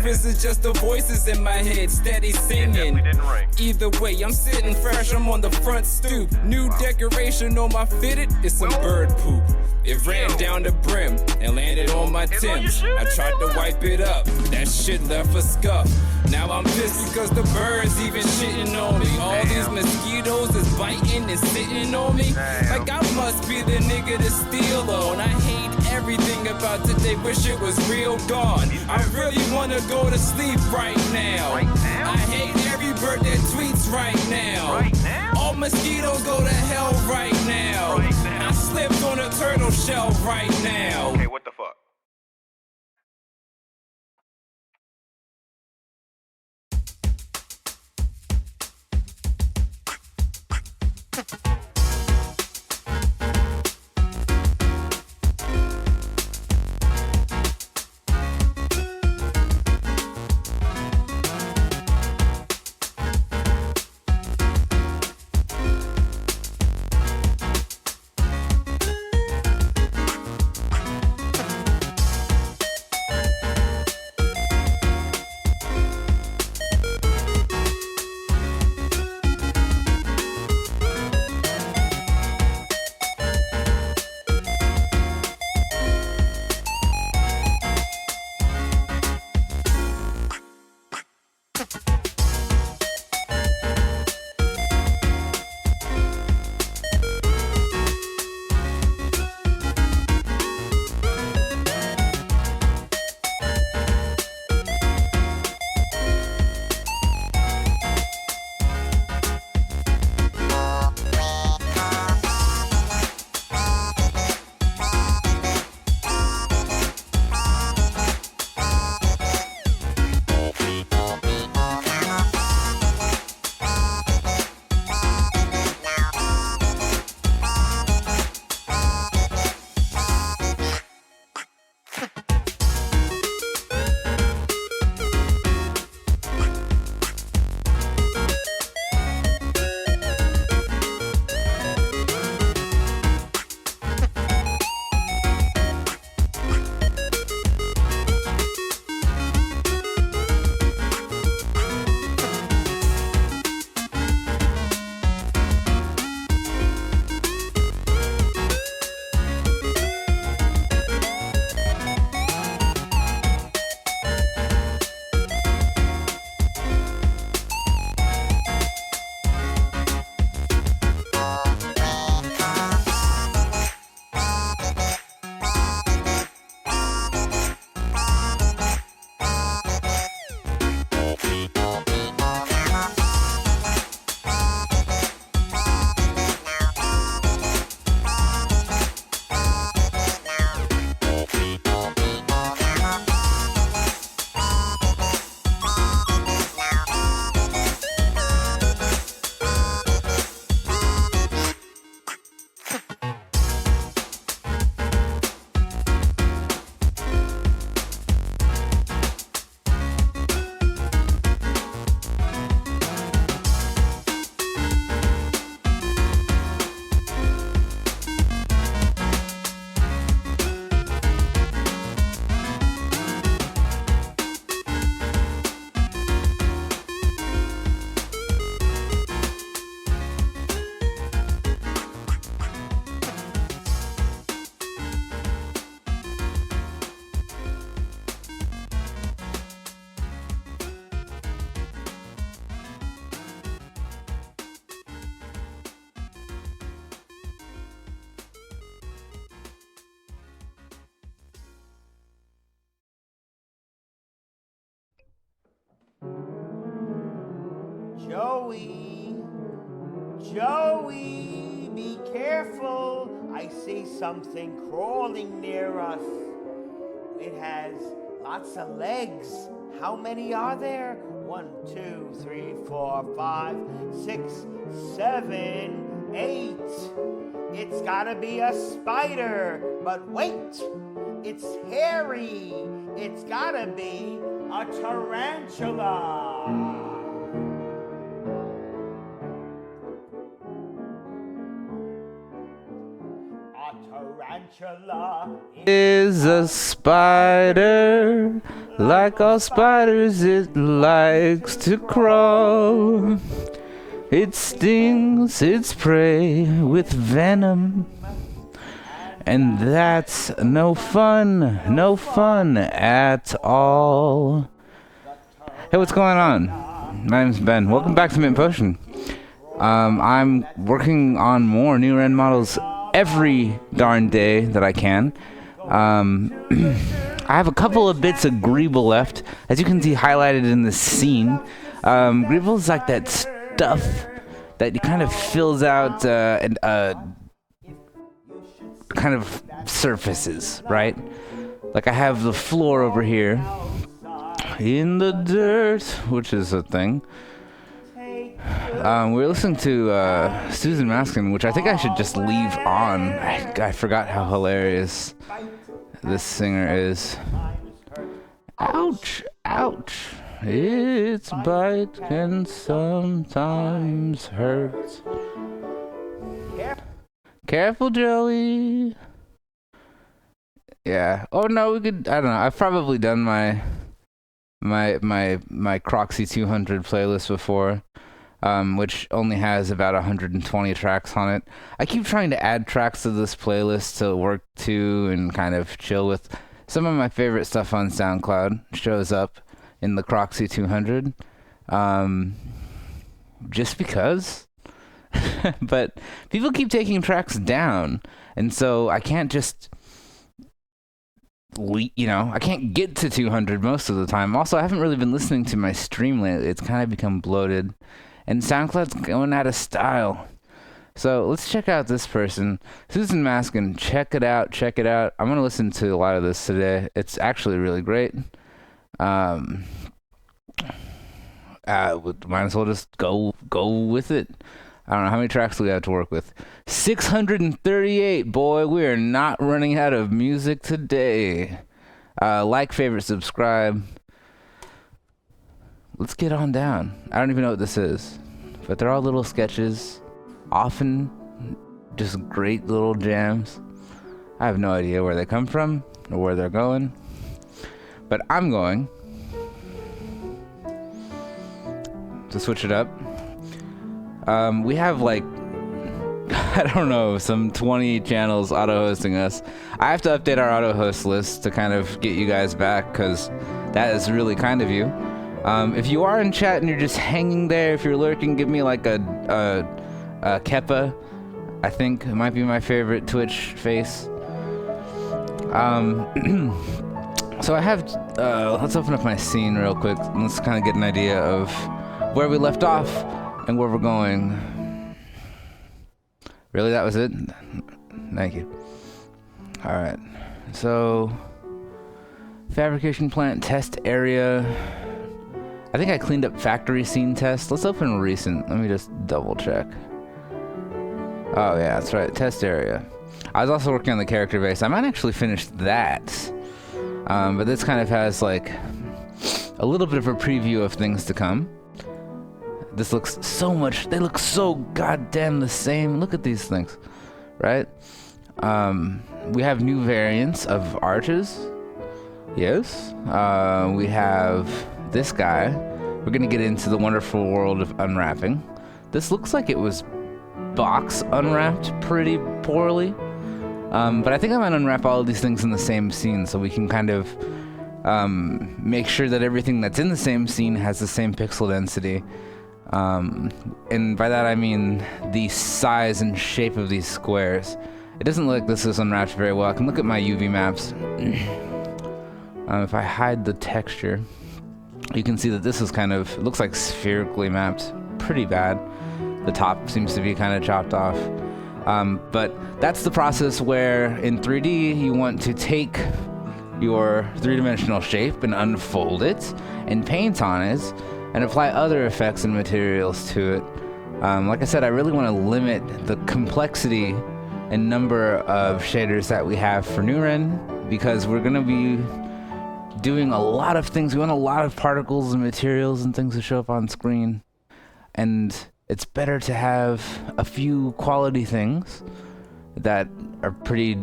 this is just the voices in my head, steady singing. Either way, I'm sitting fresh, I'm on the front stoop. New decoration on my fitted, it's some bird poop. It ran down the brim and landed on my Timbs. I tried to wipe it up, that shit left a scuff. Now I'm pissed because the birds even shitting on me. All these mosquitoes is biting and sitting on me. Like I must be the nigga to steal on. I hate everything about today, wish it was real gone. I really wanna go to sleep right now. I hate every bird that tweets right now. All mosquitoes go to hell right now. I slipped on a turtle shell right now. Okay, what the fuck? Joey, be careful. I see something crawling near us. It has lots of legs. How many are there? 1, 2, 3, 4, 5, 6, 7, 8. It's gotta be a spider. But wait, it's hairy. It's gotta be a tarantula. Is a spider Like all spiders, it likes to crawl. It stings its prey with venom. And that's no fun at all. Hey, what's going on? My name's Ben. Welcome back to Mint Potion. I'm working on more Nuren models every darn day that I can. I have a couple of bits of Greeble left, as you can see highlighted in this scene. Greeble is like that stuff that kind of fills out kind of surfaces, right? Like I have the floor over here in the dirt, which is a thing. We're listening to Susan Maskin, which I think I should just leave on. I forgot how hilarious this singer is. Ouch, ouch. Its bite can sometimes hurt. Careful, Joey. Yeah. Oh no, we could. I don't know. I've probably done my Croxy 200 playlist before, which only has about 120 tracks on it. I keep trying to add tracks to this playlist to work to and kind of chill with. Some of my favorite stuff on SoundCloud shows up in the Croxy 200, just because. But people keep taking tracks down, and so I can't just, I can't get to 200 most of the time. Also, I haven't really been listening to my stream lately. It's kind of become bloated, and SoundCloud's going out of style. So let's check out this person, Susan Maskin. Check it out. I'm going to listen to a lot of this today. It's actually really great. Might as well just go with it. I don't know how many tracks we have to work with. 638, boy. We are not running out of music today. Like, favorite, subscribe. Let's get on down. I don't even know what this is, but they're all little sketches. Often just great little jams. I have no idea where they come from or where they're going, but I'm going to switch it up. We have like, I don't know, some 20 channels auto-hosting us. I have to update our auto-host list to kind of get you guys back, because that is really kind of you. If you are in chat and you're just hanging there, if you're lurking, give me like a Keppa. I think it might be my favorite Twitch face. So I have, let's open up my scene real quick, and let's kind of get an idea of where we left off and where we're going. Really, that was it? Thank you. Alright, so fabrication plant test area. I think I cleaned up factory scene test. Let's open recent. Let me just double check. Oh yeah, that's right, test area. I was also working on the character base. I might actually finish that. But this kind of has like a little bit of a preview of things to come. This looks so much, they look so goddamn the same. Look at these things, right? We have new variants of arches. Yes. We have this guy. We're gonna get into the wonderful world of unwrapping. This looks like it was box unwrapped pretty poorly. But I think I might unwrap all of these things in the same scene so we can kind of make sure that everything that's in the same scene has the same pixel density. And by that I mean the size and shape of these squares. It doesn't look like this is unwrapped very well. I can look at my UV maps. If I hide the texture, you can see that this is kind of, it looks like spherically mapped. Pretty bad. The top seems to be kind of chopped off. But that's the process where in 3D you want to take your three-dimensional shape and unfold it and paint on it and apply other effects and materials to it. Like I said, I really want to limit the complexity and number of shaders that we have for Nuren, because we're going to be doing a lot of things. We want a lot of particles and materials and things to show up on screen. And it's better to have a few quality things that are pretty,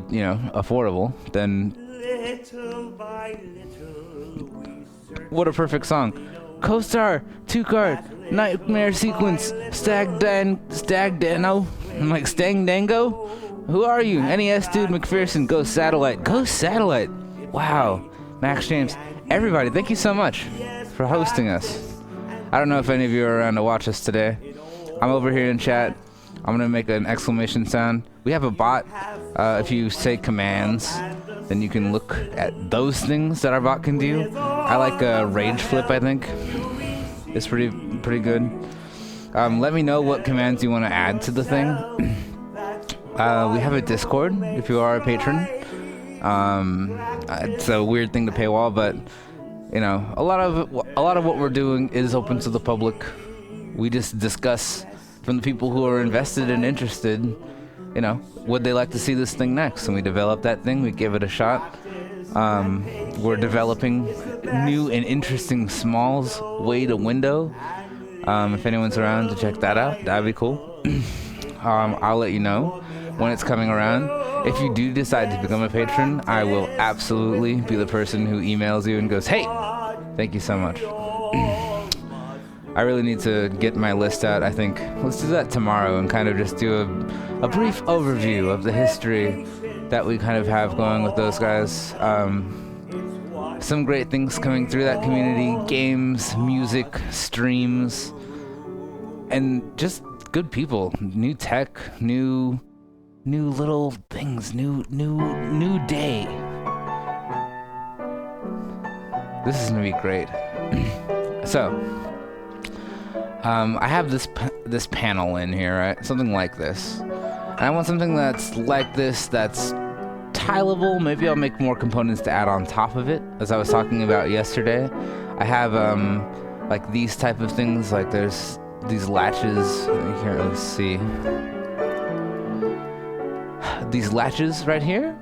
affordable than little by little we What a perfect song. Co-star, 2-card, nightmare sequence, Stag-Dano. I'm like, Stang Dango? Who are you? NES Dude McPherson, Ghost Satellite. Ghost Satellite. Wow. Max James. Everybody, thank you so much for hosting us. I don't know if any of you are around to watch us today. I'm over here in chat. I'm gonna make an exclamation sound. We have a bot. If you say commands, then you can look at those things that our bot can do. I like rage flip, I think. It's pretty good. Let me know what commands you want to add to the thing. We have a Discord if you are a patron. It's a weird thing to paywall, but you know, a lot of what we're doing is open to the public. We just discuss from the people who are invested and interested, you know, would they like to see this thing next? And we develop that thing, we give it a shot. We're developing new and interesting smalls way to window. If anyone's around to check that out, that'd be cool. I'll let you know when it's coming around. If you do decide to become a patron, I will absolutely be the person who emails you and goes, hey, thank you so much. I really need to get my list out. I think let's do that tomorrow and kind of just do a brief overview of the history that we kind of have going with those guys. Some great things coming through that community: games, music, streams, and just good people, new tech, new little things, new day. This is gonna be great. So, I have this panel in here, right? Something like this. And I want something that's like this, that's tileable. Maybe I'll make more components to add on top of it, as I was talking about yesterday. I have like these type of things, like there's these latches, you can't really see. These latches right here.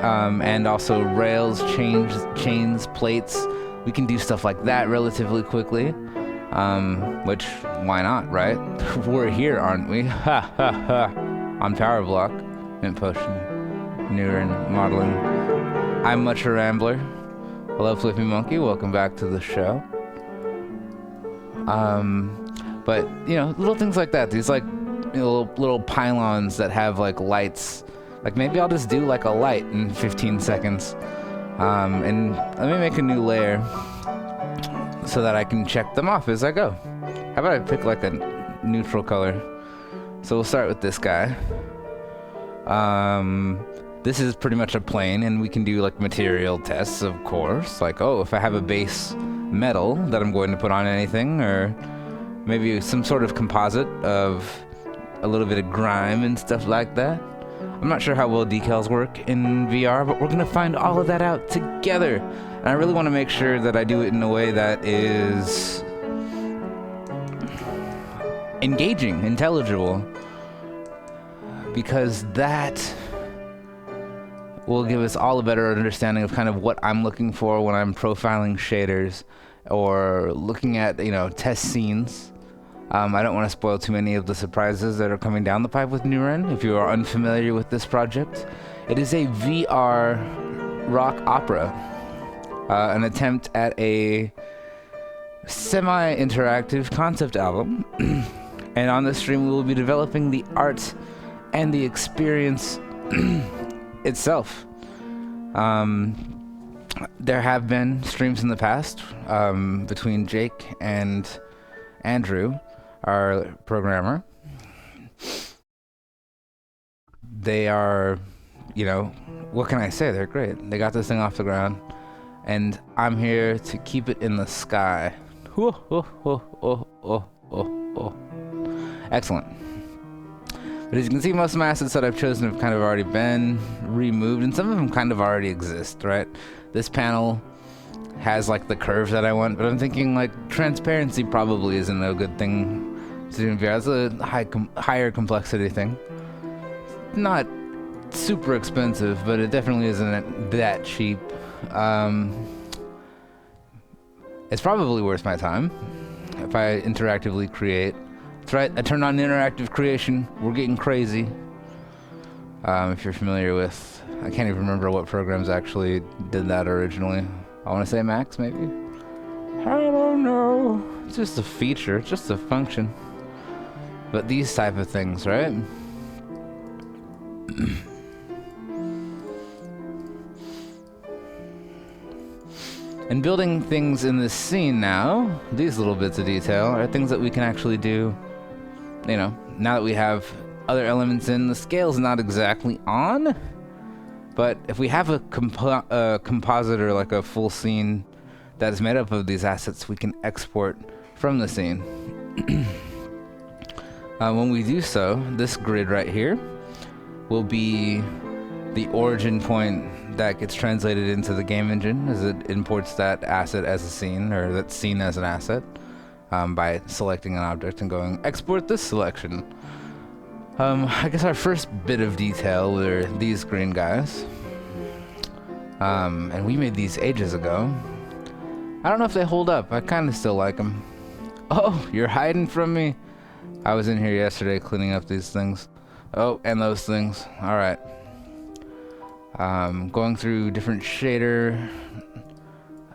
And also rails, chains, plates. We can do stuff like that relatively quickly. Which, why not, right? We're here, aren't we? Ha ha ha. On Power Block, Mint Potion, Nuren, Modeling. I'm Much a Rambler. Hello, Flippy Monkey. Welcome back to the show. But, you know, little things like that. These, like, you know, little pylons that have, like, lights. Like, maybe I'll just do, like, a light in 15 seconds. And let me make a new layer so that I can check them off as I go. How about I pick like a neutral color? So we'll start with this guy. This is pretty much a plane, and we can do like material tests, of course. Like, oh, if I have a base metal that I'm going to put on anything, or maybe some sort of composite of a little bit of grime and stuff like that. I'm not sure how well decals work in VR, but we're gonna find all of that out together. And I really want to make sure that I do it in a way that is engaging, intelligible, because that will give us all a better understanding of kind of what I'm looking for when I'm profiling shaders or looking at, you know, test scenes. I don't want to spoil too many of the surprises that are coming down the pipe with Nuren. If you are unfamiliar with this project, it is a VR rock opera, an attempt at a semi-interactive concept album. And on this stream, we will be developing the art and the experience itself. There have been streams in the past between Jake and Andrew, our programmer. They are, you know, what can I say? They're great. They got this thing off the ground, and I'm here to keep it in the sky. Excellent. But as you can see, most of my assets that I've chosen have kind of already been removed, and some of them kind of already exist, right? This panel has like the curve that I want, but I'm thinking like transparency probably isn't a good thing to do in VR. It's a higher complexity thing. Not super expensive, but it definitely isn't that cheap. It's probably worth my time if I interactively create. That's right, I turned on interactive creation. We're getting crazy. If you're familiar with, I can't even remember what programs actually did that originally. I want to say max, maybe? I don't know. It's just a feature, it's just a function. But these type of things, right? And building things in this scene now, these little bits of detail, are things that we can actually do, you know, now that we have other elements in. The scale's not exactly on, but if we have a compositor, like a full scene that is made up of these assets, we can export from the scene. When we do so, this grid right here will be the origin point that gets translated into the game engine as it imports that asset as a scene, or that scene as an asset, by selecting an object and going export this selection. I guess our first bit of detail were these green guys, and we made these ages ago. I don't know if they hold up. I kind of still like them. Oh, you're hiding from me. I was in here yesterday cleaning up these things. Oh, and those things. All right. Going through different shader,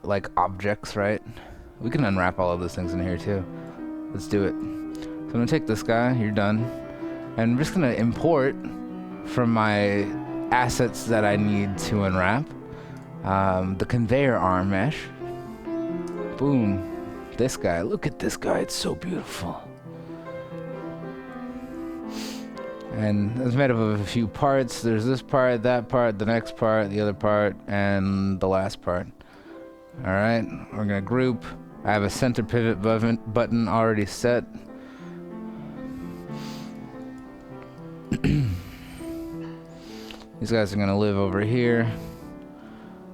like objects, right? We can unwrap all of those things in here too. Let's do it. So I'm gonna take this guy, you're done. And I'm just gonna import from my assets that I need to unwrap, the conveyor arm mesh. Boom. This guy, look at this guy, it's so beautiful. And it's made up of a few parts. There's this part, that part, the next part, the other part, and the last part. Alright, we're gonna group. I have a center pivot button already set. These guys are gonna live over here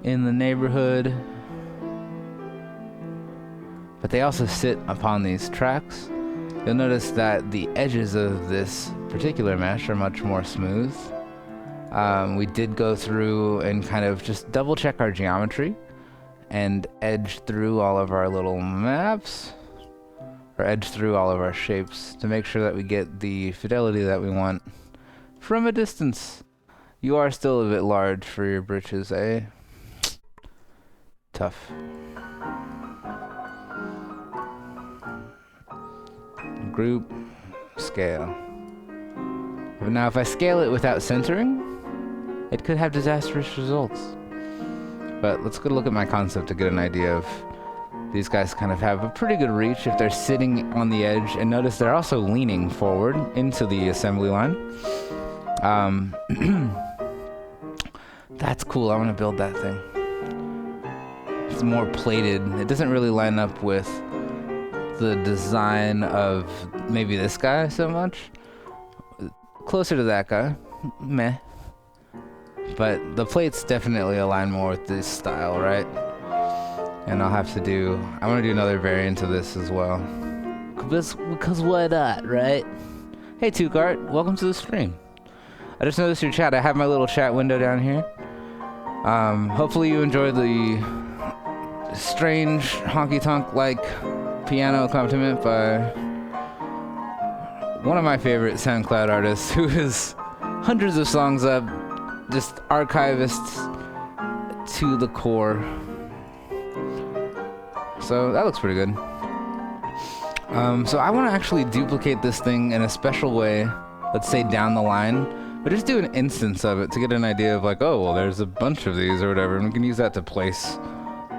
in the neighborhood. But they also sit upon these tracks. You'll notice that the edges of this particular mesh are much more smooth. We did go through and kind of just double check our geometry and edge through all of our little maps, or edge through all of our shapes to make sure that we get the fidelity that we want from a distance. You are still a bit large for your britches, eh? Tough. Group, scale. But now if I scale it without centering, it could have disastrous results. But let's go look at my concept to get an idea of these guys. Kind of have a pretty good reach if they're sitting on the edge, and notice they're also leaning forward into the assembly line. That's cool. I want to build that thing. It's more plated. It doesn't really line up with the design of maybe this guy so much. Closer to that guy, meh. But the plates definitely align more with this style, right? And I want to do another variant of this as well. Because why not, right? Hey Tukart, welcome to the stream. I just noticed your chat. I have my little chat window down here. Hopefully you enjoyed the strange honky-tonk like piano accompaniment by one of my favorite SoundCloud artists, who has hundreds of songs up, just archivists to the core. So that looks pretty good. So I want to actually duplicate this thing in a special way, let's say down the line, but just do an instance of it to get an idea of like, oh, well, there's a bunch of these or whatever, and we can use that to place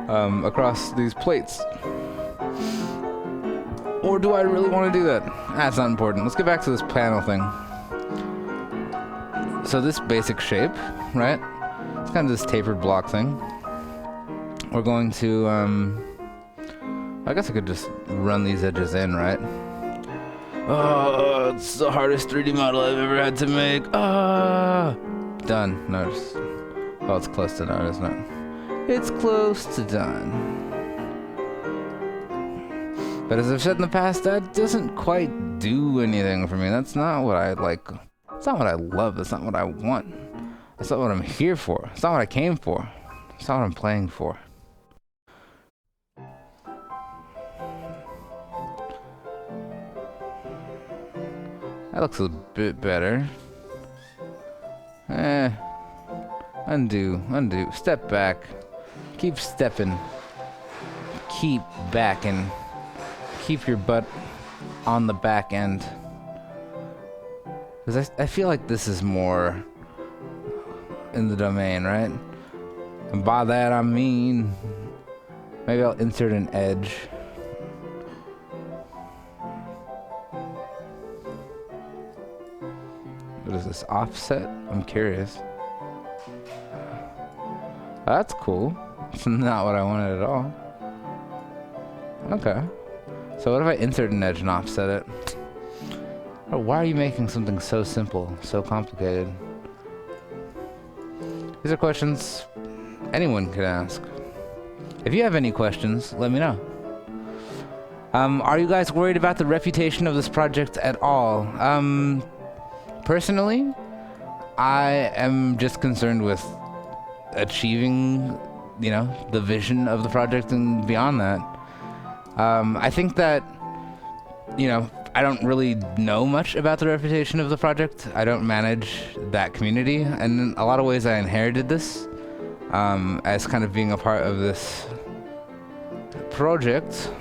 across these plates. Or do I really want to do that? That's not important. Let's get back to this panel thing. So this basic shape, right? It's kind of this tapered block thing. We're going to, I guess I could just run these edges in, right? Oh, it's the hardest 3D model I've ever had to make. Done. No, well, it's close to done, isn't it? It's close to done. But as I've said in the past, that doesn't quite do anything for me. That's not what I like. That's not what I love. That's not what I want. That's not what I'm here for. It's not what I came for. It's not what I'm playing for. That looks a bit better. Undo. Step back. Keep stepping. keep back and keep your butt on the back end. Because I feel like this is more in the domain, right? And by that I mean, maybe I'll insert an edge. What is this, offset? I'm curious. That's cool. It's not what I wanted at all. Okay. So what if I insert an edge and offset it? Oh, why are you making something so simple, so complicated? These are questions anyone could ask. If you have any questions, let me know. Are you guys worried about the reputation of this project at all? Personally, I am just concerned with achieving, you know, the vision of the project and beyond that. I think that, you know, I don't really know much about the reputation of the project. I don't manage that community, and in a lot of ways I inherited this as kind of being a part of this project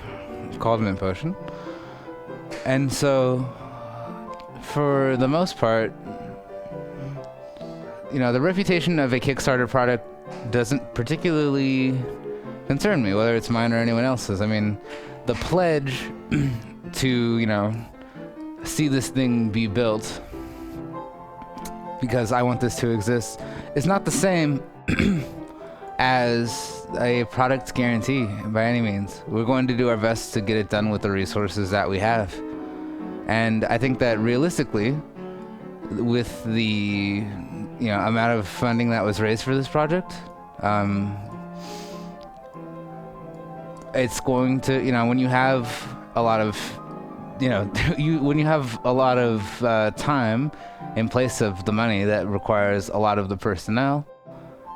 called Mint Potion. And so, for the most part, you know, the reputation of a Kickstarter product doesn't particularly concern me, whether it's mine or anyone else's. I mean, the pledge to, you know, see this thing be built because I want this to exist is not the same as a product guarantee by any means. We're going to do our best to get it done with the resources that we have. And I think that realistically, with the, you know, amount of funding that was raised for this project, it's going to, you know, when you have a lot of, you know, when you have a lot of time in place of the money, that requires a lot of the personnel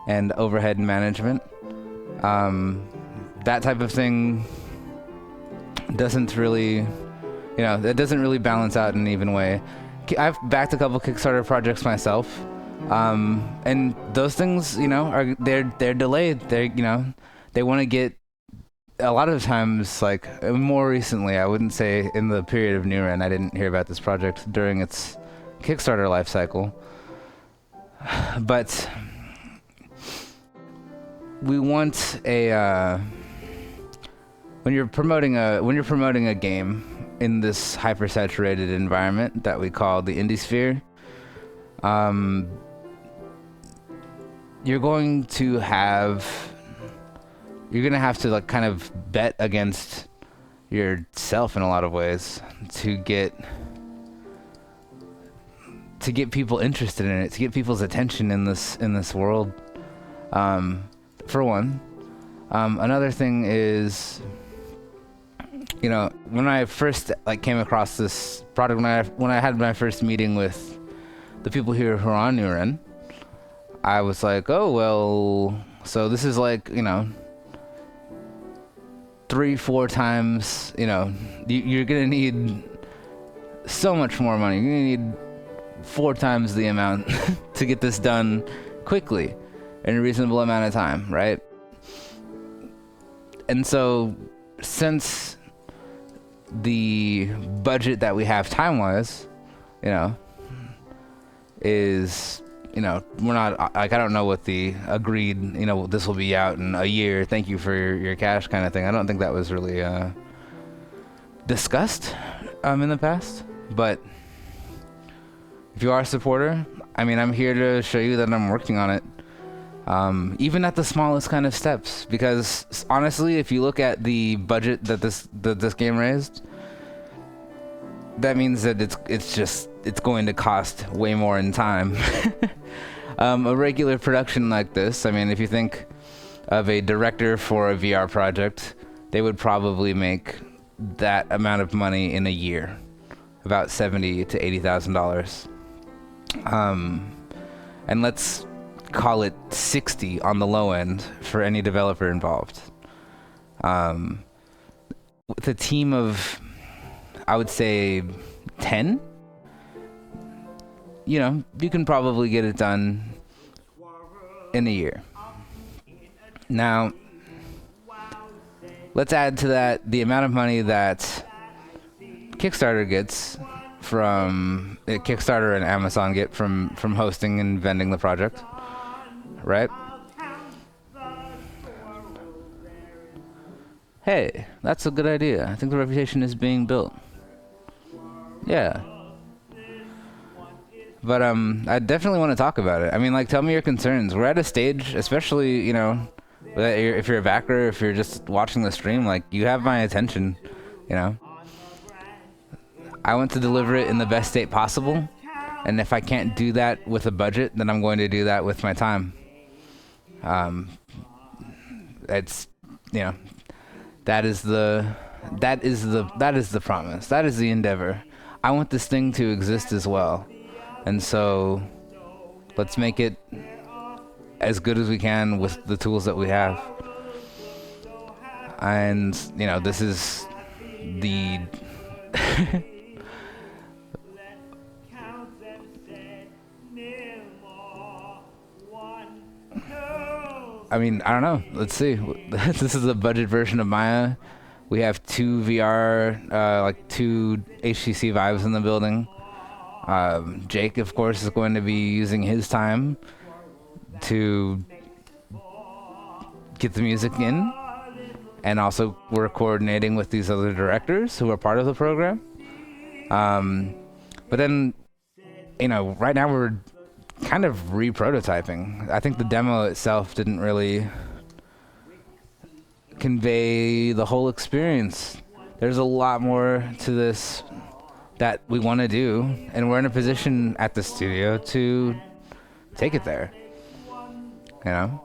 and overhead management. That type of thing doesn't really, you know, that doesn't really balance out in an even way. I've backed a couple Kickstarter projects myself, and those things, you know, they're delayed. They're, you know, they want to get, a lot of times, like more recently, I wouldn't say in the period of Nuren, I didn't hear about this project during its Kickstarter life cycle, but we want a when you're promoting a game in this hyper-saturated environment that we call the indie sphere, you're going to have to like kind of bet against yourself in a lot of ways to get people interested in it, to get people's attention in this world. For one, another thing is, you know, when I first like came across this product, when I had my first meeting with the people here who are on Nuren, I was like, oh well, so this is like, you know, 3-4 times, you know, you're gonna need so much more money. You're gonna need 4 times the amount to get this done quickly in a reasonable amount of time, right? And so, since the budget that we have time-wise, you know, is, you know, we're not, like, I don't know what the agreed, you know, this will be out in a year, thank you for your cash kind of thing. I don't think that was really discussed in the past. But if you are a supporter, I mean, I'm here to show you that I'm working on it, even at the smallest kind of steps. Because honestly, if you look at the budget that this game raised, that means that it's going to cost way more in time. A regular production like this, I mean, if you think of a director for a VR project, they would probably make that amount of money in a year, about $70,000 to $80,000. And let's call it 60 on the low end for any developer involved. With a team of, I would say, 10, you know, you can probably get it done in a year. Now, let's add to that the amount of money that Kickstarter gets from Kickstarter and Amazon get from hosting and vending the project, right? Hey, that's a good idea. I think the reputation is being built. Yeah. But I definitely want to talk about it. I mean, like, tell me your concerns. We're at a stage, especially, you know, if you're a backer, if you're just watching the stream, like, you have my attention, you know. I want to deliver it in the best state possible, and if I can't do that with a budget, then I'm going to do that with my time. It's, you know, that is the promise. That is the endeavor. I want this thing to exist as well. And so let's make it as good as we can with the tools that we have. And, you know, this is the I mean, I don't know. Let's see. This is a budget version of Maya. We have 2 VR, like 2 HTC Vives in the building. Jake, of course, is going to be using his time to get the music in. And also, we're coordinating with these other directors who are part of the program. But then, you know, right now we're kind of re-prototyping. I think the demo itself didn't really convey the whole experience. There's a lot more to this that we want to do, and we're in a position at the studio to take it there, you know.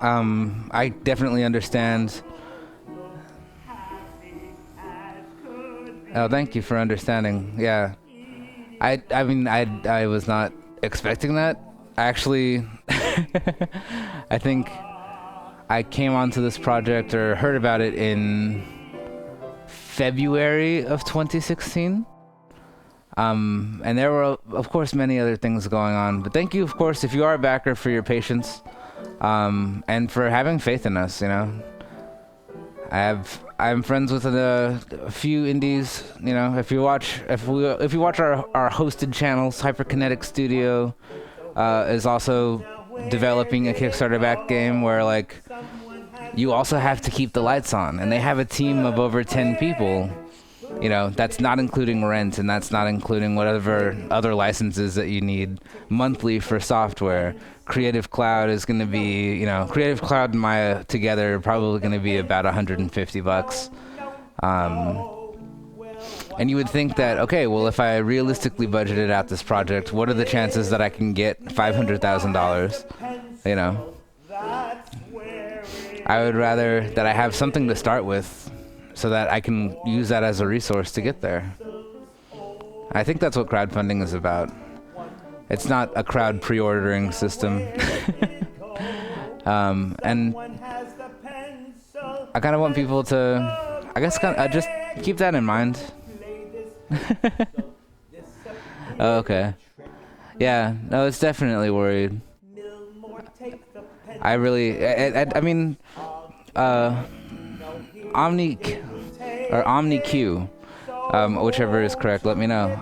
I definitely understand. Oh, thank you for understanding. Yeah, I mean, I was not expecting that. Actually, I think I came onto this project or heard about it in February of 2016. And there were, of course, many other things going on. But thank you, of course, if you are a backer, for your patience, and for having faith in us, you know. I'm friends with a few indies, you know. If you watch our hosted channels, Hyperkinetic Studio is also developing a Kickstarter back game where, like, you also have to keep the lights on, and they have a team of over 10 people. You know, that's not including rent, and that's not including whatever other licenses that you need monthly for software. Creative Cloud is going to be, you know, Creative Cloud and Maya together are probably going to be about $150. And you would think that, okay, well, if I realistically budgeted out this project, what are the chances that I can get $500,000? You know, I would rather that I have something to start with so that I can use that as a resource to get there. I think that's what crowdfunding is about. It's not a crowd pre-ordering system. And I kind of want people to, I guess, just keep that in mind. Oh, okay. Yeah, no, it's definitely worried. I really, I mean, OmniQ, whichever is correct, let me know.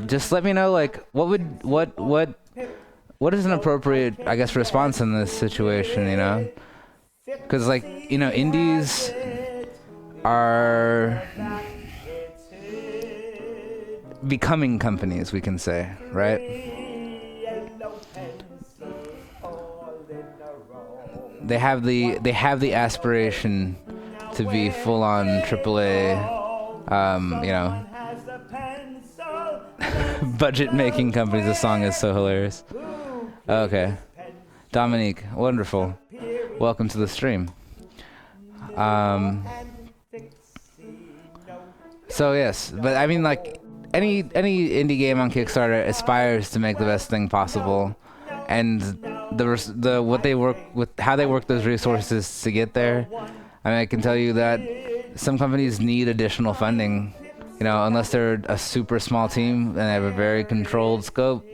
Just let me know, like, what is an appropriate, I guess, response in this situation, you know? Because, like, you know, indies are becoming companies, we can say, right? They have the aspiration to be full-on AAA, you know, budget-making companies. The song is so hilarious. Okay, Dominique, wonderful. Welcome to the stream. So yes, but I mean, like, any indie game on Kickstarter aspires to make the best thing possible, and what they work with, how they work those resources to get there. I mean, I can tell you that some companies need additional funding, you know, unless they're a super small team and they have a very controlled scope.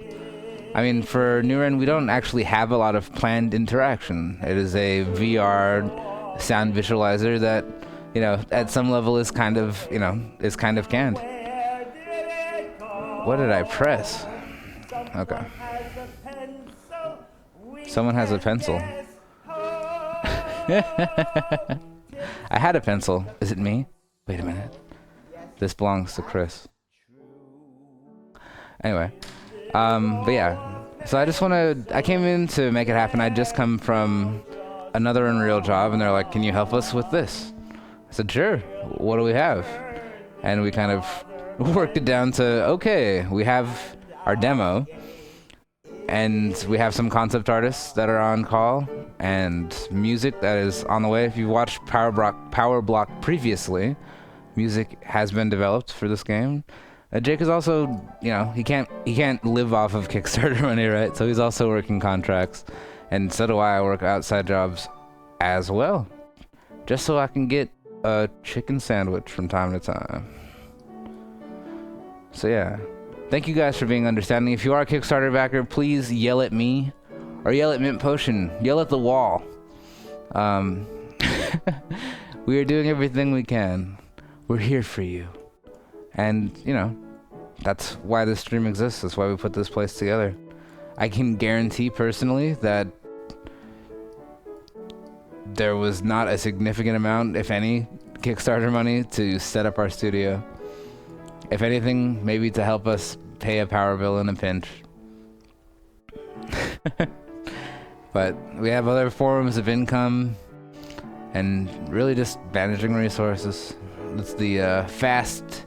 I mean, for Nuren, we don't actually have a lot of planned interaction. It is a VR sound visualizer that, you know, at some level is kind of, you know, is kind of canned. What did I press? Okay. Someone has a pencil. I had a pencil. Is it me? Wait a minute. This belongs to Chris. Anyway. But yeah. So I came in to make it happen. I'd just come from another Unreal job, and they're like, can you help us with this? I said, sure. What do we have? And we kind of worked it down to, okay, we have our demo, and we have some concept artists that are on call, and music that is on the way. If you watched Power Block previously, music has been developed for this game. Jake is also, you know, he can't live off of Kickstarter money, right? So he's also working contracts, and so do I. I work outside jobs as well, just so I can get a chicken sandwich from time to time. So yeah, thank you guys for being understanding. If you are a Kickstarter backer, please yell at me, or yell at Mint Potion, yell at the wall. We are doing everything we can. We're here for you. And, you know, that's why this stream exists. That's why we put this place together. I can guarantee personally that there was not a significant amount, if any, Kickstarter money to set up our studio. If anything, maybe to help us pay a power bill in a pinch. But we have other forms of income and really just managing resources. It's the fast,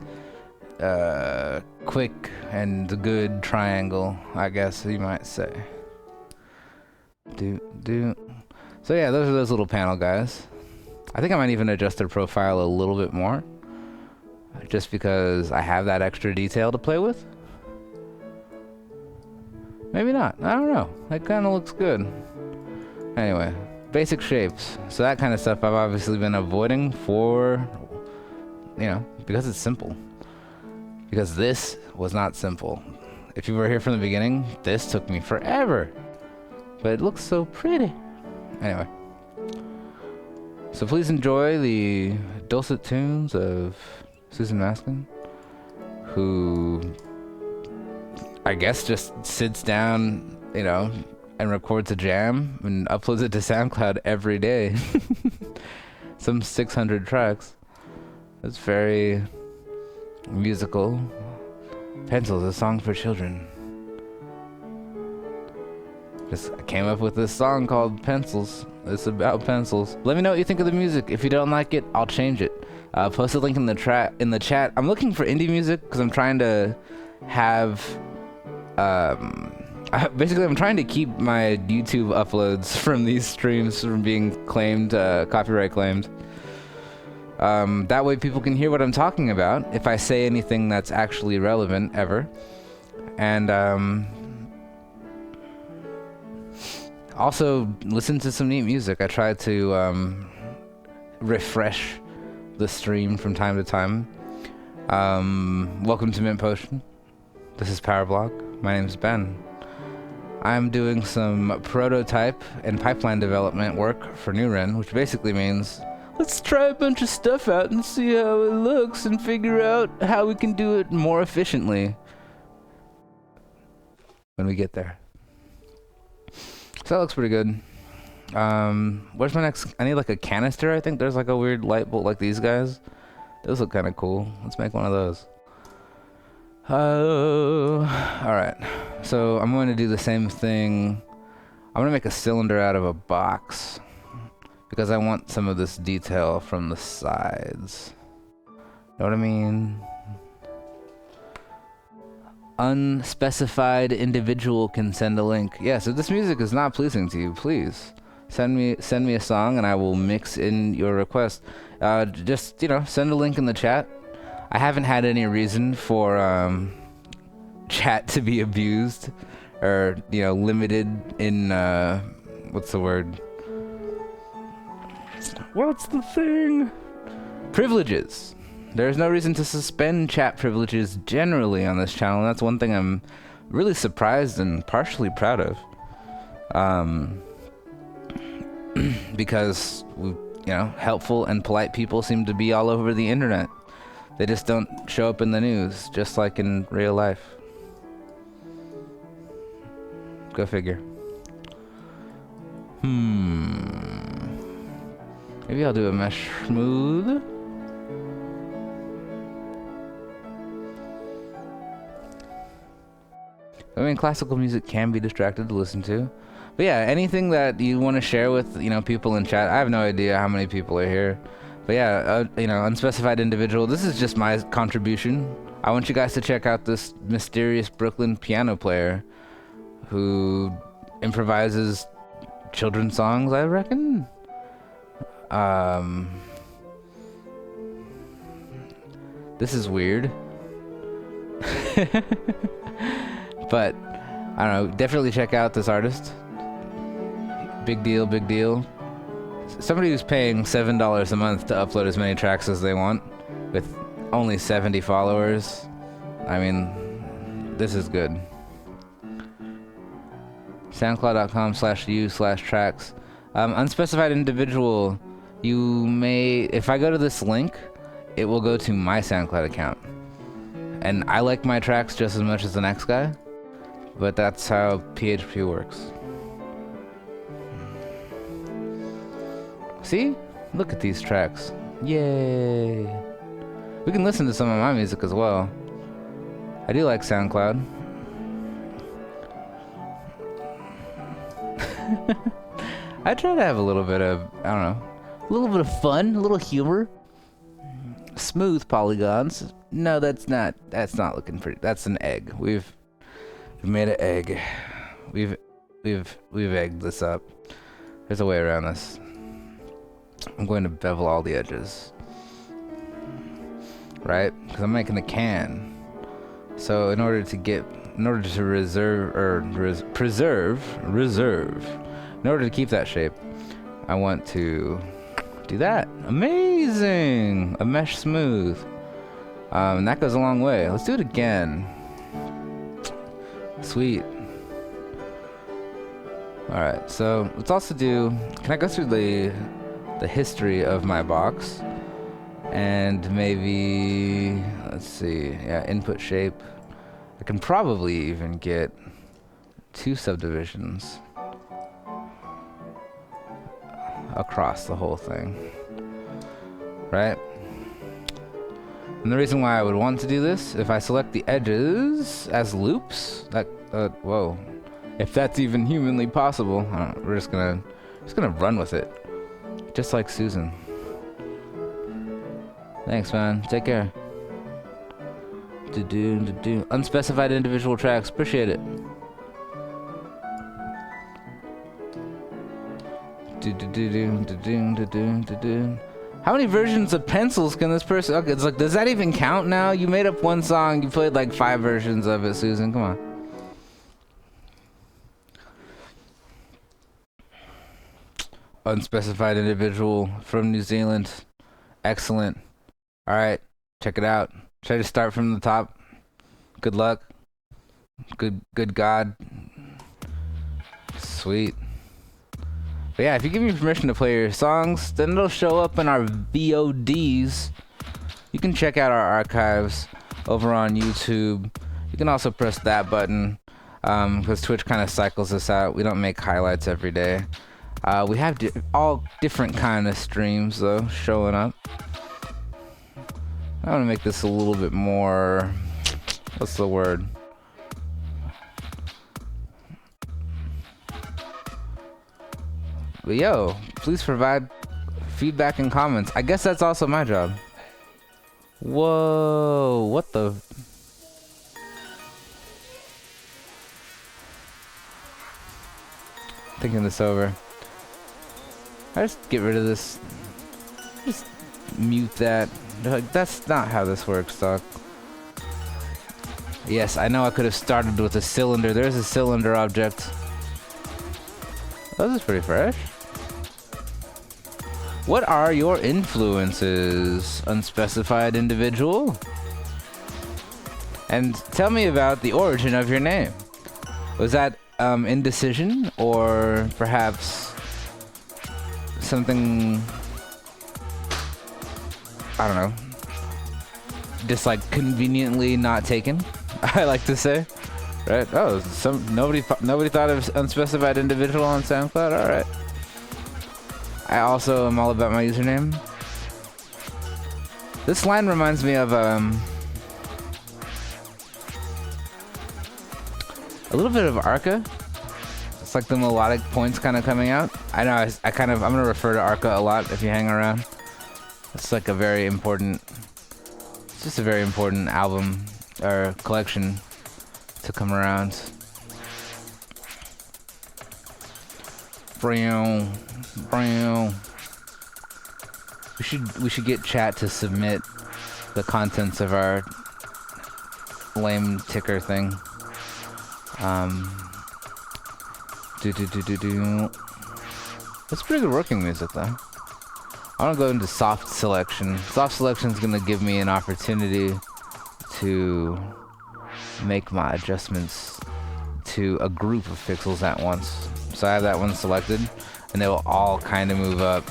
quick and good triangle, I guess you might say. So yeah, those are those little panel guys. I think I might even adjust their profile a little bit more, just because I have that extra detail to play with. Maybe not. I don't know. That kind of looks good. Anyway, basic shapes. So that kind of stuff I've obviously been avoiding for, you know, because it's simple. Because this was not simple. If you were here from the beginning, this took me forever. But it looks so pretty. Anyway. So please enjoy the dulcet tunes of Susan Maskin, who I guess just sits down, you know, and records a jam and uploads it to SoundCloud every day. Some 600 tracks. It's very musical. Pencils, a song for children. I came up with this song called Pencils. It's about pencils. Let me know what you think of the music. If you don't like it, I'll change it. Post a link in the chat. I'm looking for indie music because I'm trying to have basically I'm trying to keep my YouTube uploads from these streams from being claimed, copyright claimed. That way people can hear what I'm talking about if I say anything that's actually relevant ever. And also listen to some neat music. I try to refresh the stream from time to time. Welcome to Mint Potion. This is Power Block. My name's Ben. I'm doing some prototype and pipeline development work for Nuren, which basically means let's try a bunch of stuff out and see how it looks and figure out how we can do it more efficiently when we get there. So that looks pretty good. Where's my next? I need like a canister, I think. There's like a weird light bulb like these guys. Those look kind of cool. Let's make one of those. Alright. So I'm going to do the same thing. I'm going to make a cylinder out of a box, because I want some of this detail from the sides. Know what I mean? Unspecified individual can send a link. Yeah, so if this music is not pleasing to you, please send me a song and I will mix in your request. Just, you know, send a link in the chat. I haven't had any reason for chat to be abused or, you know, limited in what's the word? What's the thing? Privileges. There's no reason to suspend chat privileges generally on this channel, and that's one thing I'm really surprised and partially proud of. Because you know, helpful and polite people seem to be all over the internet. They just don't show up in the news, just like in real life. Go figure. Maybe I'll do a mesh smooth. I mean, classical music can be distracted to listen to. But yeah, anything that you want to share with, you know, people in chat. I have no idea how many people are here. But yeah, you know, unspecified individual. This is just my contribution. I want you guys to check out this mysterious Brooklyn piano player who improvises children's songs, I reckon. This is weird. But I don't know, definitely check out this artist. Big deal, big deal. Somebody who's paying $7 a month to upload as many tracks as they want with only 70 followers. I mean, this is good. SoundCloud.com/u/tracks. Unspecified individual. You may, if I go to this link, it will go to my SoundCloud account. And I like my tracks just as much as the next guy, but that's how PHP works. See? Look at these tracks. Yay. We can listen to some of my music as well. I do like SoundCloud. I try to have a little bit of, I don't know, a little bit of fun, a little humor. Smooth polygons. No, that's not looking pretty. That's an egg. We've made an egg. We've egged this up. There's a way around this. I'm going to bevel all the edges. Right? Because I'm making a can. So in order to preserve, in order to keep that shape, I want to do that. Amazing! A mesh smooth. And that goes a long way. Let's do it again. Sweet. Alright, so let's also do, can I go through the history of my box? And maybe, let's see, yeah, input shape. I can probably even get 2 subdivisions across the whole thing, right? And the reason why I would want to do this, if I select the edges as loops, that, whoa, if that's even humanly possible, we're just gonna run with it, just like Susan. Thanks, man. Take care. Unspecified individual tracks. Appreciate it. How many versions of pencils can this person? Okay, it's like, does that even count now? You made up one song. You played like 5 versions of it, Susan. Come on. Unspecified individual from New Zealand. Excellent. All right, check it out. Try to start from the top. Good luck. Good God. Sweet. But yeah, if you give me permission to play your songs, then it'll show up in our VODs. You can check out our archives over on YouTube. You can also press that button because Twitch kind of cycles us out. We don't make highlights every day. We have all different kind of streams though showing up. I want to make this a little bit more, what's the word? But yo, please provide feedback and comments. I guess that's also my job. Whoa, what the? Thinking this over. I just get rid of this. Just mute that. Like, that's not how this works, dog. Yes, I know I could have started with a cylinder. There's a cylinder object. Oh, this is pretty fresh. What are your influences, unspecified individual? And tell me about the origin of your name. Was that indecision, or perhaps something I don't know, just like conveniently not taken. I like to say, right? Oh, nobody thought of unspecified individual on SoundCloud. All right. I also am all about my username. This line reminds me of a little bit of Arca. It's like the melodic points kind of coming out. I know I'm gonna refer to Arca a lot if you hang around. It's like a very important, it's just a very important album or collection to come around. We should get chat to submit the contents of our lame ticker thing. That's pretty good working music though. I want to go into soft selection. Soft selection is going to give me an opportunity to make my adjustments to a group of pixels at once. So I have that one selected, and they will all kind of move up.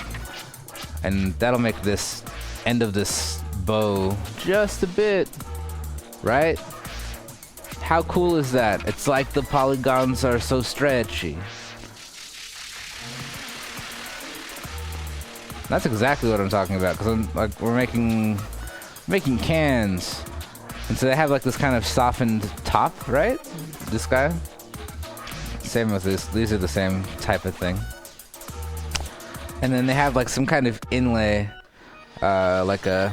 And that'll make this end of this bow just a bit, right? How cool is that? It's like the polygons are so stretchy. That's exactly what I'm talking about, because I'm like, we're making cans, and so they have like this kind of softened top, right? This guy. Same with this. These are the same type of thing. And then they have like some kind of inlay, like a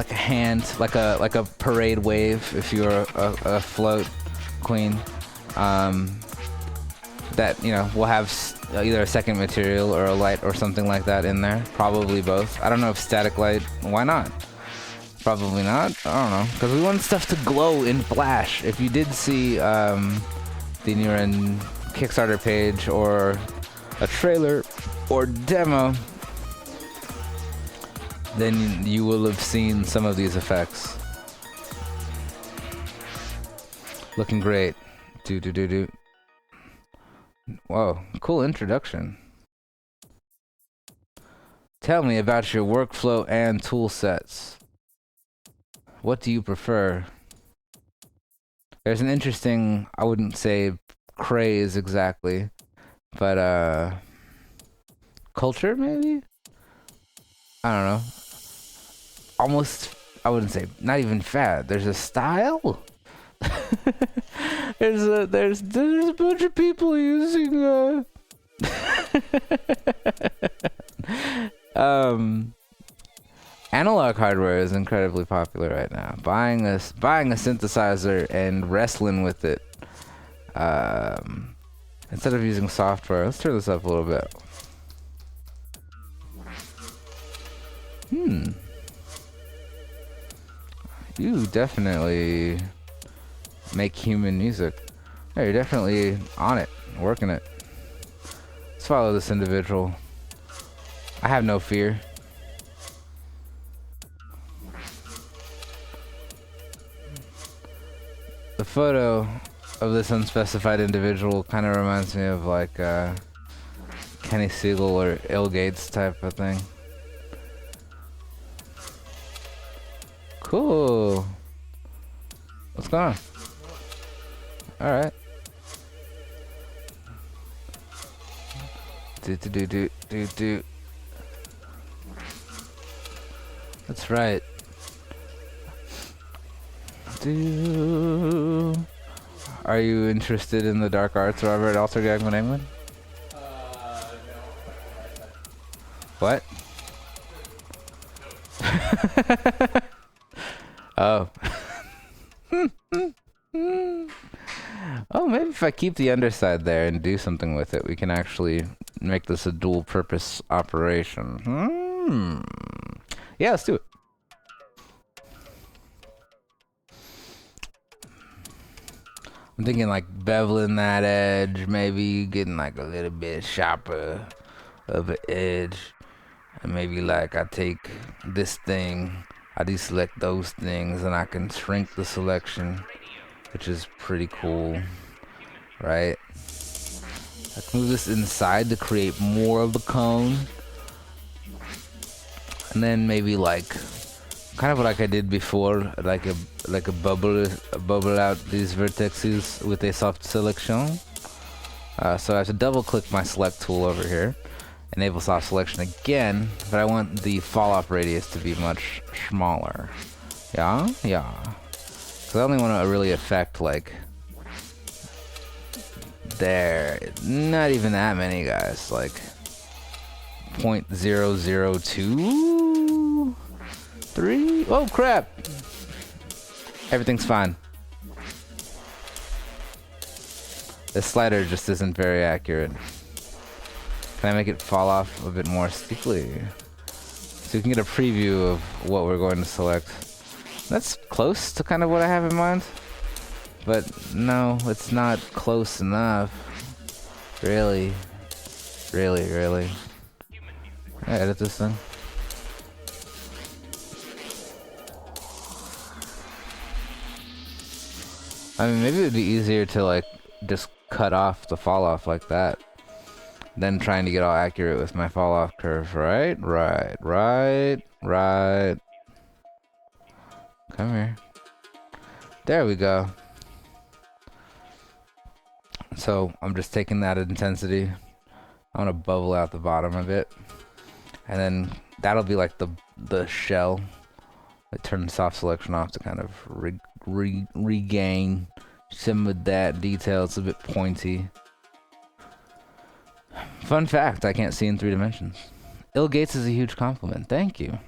hand, like a parade wave. If you're a float queen, that will have either a second material or a light or something like that in there. Probably both. I don't know if static light. Why not? Probably not. I don't know, because we want stuff to glow in flash. If you did see the Nuren Kickstarter page or a trailer or demo, then you will have seen some of these effects. Looking great. Do. Whoa, cool introduction. Tell me about your workflow and tool sets. What do you prefer? There's an interesting, I wouldn't say craze exactly, but culture maybe? I don't know. Almost, I wouldn't say, not even fad. There's a style. there's a bunch of people using analog hardware is incredibly popular right now. Buying a synthesizer and wrestling with it instead of using software. Let's turn this up a little bit. You definitely make human music. Yeah, you're definitely on it, working it. Let's follow this individual. I have no fear. The photo of this unspecified individual kind of reminds me of like Kenny Siegel or Ill Gates type of thing. Cool. What's going on? Alright. Do. That's right. Are you interested in the dark arts, Robert Altergag England? No. What? Oh. Oh, maybe if I keep the underside there and do something with it, we can actually make this a dual purpose operation. Yeah, let's do it. I'm thinking like beveling that edge, maybe getting like a little bit sharper of an edge. And maybe like I take this thing, I deselect those things, and I can shrink the selection, which is pretty cool, right? I can move this inside to create more of the cone. And then maybe like kind of like I did before, like a bubble out these vertices with a soft selection. So I have to double click my select tool over here, enable soft selection again, but I want the fall off radius to be much smaller. Yeah, because I only want to really affect like there, not even that many guys, like 0.0023. Oh crap! Everything's fine. This slider just isn't very accurate. Can I make it fall off a bit more steeply? So you can get a preview of what we're going to select. That's close to kind of what I have in mind. But no, it's not close enough. Really. Can I edit this thing? I mean, maybe it would be easier to like just cut off the fall off like that, than trying to get all accurate with my fall off curve, right? Right. Come here. There we go. So I'm just taking that intensity. I want to bubble out the bottom a bit, and then that'll be like the shell. I turn soft selection off to kind of regain some of that detail. It's a bit pointy. Fun fact, I can't see in 3 dimensions. Ill Gates is a huge compliment. Thank you.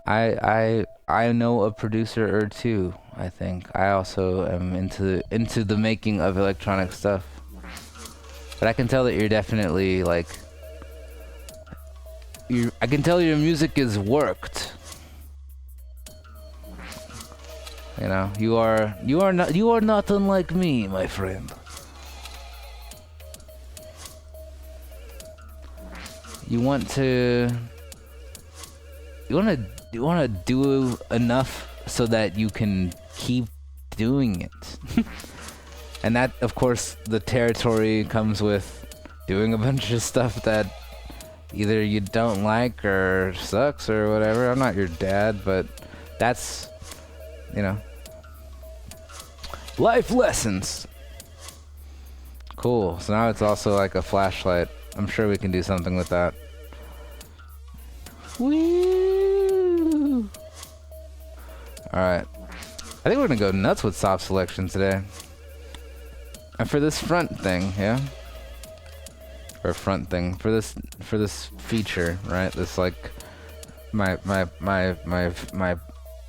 I know a producer or two, I think. I also am into the making of electronic stuff. But I can tell that you're definitely like I can tell your music is worked. You know, you are not unlike me, my friend. You want to do enough so that you can keep doing it. And that, of course, the territory comes with doing a bunch of stuff that either you don't like or sucks or whatever. I'm not your dad, but that's, you know, life lessons. Cool. So now it's also like a flashlight. I'm sure we can do something with that. Woo! Alright. I think we're gonna go nuts with soft selection today. And for this front thing, yeah? Or front thing. For this feature, right? This like my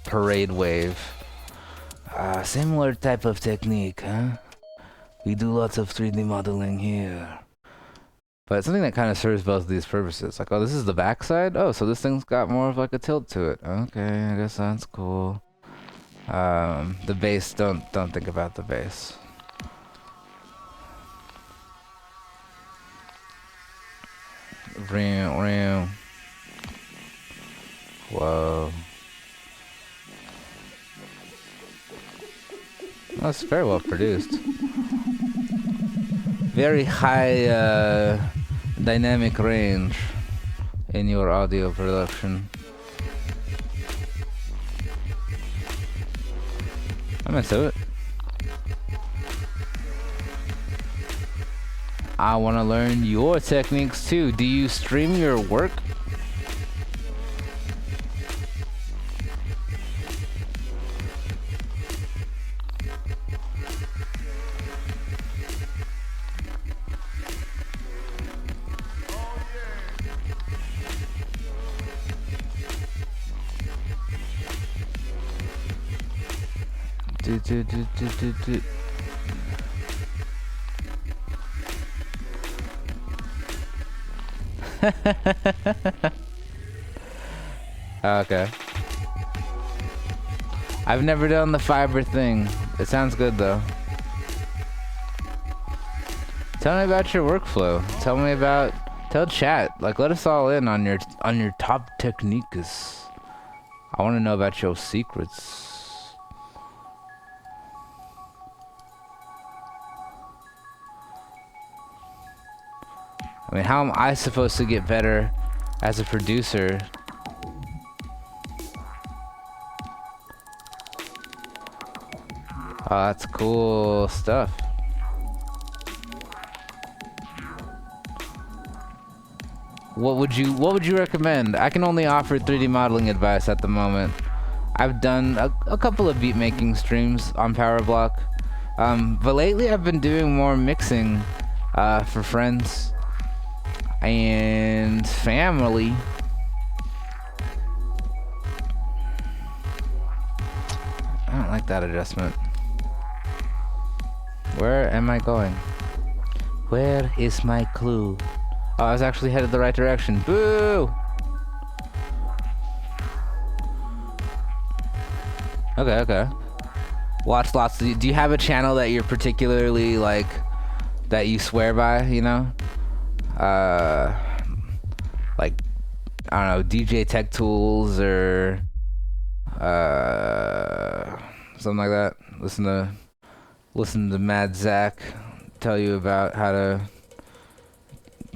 parade wave. Similar type of technique, huh? We do lots of 3D modeling here. But it's something that kind of serves both of these purposes. Like, oh, this is the backside? Oh, so this thing's got more of like a tilt to it. Okay, I guess that's cool. The base, don't think about the base. Whoa. That's very well produced. Very high dynamic range in your audio production. I'm into it. I want to learn your techniques too. Do you stream your work? Okay. I've never done the fiber thing. It sounds good though. Tell me about your workflow. Tell chat. Like, let us all in on your top techniques. I want to know about your secrets. I mean, how am I supposed to get better as a producer Oh, that's cool stuff. What would you recommend? I can only offer 3D modeling advice at the moment. I've done a couple of beat making streams on Powerblock, but lately I've been doing more mixing for friends and family. I don't like that adjustment. Where am I going? Where is my clue? Oh, I was actually headed the right direction. Boo! Okay. Watch lots. Do you have a channel that you're particularly like, that you swear by, you know? Like, I don't know, DJ Tech Tools or something like that. Listen to Mad Zach tell you about how to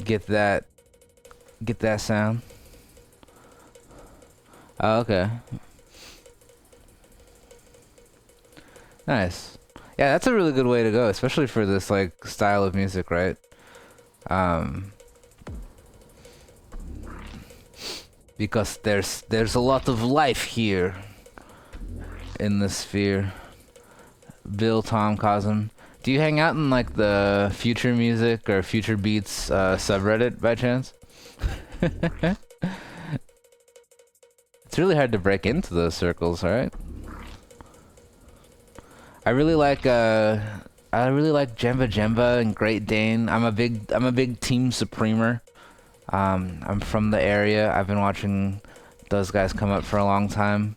get that sound. Oh, okay. Nice. Yeah, that's a really good way to go, especially for this like style of music, right? Because there's a lot of life here in this sphere. Bill Tom Cosm. Do you hang out in like the future music or future beats subreddit by chance? It's really hard to break into those circles, right? I really like Jemba Jemba and Great Dane. I'm a big Team Supremer. I'm from the area. I've been watching those guys come up for a long time.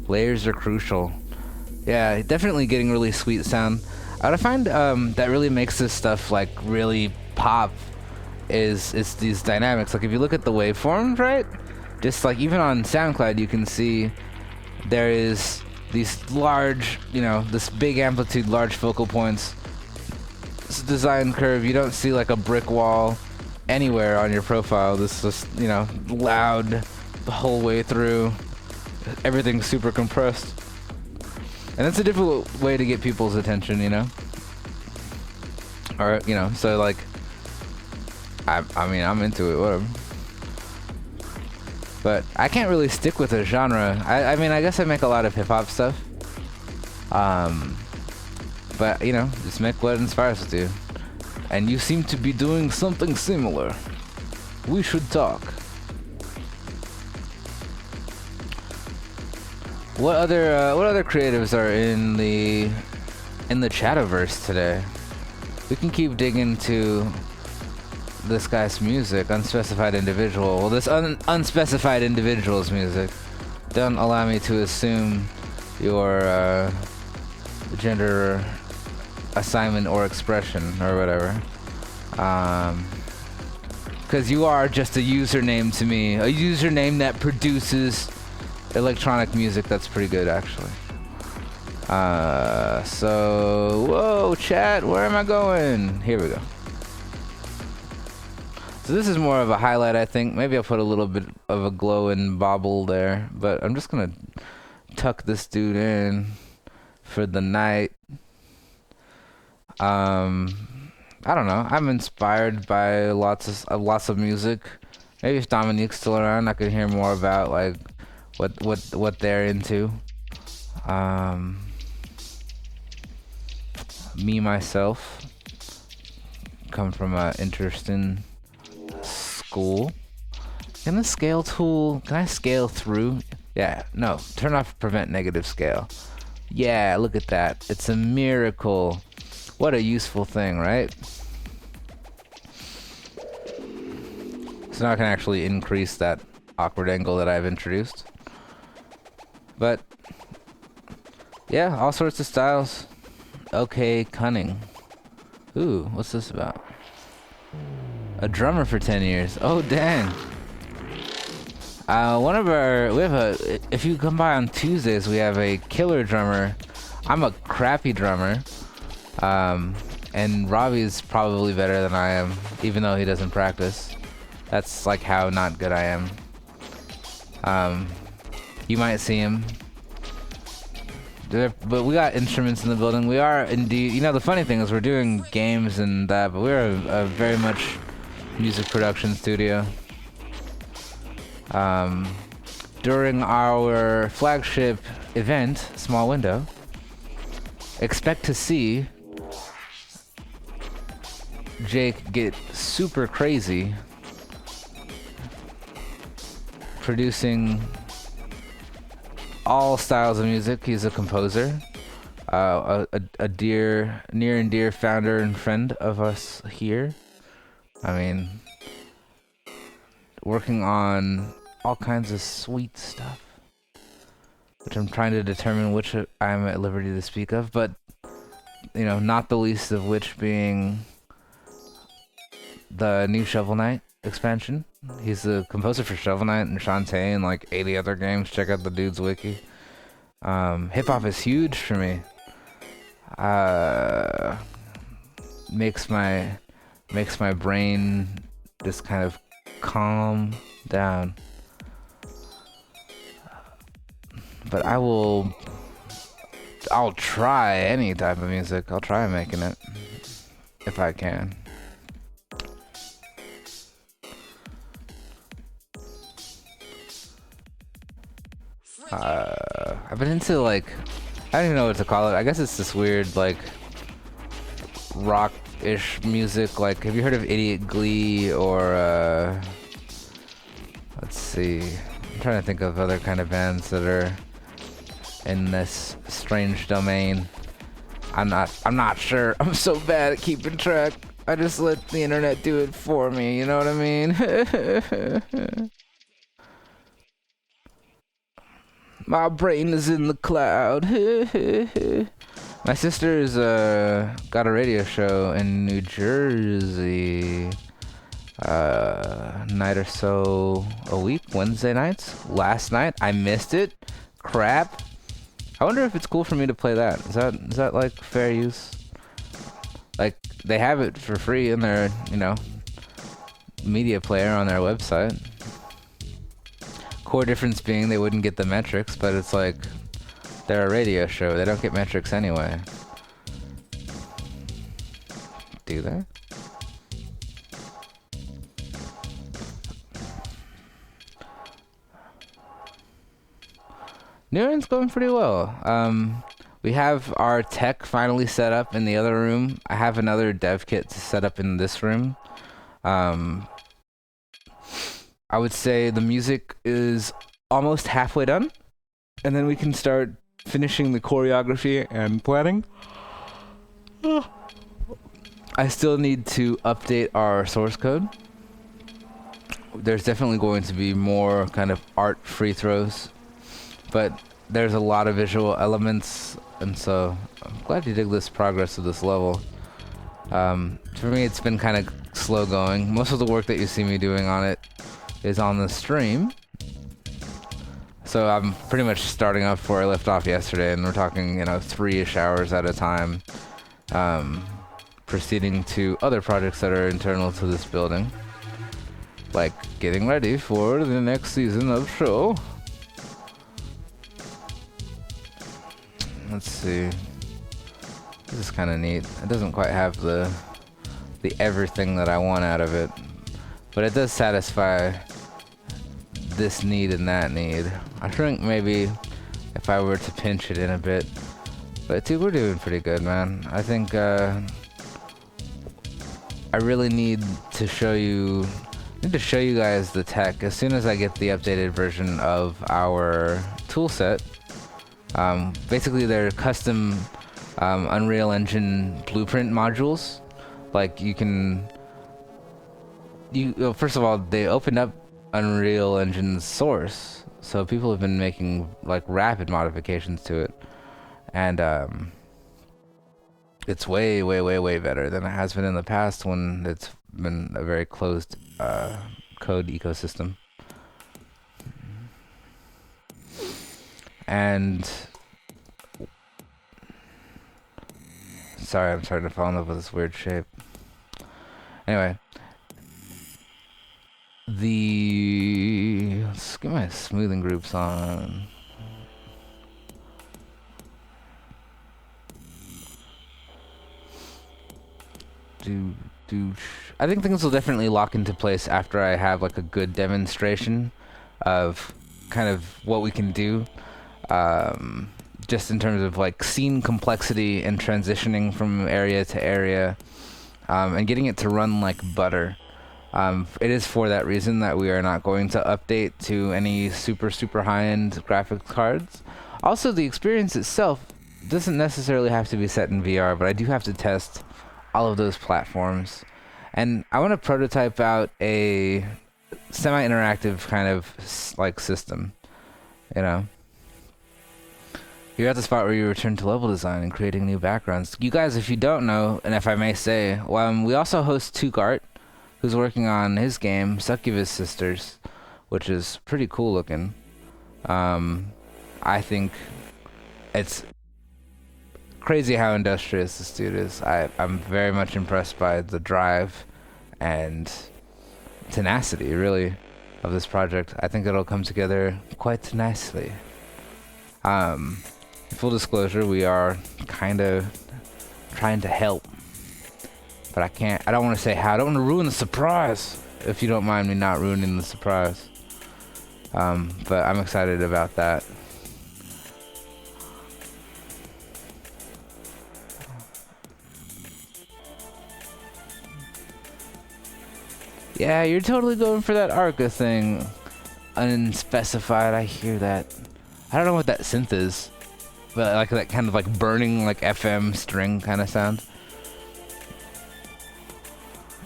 Layers are crucial. Yeah, definitely getting really sweet sound. What I find that really makes this stuff like really pop is these dynamics. Like if you look at the waveforms, right? Just like even on SoundCloud, you can see there is these large, you know, this big amplitude, large focal points. It's a design curve. You don't see like a brick wall anywhere on your profile. This is, you know, loud the whole way through. Everything's super compressed. And that's a difficult way to get people's attention, you know? Or, you know, so like, I mean, I'm into it, whatever. But I can't really stick with a genre. I mean, I guess I make a lot of hip-hop stuff. But, you know, just make what inspires us to. And you seem to be doing something similar. We should talk. What other creatives are in the Chataverse today? We can keep digging to this guy's music, unspecified individual. Well, this unspecified individual's music. Don't allow me to assume your gender assignment or expression or whatever. Because you are just a username to me, a username that produces electronic music that's pretty good, actually. So, whoa, chat, where am I going? Here we go. So this is more of a highlight, I think. Maybe I'll put a little bit of a glow and bobble there, but I'm just gonna tuck this dude in for the night. I don't know. I'm inspired by lots of music. Maybe if Dominique's still around, I could hear more about like what they're into. Me myself come from an interesting school. Can the scale tool? Can I scale through? Yeah. No. Turn off prevent negative scale. Yeah. Look at that. It's a miracle. What a useful thing, right? So now I can actually increase that awkward angle that I've introduced. But yeah, all sorts of styles. Okay, cunning. Ooh, what's this about? A drummer for 10 years. Oh, dang. If you come by on Tuesdays, we have a killer drummer. I'm a crappy drummer. And Robbie's probably better than I am, even though he doesn't practice. That's like how not good I am. You might see him. But we got instruments in the building. We are indeed, you know, the funny thing is we're doing games and that, but we're a very much music production studio. During our flagship event, Small Window, expect to see Jake get super crazy producing all styles of music. He's a composer, a near and dear founder and friend of us here. I mean, working on all kinds of sweet stuff, which I'm trying to determine which I'm at liberty to speak of, but, you know, not the least of which being the new Shovel Knight expansion. He's the composer for Shovel Knight and Shantae and like 80 other games. Check out the dude's wiki. Hip hop is huge for me. Makes my brain just kind of calm down. But I'll try any type of music. I'll try making it if I can. I've been into like, I don't even know what to call it. I guess it's this weird like rock-ish music. Like, have you heard of Idiot Glee or let's see. I'm trying to think of other kind of bands that are in this strange domain. I'm not sure. I'm so bad at keeping track. I just let the internet do it for me, you know what I mean? My brain is in the cloud. My sister's got a radio show in New Jersey. Night or so a week, Wednesday nights. Last night, I missed it. Crap. I wonder if it's cool for me to play that. Is that like fair use? Like, they have it for free in their, you know, media player on their website. Core difference being they wouldn't get the metrics, but it's like they're a radio show. They don't get metrics anyway. Do they? Nuren's going pretty well. We have our tech finally set up in the other room. I have another dev kit to set up in this room. I would say the music is almost halfway done, and then we can start finishing the choreography and planning. I still need to update our source code. There's definitely going to be more kind of art free throws, but there's a lot of visual elements, and so I'm glad you dig this progress of this level. For me, it's been kind of slow going. Most of the work that you see me doing on it is on the stream. So I'm pretty much starting off where I left off yesterday, and we're talking, you know, 3-ish hours at a time, proceeding to other projects that are internal to this building, like getting ready for the next season of show. Let's see. This is kind of neat. It doesn't quite have the everything that I want out of it, but it does satisfy this need and that need. I think maybe if I were to pinch it in a bit, but dude, we're doing pretty good, man. I think I really need to show you guys the tech as soon as I get the updated version of our tool set. Basically, they're custom Unreal Engine blueprint modules. Like, first of all, they opened up Unreal Engine's source, so people have been making like rapid modifications to it, and it's way better than it has been in the past when it's been a very closed code ecosystem. And sorry, I'm starting to fall in love with this weird shape. Anyway, let's get my smoothing groups on. I think things will definitely lock into place after I have like a good demonstration of kind of what we can do. Just in terms of like scene complexity and transitioning from area to area, and getting it to run like butter. It is for that reason that we are not going to update to any super high-end graphics cards. Also, the experience itself doesn't necessarily have to be set in VR, but I do have to test all of those platforms. And I want to prototype out a semi-interactive kind of like system, you know? You're at the spot where you return to level design and creating new backgrounds. You guys, if you don't know, and if I may say, we also host Tukart, who's working on his game, Succubus Sisters, which is pretty cool looking. I think it's crazy how industrious this dude is. I'm very much impressed by the drive and tenacity, really, of this project. I think it'll come together quite nicely. Full disclosure, we are kind of trying to help, but I don't want to say how. I don't want to ruin the surprise, if you don't mind me not ruining the surprise. But I'm excited about that. Yeah, you're totally going for that Arca thing. Unspecified, I hear that. I don't know what that synth is, but like that kind of like burning like FM string kind of sound.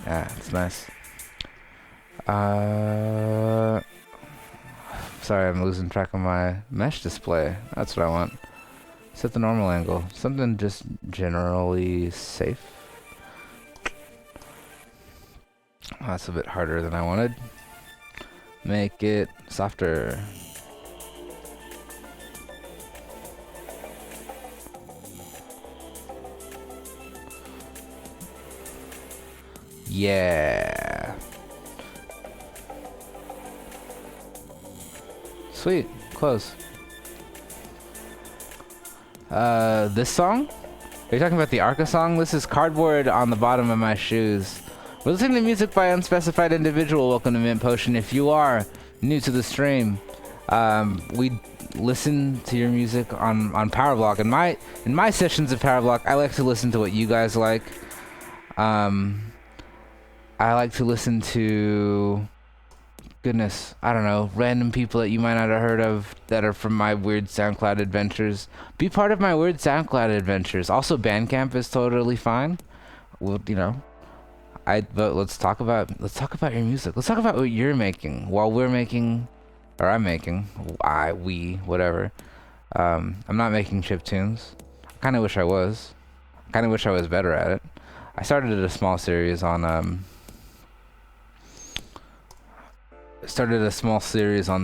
Yeah, it's nice. Sorry, I'm losing track of my mesh display. That's what I want. Set the normal angle. Something just generally safe. Oh, that's a bit harder than I wanted. Make it softer. Yeah. Sweet. Close. This song? Are you talking about the Arca song? This is Cardboard on the Bottom of My Shoes. We're listening to music by Unspecified Individual. Welcome to Mint Potion. If you are new to the stream, we listen to your music on Powerblock. In my sessions of Powerblock, I like to listen to what you guys like. I like to listen to, goodness, I don't know, random people that you might not have heard of that are from my weird SoundCloud adventures. Be part of my weird SoundCloud adventures. Also, Bandcamp is totally fine. Well, you know, but let's talk about your music. Let's talk about what you're making while we're making, or I'm making, whatever. I'm not making chiptunes. I kind of wish I was. I kind of wish I was better at it. I started a small series on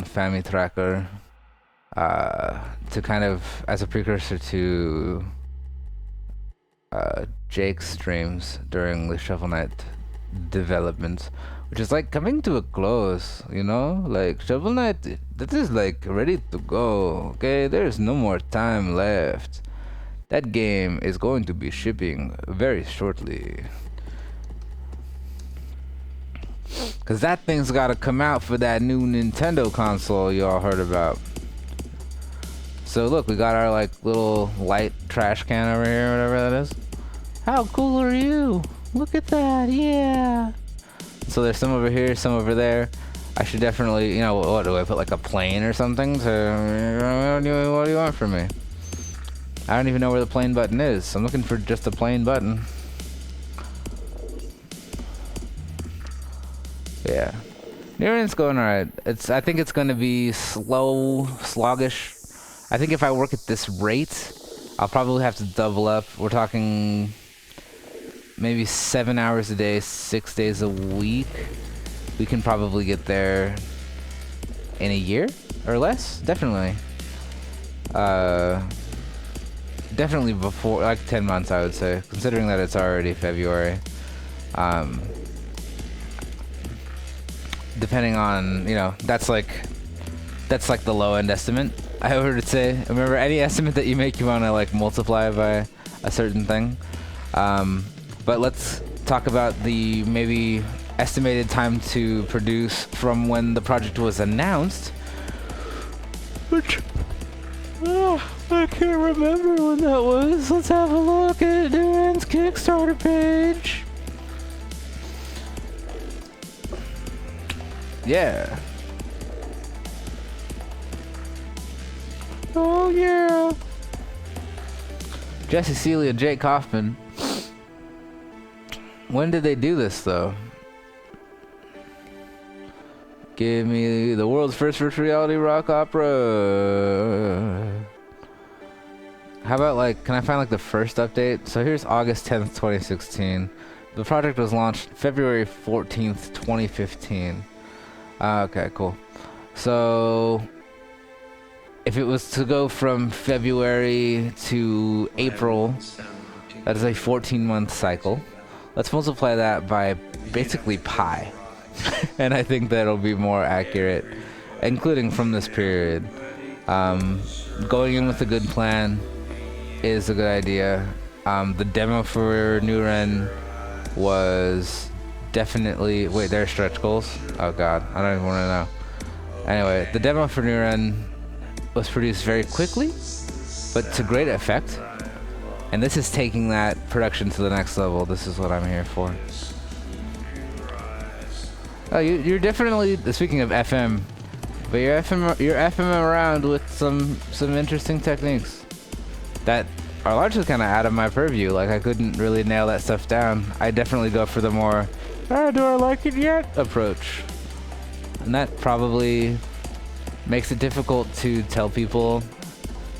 Family Tracker to kind of as a precursor to Jake's streams during the Shovel Knight development, which is like coming to a close, you know? Like Shovel Knight, that is like ready to go, okay? There's no more time left. That game is going to be shipping very shortly. Cause that thing's gotta come out for that new Nintendo console y'all heard about. So look, we got our like little light trash can over here, whatever that is. How cool are you? Look at that, yeah. So there's some over here, some over there. I should definitely, you know, what do I put like a plane or something? What do you want from me? I don't even know where the plane button is. I'm looking for just a plane button. Yeah. Nuren's going alright. I think it's gonna be slow, sluggish. I think if I work at this rate, I'll probably have to double up. We're talking maybe 7 hours a day, 6 days a week. We can probably get there in a year or less. Definitely. Definitely before, like 10 months, I would say, considering that it's already February. Depending on, you know, that's like the low end estimate, I would say. Remember, any estimate that you make, you want to like multiply by a certain thing. But let's talk about the maybe estimated time to produce from when the project was announced. Which, I can't remember when that was. Let's have a look at Nuren's Kickstarter page. Yeah. Oh yeah. Jesse Celia, Jake Kaufman. When did they do this though? Give me the world's first virtual reality rock opera. How about like, can I find like the first update? So here's August 10th, 2016. The project was launched February 14th, 2015. Okay, cool. So if it was to go from February to April, that is a 14-month cycle. Let's multiply that by basically pi. And I think that'll be more accurate, including from this period. Going in with a good plan is a good idea. The demo for Nuren was definitely... Wait, there are stretch goals? Oh god, I don't even want to know. Anyway, the demo for Nuren was produced very quickly, but to great effect. And this is taking that production to the next level. This is what I'm here for. Oh, you're definitely, speaking of FM, but you're FM around with some interesting techniques that are largely kind of out of my purview. Like, I couldn't really nail that stuff down. I definitely go for the more, do I like it yet approach. And that probably makes it difficult to tell people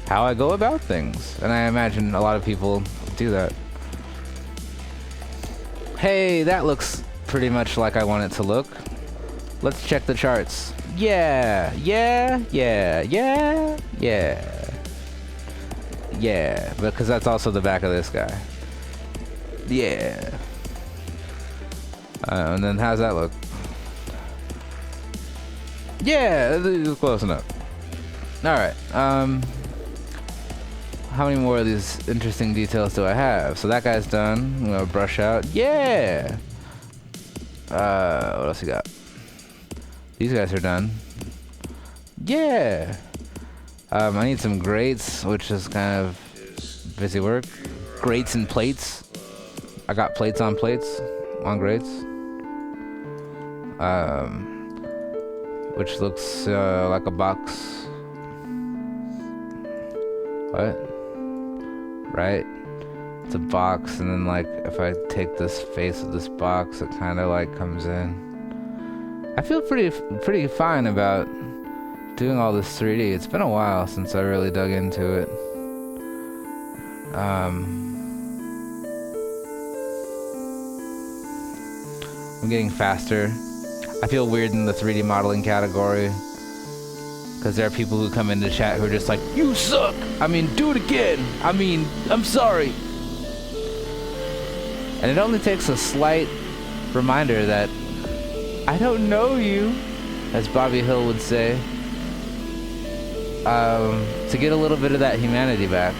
how I go about things. And I imagine a lot of people do that. Hey, that looks pretty much like I want it to look. Let's check the charts. Yeah, because that's also the back of this guy. Yeah. And then how's that look? Yeah, it's close enough. Alright, how many more of these interesting details do I have? So that guy's done. I'm gonna brush out. Yeah! What else you got? These guys are done. Yeah! I need some grates, which is kind of busy work. Grates and plates. I got plates on grates. Which looks like a box. What? Right? It's a box, and then like if I take this face of this box, it kind of like comes in. I feel pretty fine about doing all this 3D. It's been a while since I really dug into it. I'm getting faster. I feel weird in the 3D modeling category, because there are people who come into chat who are just like, you suck! I mean, do it again! I mean, I'm sorry! And it only takes a slight reminder that I don't know you, as Bobby Hill would say, to get a little bit of that humanity back.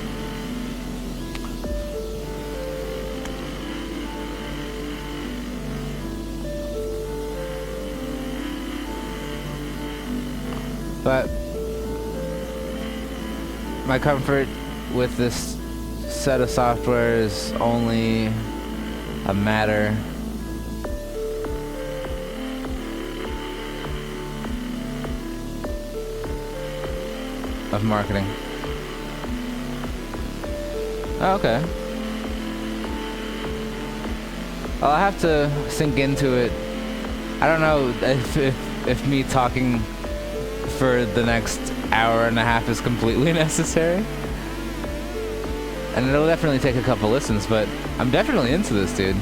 But my comfort with this set of software is only a matter of marketing. Oh, okay. Well, I have to sink into it. I don't know if me talking for the next hour and a half is completely necessary. And it'll definitely take a couple listens, but I'm definitely into this, dude.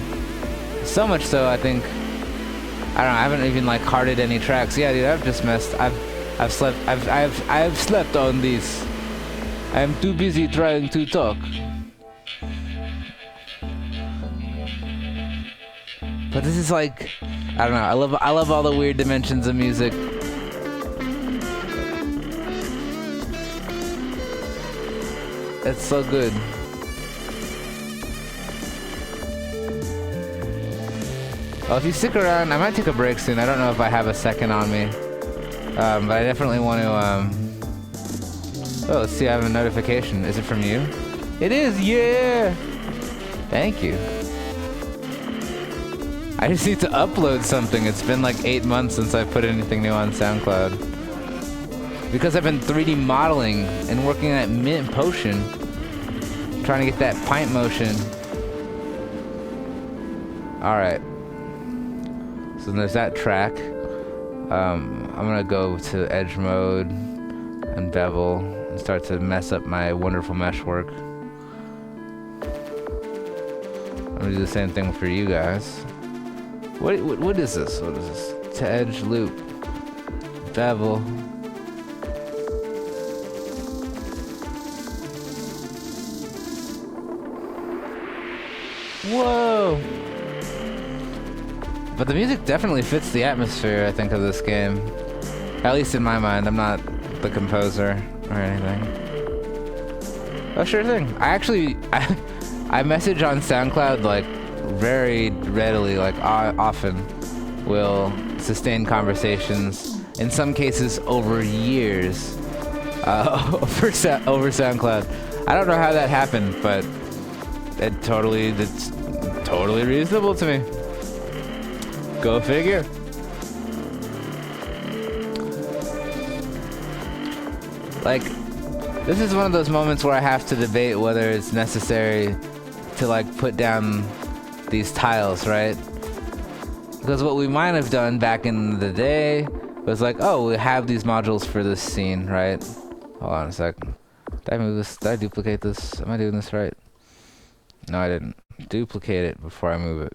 So much so, I think, I don't know, I haven't even like hearted any tracks. Yeah, dude, I've slept on this. I am too busy trying to talk. But this is like, I don't know, I love all the weird dimensions of music. It's so good. Well, if you stick around, I might take a break soon. I don't know if I have a second on me. But I definitely want to, Oh, let's see, I have a notification. Is it from you? It is, yeah! Thank you. I just need to upload something. It's been like 8 months since I put anything new on SoundCloud. Because I've been 3D modeling and working at Mint Potion. Trying to get that pint motion. Alright. So there's that track. I'm gonna go to edge mode and bevel and start to mess up my wonderful mesh work. I'm gonna do the same thing for you guys. What is this? What is this? To edge loop. Bevel. Whoa! But the music definitely fits the atmosphere, I think, of this game. At least in my mind. I'm not the composer or anything. Oh, sure thing. I message on SoundCloud, like, very readily, like, often. Will sustain conversations, in some cases, over years, over SoundCloud. I don't know how that happened, but it's totally reasonable to me. Go figure. Like, this is one of those moments where I have to debate whether it's necessary to, like, put down these tiles, right? Because what we might have done back in the day was like, oh, we have these modules for this scene, right? Hold on a sec. Did I move this? Did I duplicate this? Am I doing this right? No, I didn't. Duplicate it before I move it.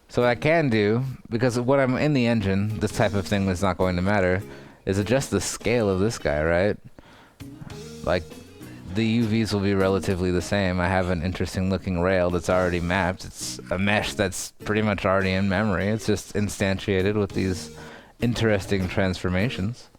So what I can do, because when I'm in the engine, this type of thing is not going to matter, is adjust the scale of this guy, right? Like, the UVs will be relatively the same. I have an interesting looking rail that's already mapped. It's a mesh that's pretty much already in memory. It's just instantiated with these interesting transformations.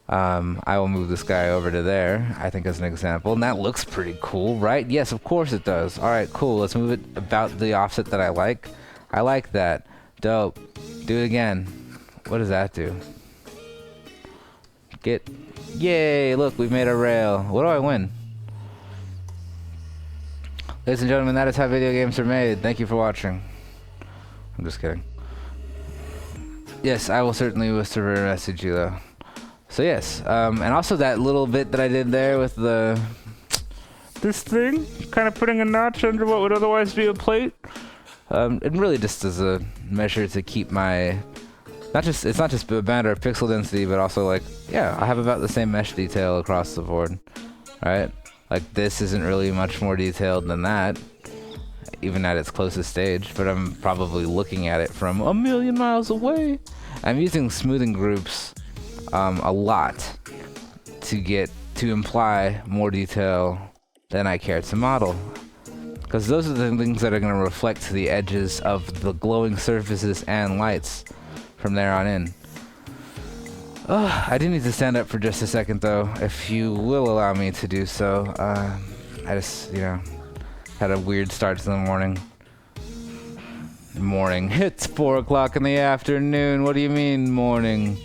I will move this guy over to there, I think, as an example. And that looks pretty cool, right? Yes, of course it does. All right, cool. Let's move it about the offset that I like. I like that. Dope. Do it again. What does that do? Yay, look, we've made a rail. What do I win? Ladies and gentlemen, that is how video games are made. Thank you for watching. I'm just kidding. Yes, I will certainly whisper a message you, though. So yes, and also that little bit that I did there with this thing, kind of putting a notch under what would otherwise be a plate. It really just is a measure to keep my, it's not just a matter of pixel density, but also, like, yeah, I have about the same mesh detail across the board, right? Like, this isn't really much more detailed than that, even at its closest stage, but I'm probably looking at it from a million miles away. I'm using smoothing groups a lot to imply more detail than I care to model. Because those are the things that are going to reflect to the edges of the glowing surfaces and lights from there on in. Oh, I do need to stand up for just a second, though, if you will allow me to do so. I just, had a weird start to the morning. It's 4 o'clock in the afternoon. What do you mean, morning?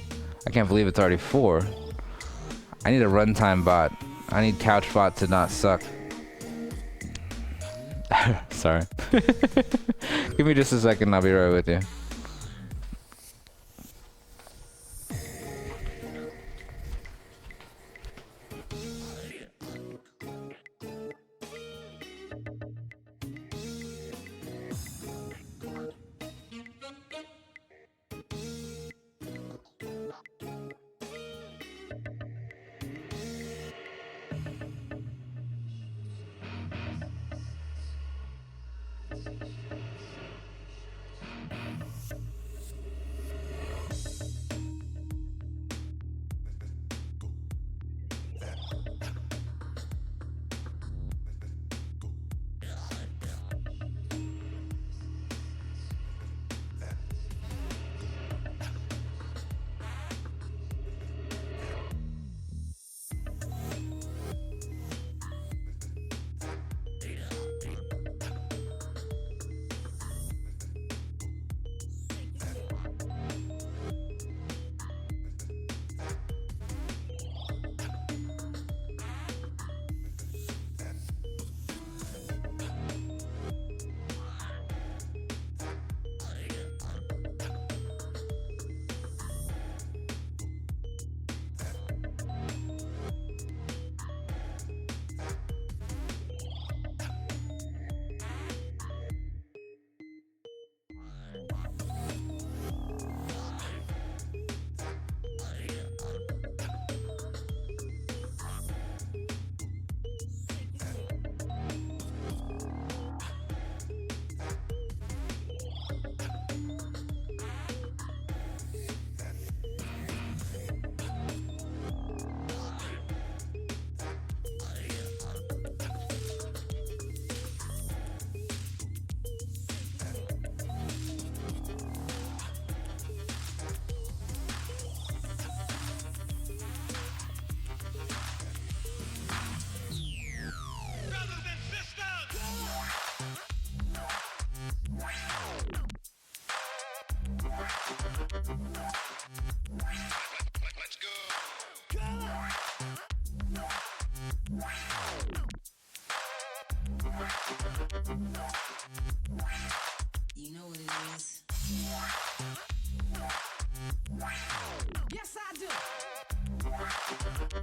I can't believe it's already 4. I need a runtime bot. I need Couchbot to not suck. Sorry. Give me just a second, I'll be right with you.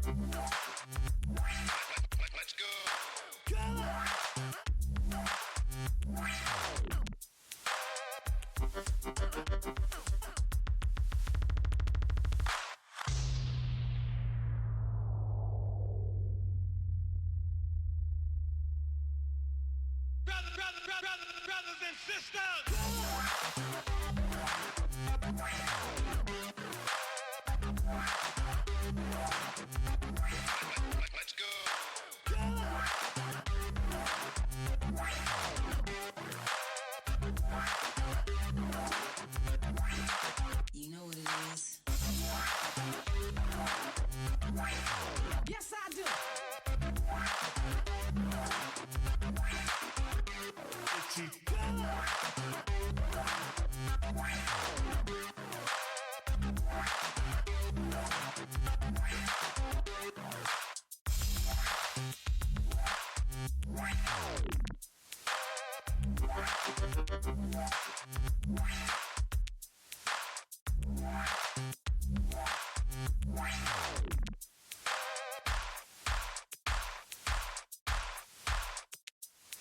Let's go. Brothers and sisters. Let's go. You know what it is. Yes, I do.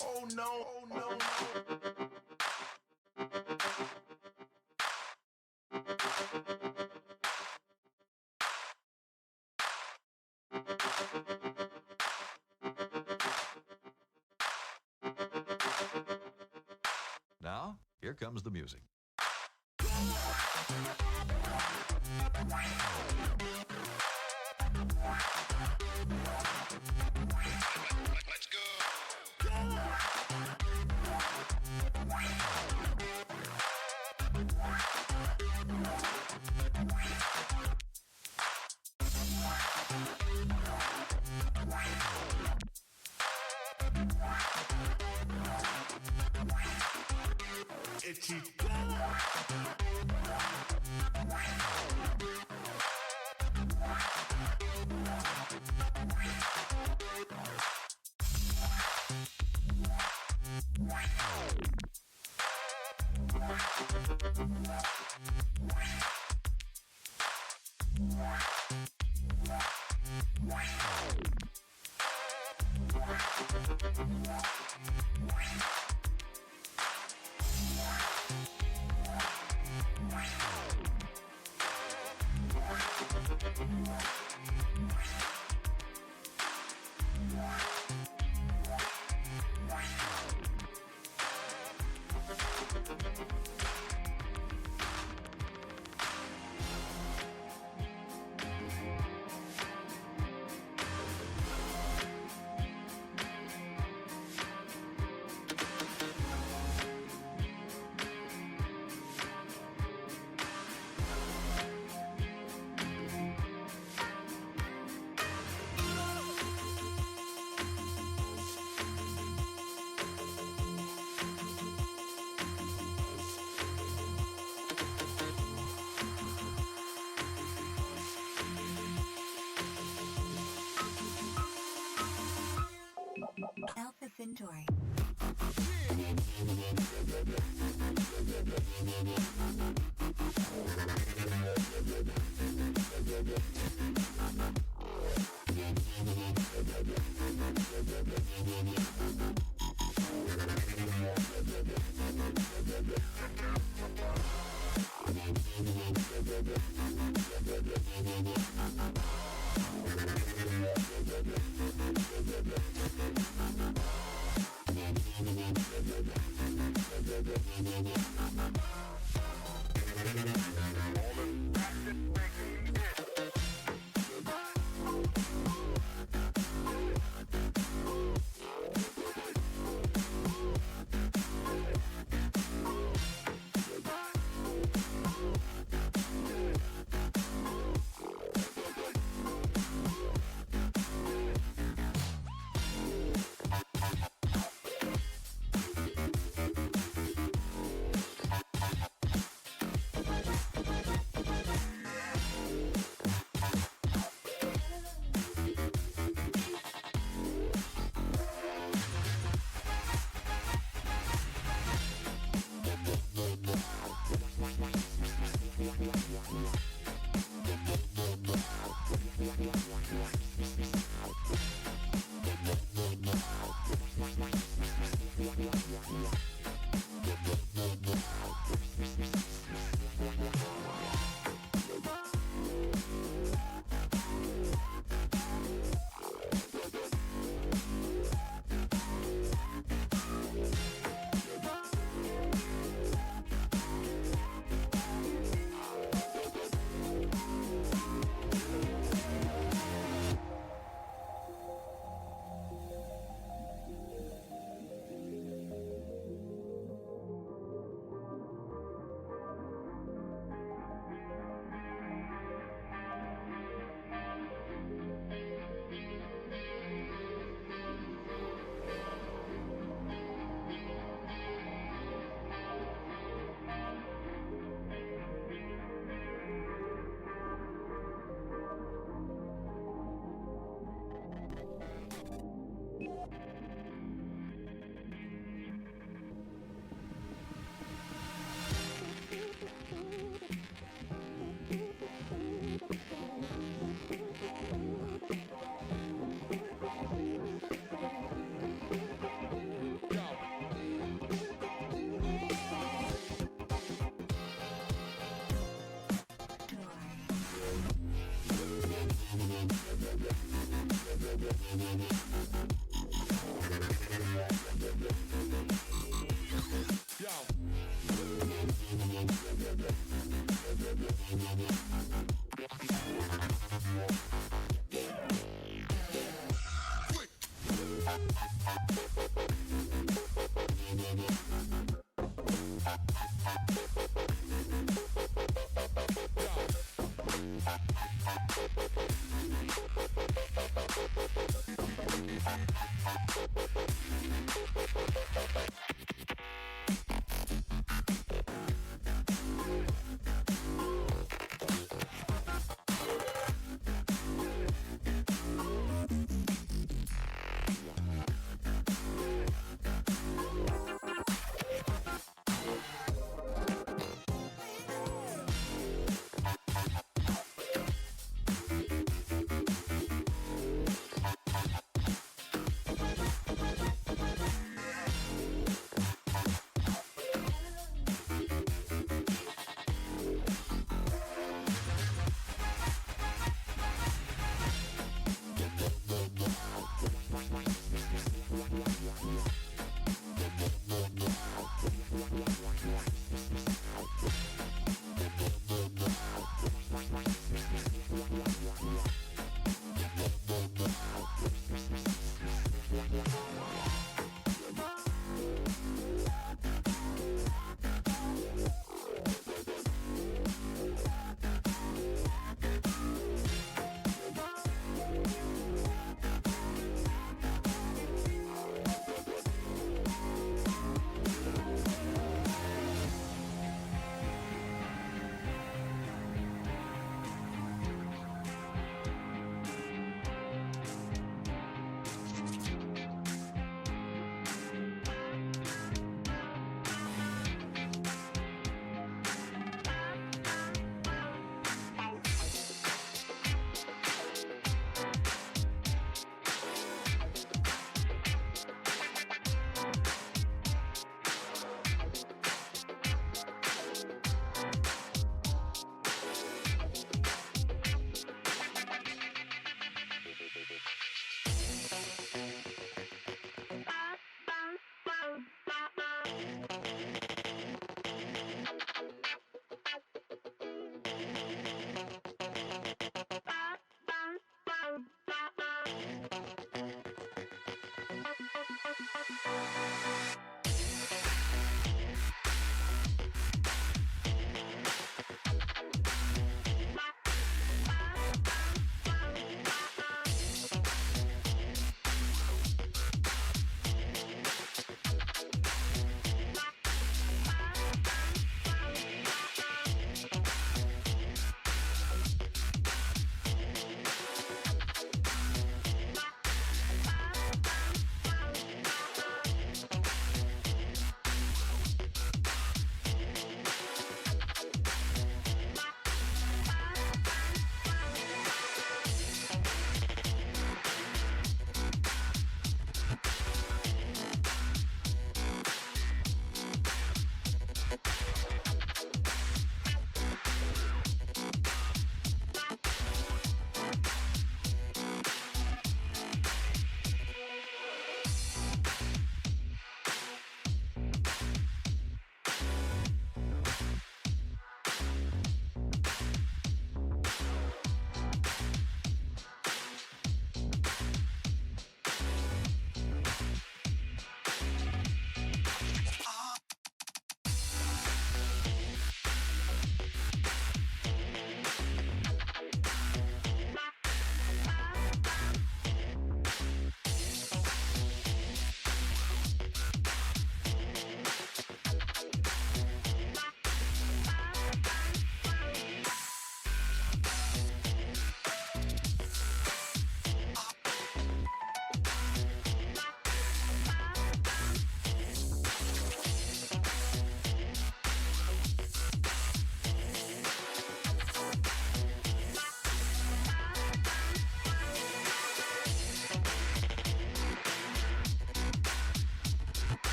Oh no, oh no, no. Now, here comes the music. Let's go. Itchy. Alpha Centauri.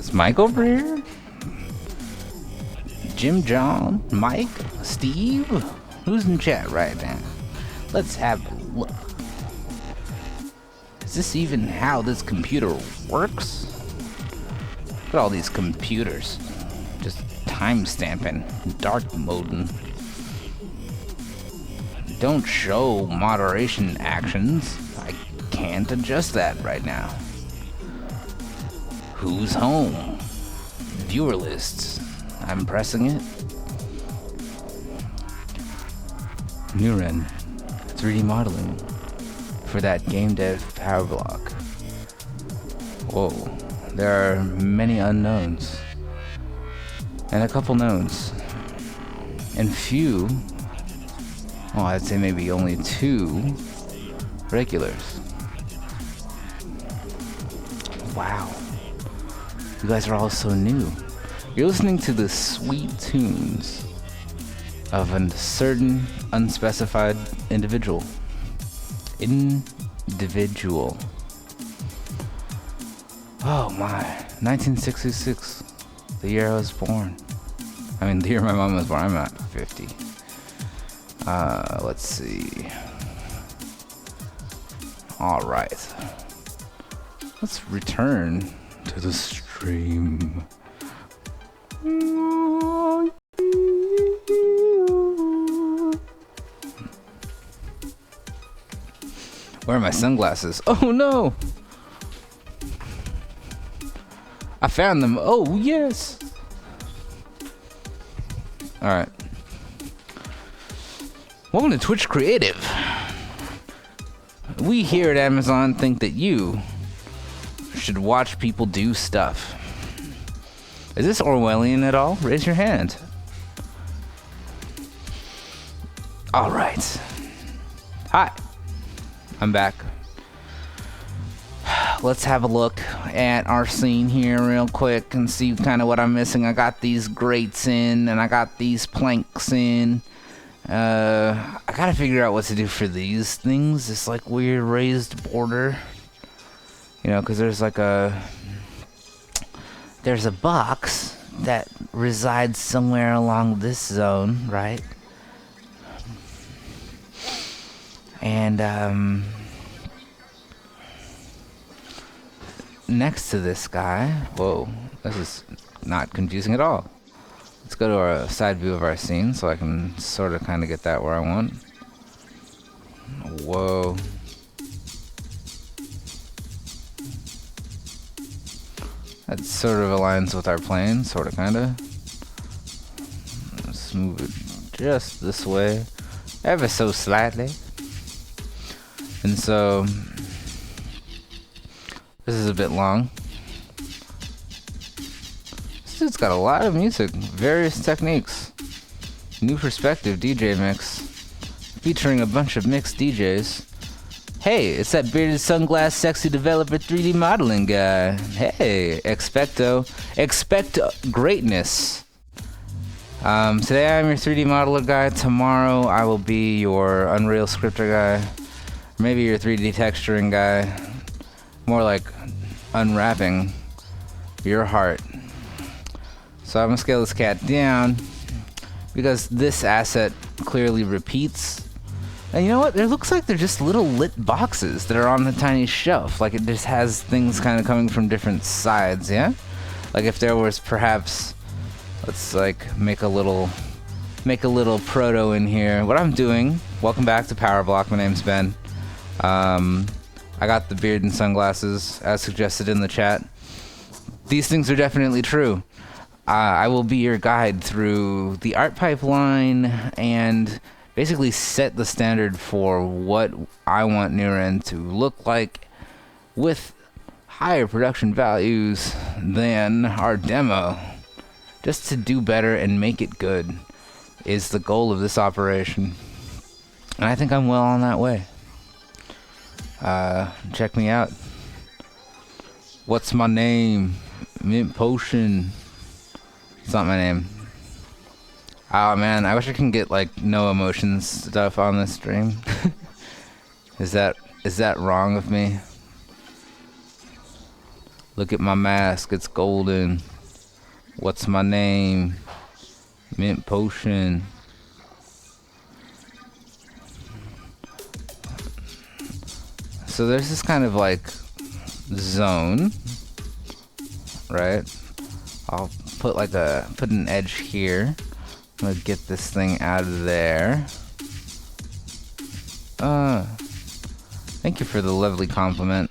Is Mike over here? Jim, John, Mike, Steve? Who's in chat right now? Let's have a look. Is this even how this computer works? Look at all these computers. Just time stamping, dark moding. Don't show moderation actions. I can't adjust that right now. Who's home? Viewer lists. I'm pressing it. Nuren, 3D modeling for that game dev power block. Whoa, there are many unknowns and a couple knowns, and few. Well, I'd say maybe only 2 regulars. Wow. You guys are all so new. You're listening to the sweet tunes of a certain unspecified individual. Oh my. 1966. The year I was born. I mean, the year my mom was born. I'm not 50. Let's see. Alright. Let's return to the stream. Where are my sunglasses? Oh no! I found them. Oh yes! Alright. Welcome to Twitch Creative. We here at Amazon think that you should watch people do stuff. Is this Orwellian at all? Raise your hand. Alright. Hi. I'm back. Let's have a look at our scene here real quick and see kind of what I'm missing. I got these grates in and I got these planks in. I gotta figure out what to do for these things. This like weird raised border. You know, because there's a box that resides somewhere along this zone, right? And next to this guy, whoa, this is not confusing at all. Let's go to our side view of our scene so I can sort of kind of get that where I want. Whoa. That sort of aligns with our plane, sort of, kind of. Let's move it just this way, ever so slightly. And so, this is a bit long. This dude's got a lot of music, various techniques. New Perspective DJ mix, featuring a bunch of mixed DJs. Hey, it's that bearded sunglass sexy developer 3D modeling guy. Hey, expect greatness. Today I'm your 3D modeler guy. Tomorrow I will be your Unreal scripter guy. Maybe your 3D texturing guy. More like unwrapping your heart. So I'm gonna scale this cat down because this asset clearly repeats. And you know what? It looks like they're just little lit boxes that are on the tiny shelf. Like it just has things kind of coming from different sides, yeah? Like if there was perhaps, let's like make a little proto in here. What I'm doing, welcome back to Power Block, my name's Ben. I got the beard and sunglasses as suggested in the chat. These things are definitely true. I will be your guide through the art pipeline and basically set the standard for what I want Nuren to look like with higher production values than our demo. Just to do better and make it good is the goal of this operation. And I think I'm well on that way. Check me out. What's my name? Mint Potion. It's not my name. Oh man, I wish I can get like no emotions stuff on this stream. Is that wrong of me? Look at my mask, it's golden. What's my name? Mint potion. So there's this kind of like zone, right? I'll put an edge here. I'm gonna get this thing out of there. Thank you for the lovely compliment.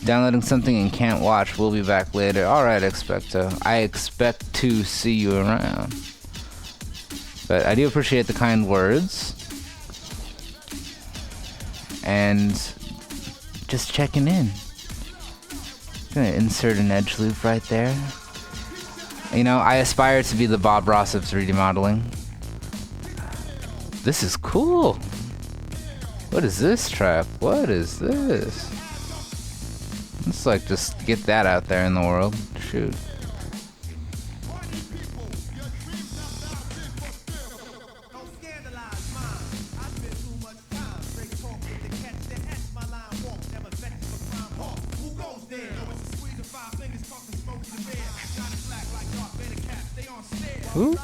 Downloading something and can't watch. We'll be back later. Alright, Expecto. I expect to see you around. But I do appreciate the kind words. And just checking in. Gonna insert an edge loop right there. You know, I aspire to be the Bob Ross of 3D modeling. This is cool. What is this trap? What is this? Let's like just get that out there in the world. Shoot. Ooh.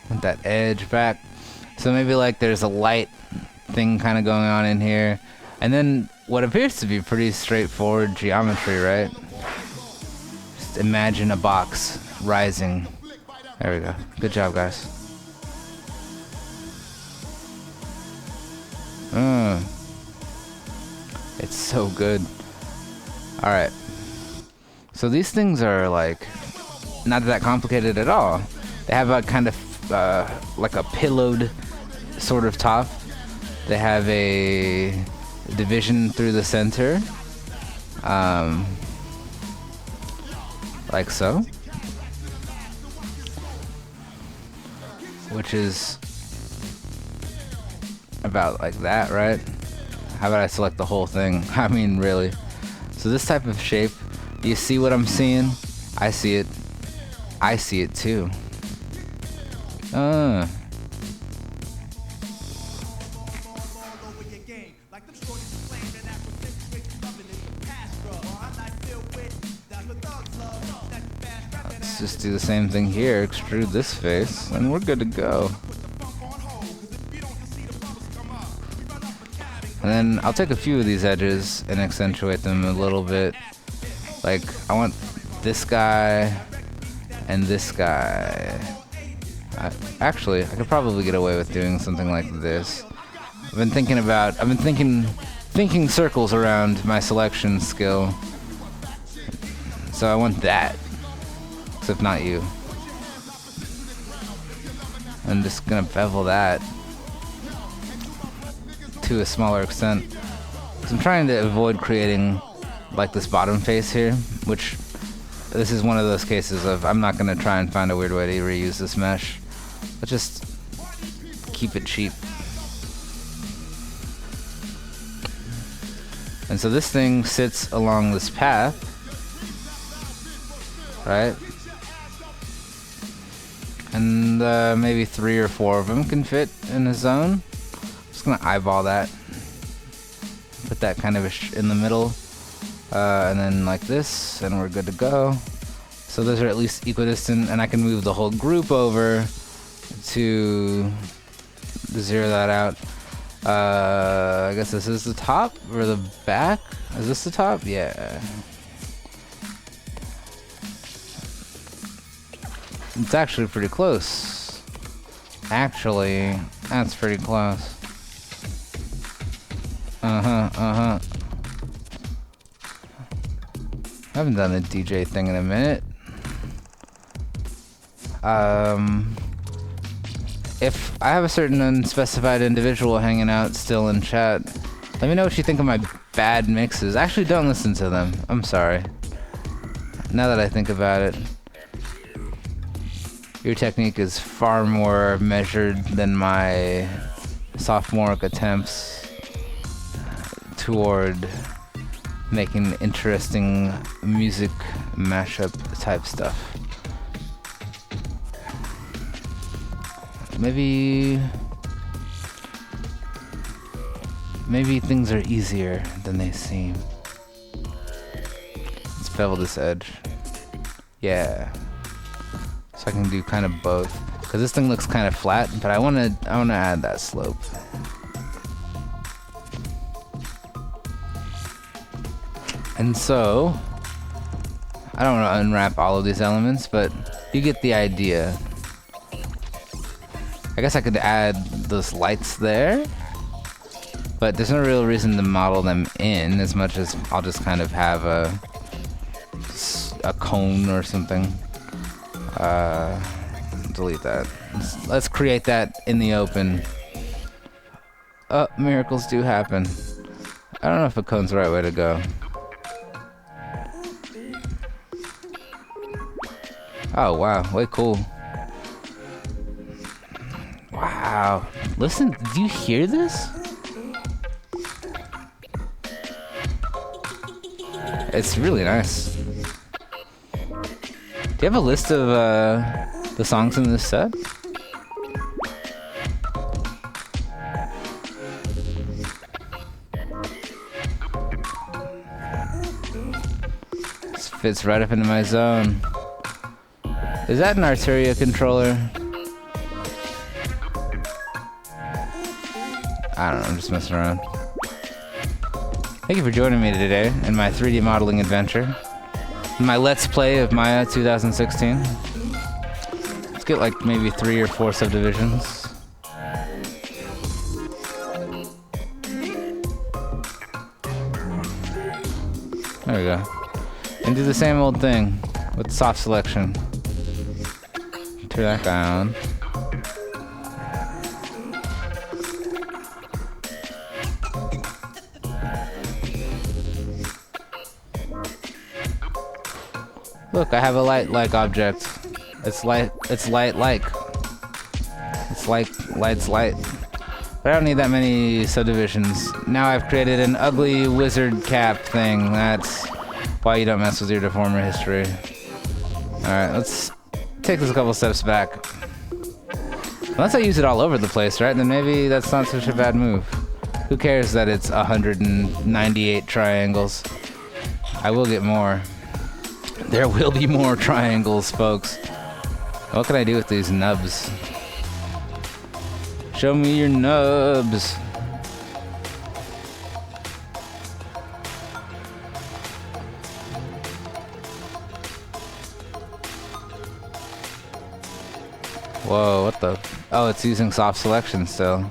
Want that edge back. So maybe like there's a light thing kind of going on in here. And then what appears to be pretty straightforward geometry, right? Just imagine a box rising. There we go. Good job, guys. It's so good. Alright. So these things are like not that complicated at all. They have a kind of like a pillowed sort of top. They have a division through the center. Like so. Which is about like that, right? How about I select the whole thing? I mean, really. So this type of shape, do you see what I'm seeing? I see it. I see it too. Let's just do the same thing here. Extrude this face, and we're good to go. And then I'll take a few of these edges and accentuate them a little bit. Like, I want this guy and this guy. Actually, I could probably get away with doing something like this. I've been thinking circles around my selection skill. So I want that. Except not you. I'm just gonna bevel that to a smaller extent. So I'm trying to avoid creating like this bottom face here, which this is one of those cases of I'm not gonna try and find a weird way to reuse this mesh. Let's just keep it cheap. And so this thing sits along this path, right? And maybe 3 or 4 of them can fit in a zone. Just gonna eyeball that. Put that kind of in the middle. And then like this, and we're good to go. So those are at least equidistant, and I can move the whole group over to zero that out. I guess this is the top or the back? Is this the top? Yeah. It's actually pretty close. Actually, that's pretty close. I haven't done the DJ thing in a minute. If I have a certain unspecified individual hanging out still in chat, let me know what you think of my bad mixes. Actually, don't listen to them. I'm sorry. Now that I think about it, your technique is far more measured than my sophomoric attempts toward making interesting music mashup type stuff. maybe things are easier than they seem. Let's bevel this edge. Yeah. So I can do kind of both. Cause this thing looks kind of flat, but I wanna add that slope. And so, I don't want to unwrap all of these elements, but you get the idea. I guess I could add those lights there, but there's no real reason to model them in as much as I'll just kind of have a cone or something. Delete that. Let's create that in the open. Oh, miracles do happen. I don't know if a cone's the right way to go. Oh wow, way cool. Wow. Listen, do you hear this? It's really nice. Do you have a list of the songs in this set? This fits right up into my zone. Is that an Arturia controller? I don't know, I'm just messing around. Thank you for joining me today in my 3D modeling adventure. My Let's Play of Maya 2016. Let's get like maybe 3 or 4 subdivisions. There we go. And do the same old thing with soft selection. Turn that down. Look, I have a light-like object. It's light-like. It's like light's light. But I don't need that many subdivisions. Now I've created an ugly wizard cap thing. That's why you don't mess with your deformer history. Alright, let's take this a couple steps back. Unless I use it all over the place, right? Then maybe that's not such a bad move. Who cares that it's 198 triangles? I will get more. There will be more triangles, folks. What can I do with these nubs? Show me your nubs. Whoa, what the? Oh, it's using soft selection still.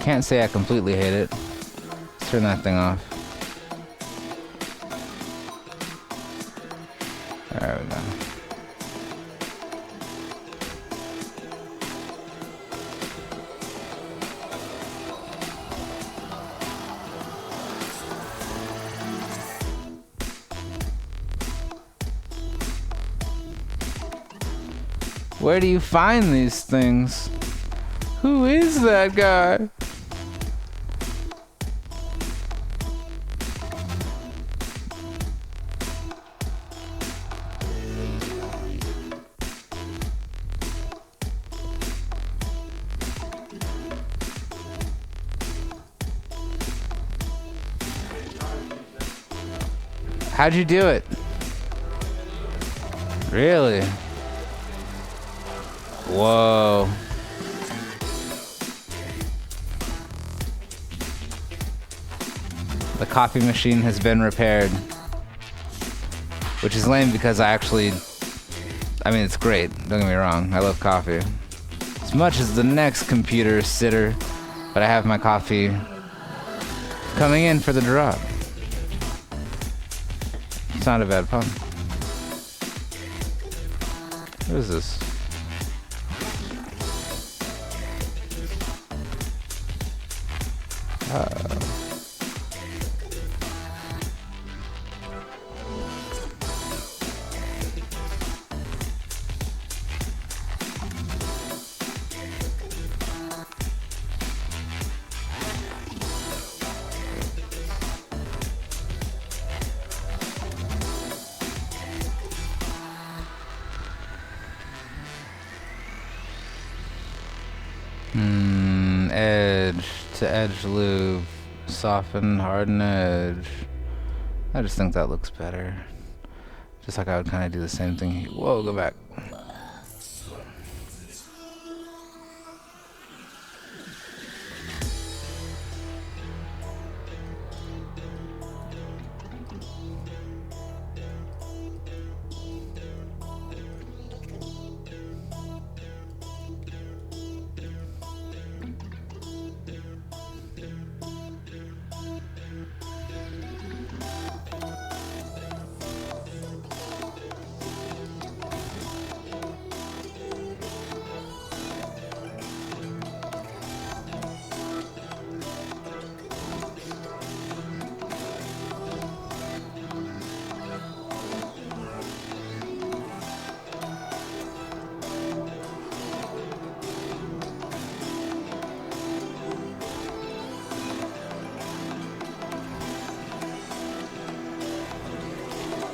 Can't say I completely hate it. Let's turn that thing off. There we go. Where do you find these things? Who is that guy? How'd you do it? Really? Whoa. The coffee machine has been repaired. Which is lame because I mean, it's great. Don't get me wrong. I love coffee. As much as the next computer sitter. But I have my coffee coming in for the drop. It's not a bad pun. What is this? Edge to edge loop. Soften, harden edge. I just think that looks better. Just like I would kind of do the same thing. Whoa, go back.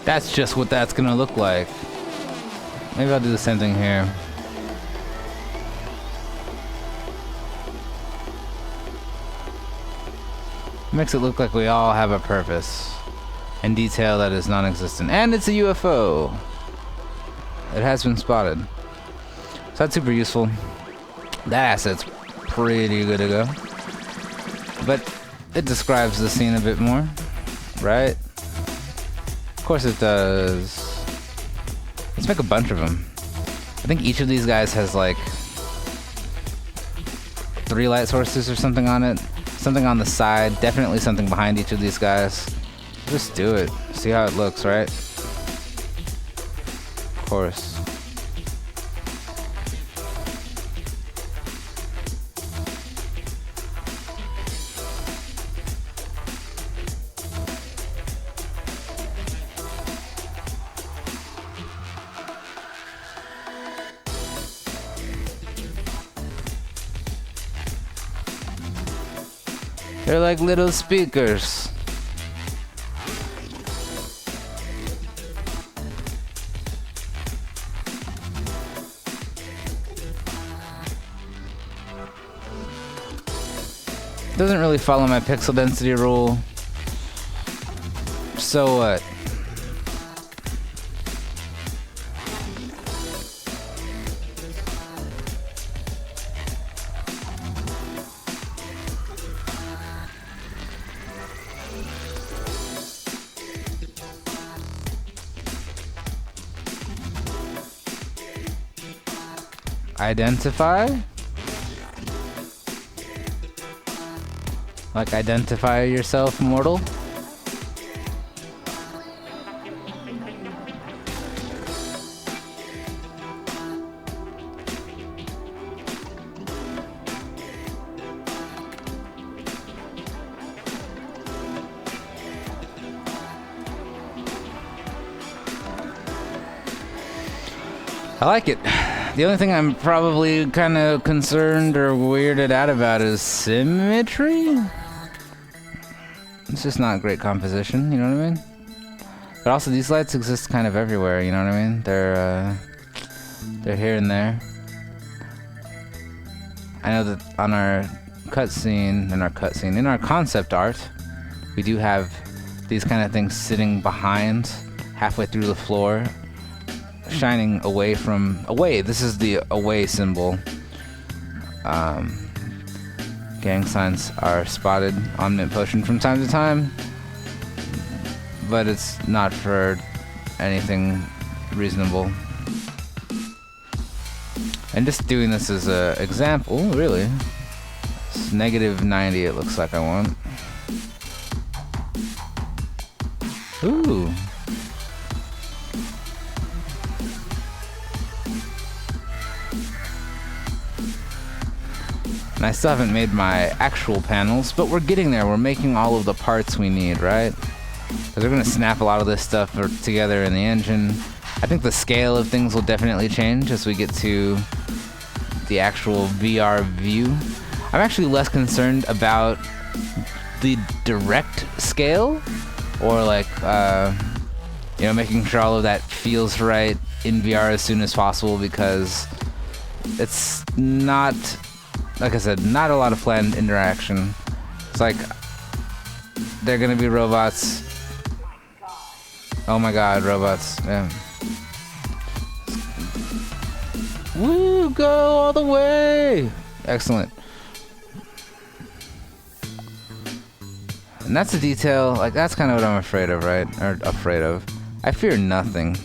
That's just what that's gonna look like. Maybe I'll do the same thing here. Makes it look like we all have a purpose and detail that is non-existent. And it's a UFO. It has been spotted. So that's super useful. That asset's pretty good to go. But it describes the scene a bit more, right? Of course it does. Let's make a bunch of them. I think each of these guys has like 3 light sources or something on it. Something on the side. Definitely something behind each of these guys. Just do it. See how it looks, right? Of course. They're like little speakers. Doesn't really follow my pixel density rule. So what? Identify? Like identify yourself, mortal? I like it. The only thing I'm probably kind of concerned or weirded out about is symmetry. It's just not great composition, you know what I mean? But also these lights exist kind of everywhere, you know what I mean? They're here and there. I know that on our in our concept art, we do have these kind of things sitting behind, halfway through the floor, shining away. This is the away symbol. Gang signs are spotted on Mint Potion from time to time, but it's not for anything reasonable. And just doing this as an example, really. It's -90 it looks like I want. Ooh. And I still haven't made my actual panels, but we're getting there. We're making all of the parts we need, right? Because we're going to snap a lot of this stuff together in the engine. I think the scale of things will definitely change as we get to the actual VR view. I'm actually less concerned about the direct scale, or like, making sure all of that feels right in VR as soon as possible, because it's not like I said, not a lot of planned interaction. It's like they're gonna be robots. Oh my god, robots. Yeah. Woo, go all the way! Excellent. And that's a detail, like that's kind of what I'm afraid of, right? Or afraid of. I fear nothing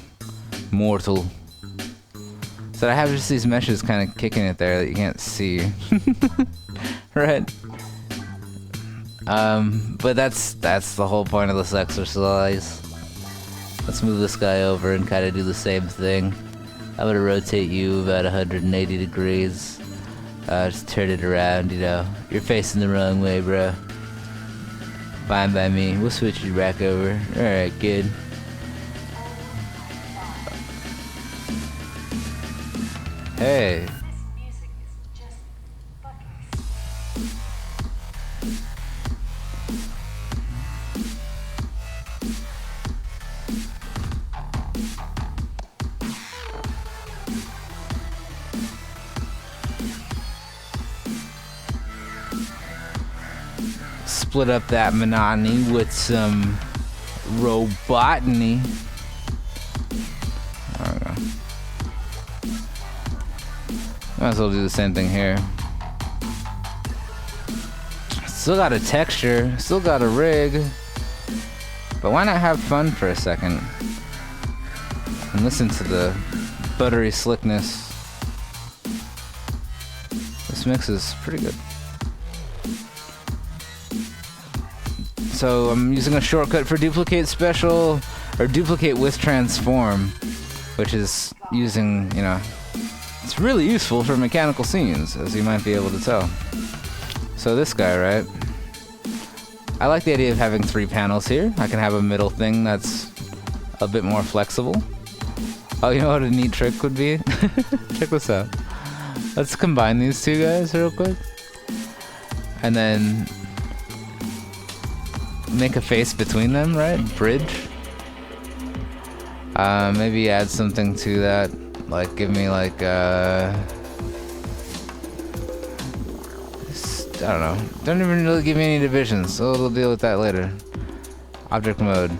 mortal. So I have just these meshes kind of kicking it there that you can't see. Right? But that's the whole point of this exercise. Let's move this guy over and kind of do the same thing. I'm gonna rotate you about 180 degrees. Just turn it around, you know. You're facing the wrong way, bro. Fine by me. We'll switch you back over. Alright, good. Hey. Split up that monotony with some robotany. I don't know. Might as well do the same thing here. Still got a texture, still got a rig. But why not have fun for a second? And listen to the buttery slickness. This mix is pretty good. So I'm using a shortcut for duplicate special, or duplicate with transform, which is using, you know, it's really useful for mechanical scenes, as you might be able to tell. So this guy, right? I like the idea of having 3 panels here. I can have a middle thing that's a bit more flexible. Oh, you know what a neat trick would be? Check this out. Let's combine these two guys real quick. And then make a face between them, right? Bridge. Maybe add something to that. Like, give me like, I don't know. Don't even really give me any divisions, so we'll deal with that later. Object mode.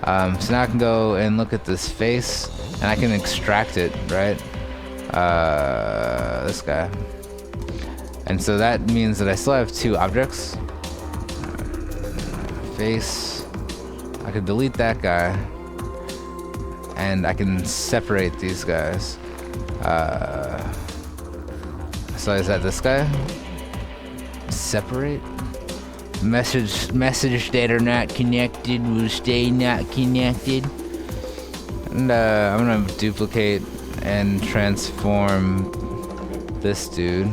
So now I can go and look at this face, and I can extract it, right? This guy. And so that means that I still have 2 objects. Face. I can delete that guy. And I can separate these guys. So is that this guy? Separate? Message that are not connected will stay not connected. And I'm gonna duplicate and transform this dude.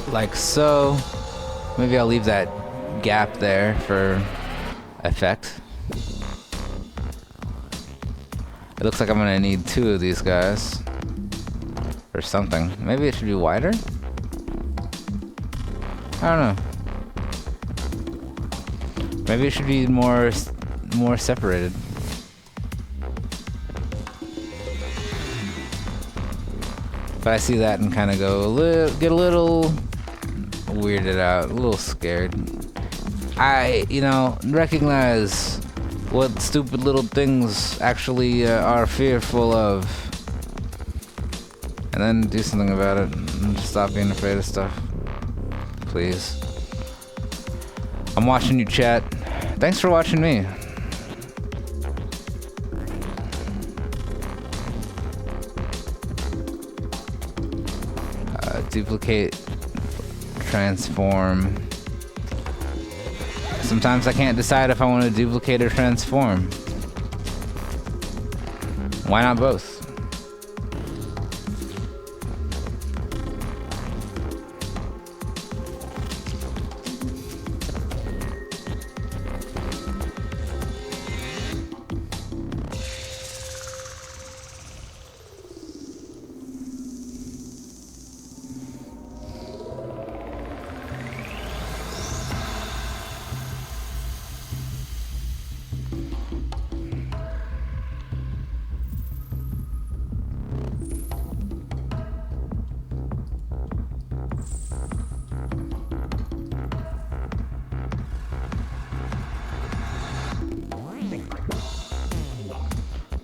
Like so. Maybe I'll leave that gap there for effect. It looks like I'm gonna need 2 of these guys. Or something. Maybe it should be wider? I don't know. Maybe it should be more separated. But I see that and kind of go get a little weirded out, a little scared. I, you know, recognize what stupid little things actually are fearful of, and then do something about it and stop being afraid of stuff. Please. I'm watching you, chat. Thanks for watching me. Duplicate, transform. Sometimes I can't decide if I want to duplicate or transform. Why not both?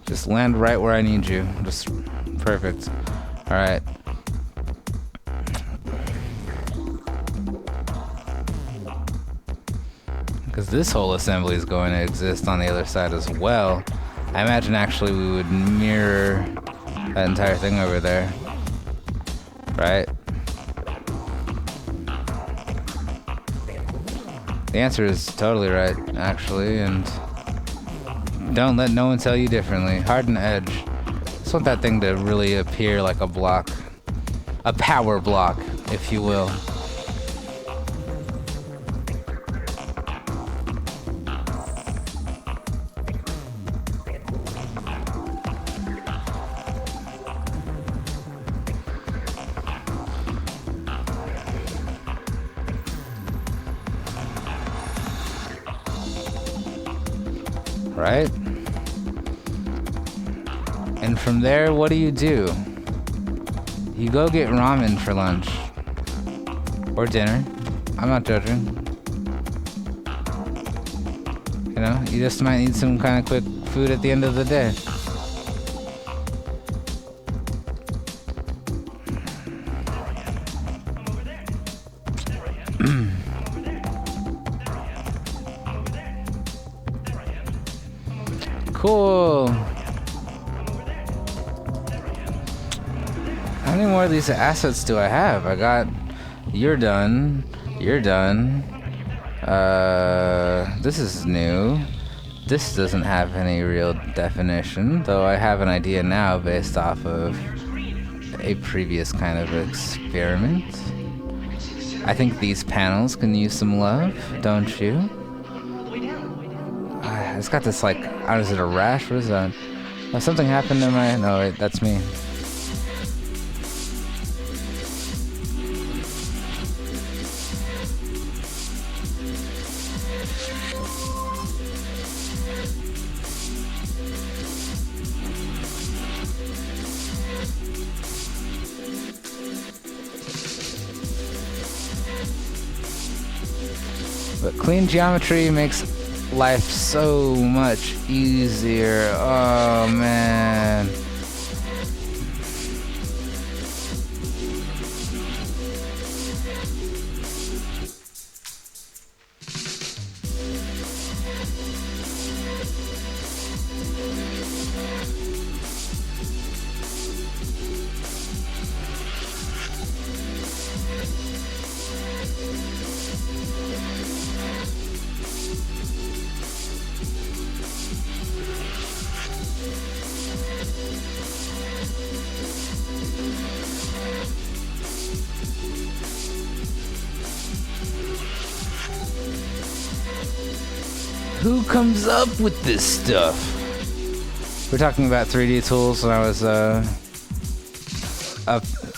Just land right where I need you. Just perfect. Alright. Because this whole assembly is going to exist on the other side as well. I imagine actually we would mirror that entire thing over there. Right? The answer is totally right, actually, and don't let no one tell you differently. Harden edge. Just want that thing to really appear like a block. A power block, if you will. Right? And from there, what do? You go get ramen for lunch. Or dinner. I'm not judging. You know, you just might need some kind of quick food at the end of the day. Cool. How many more of these assets do I have? I got you're done. You're done. This is new. This doesn't have any real definition, though I have an idea now based off of a previous kind of experiment. I think these panels can use some love, don't you? It's got this like, is it a rash? What is that? Oh, something happened to my, no wait, that's me. But clean geometry makes life so much easier. Oh man. Who comes up with this stuff? We're talking about 3D tools when I was up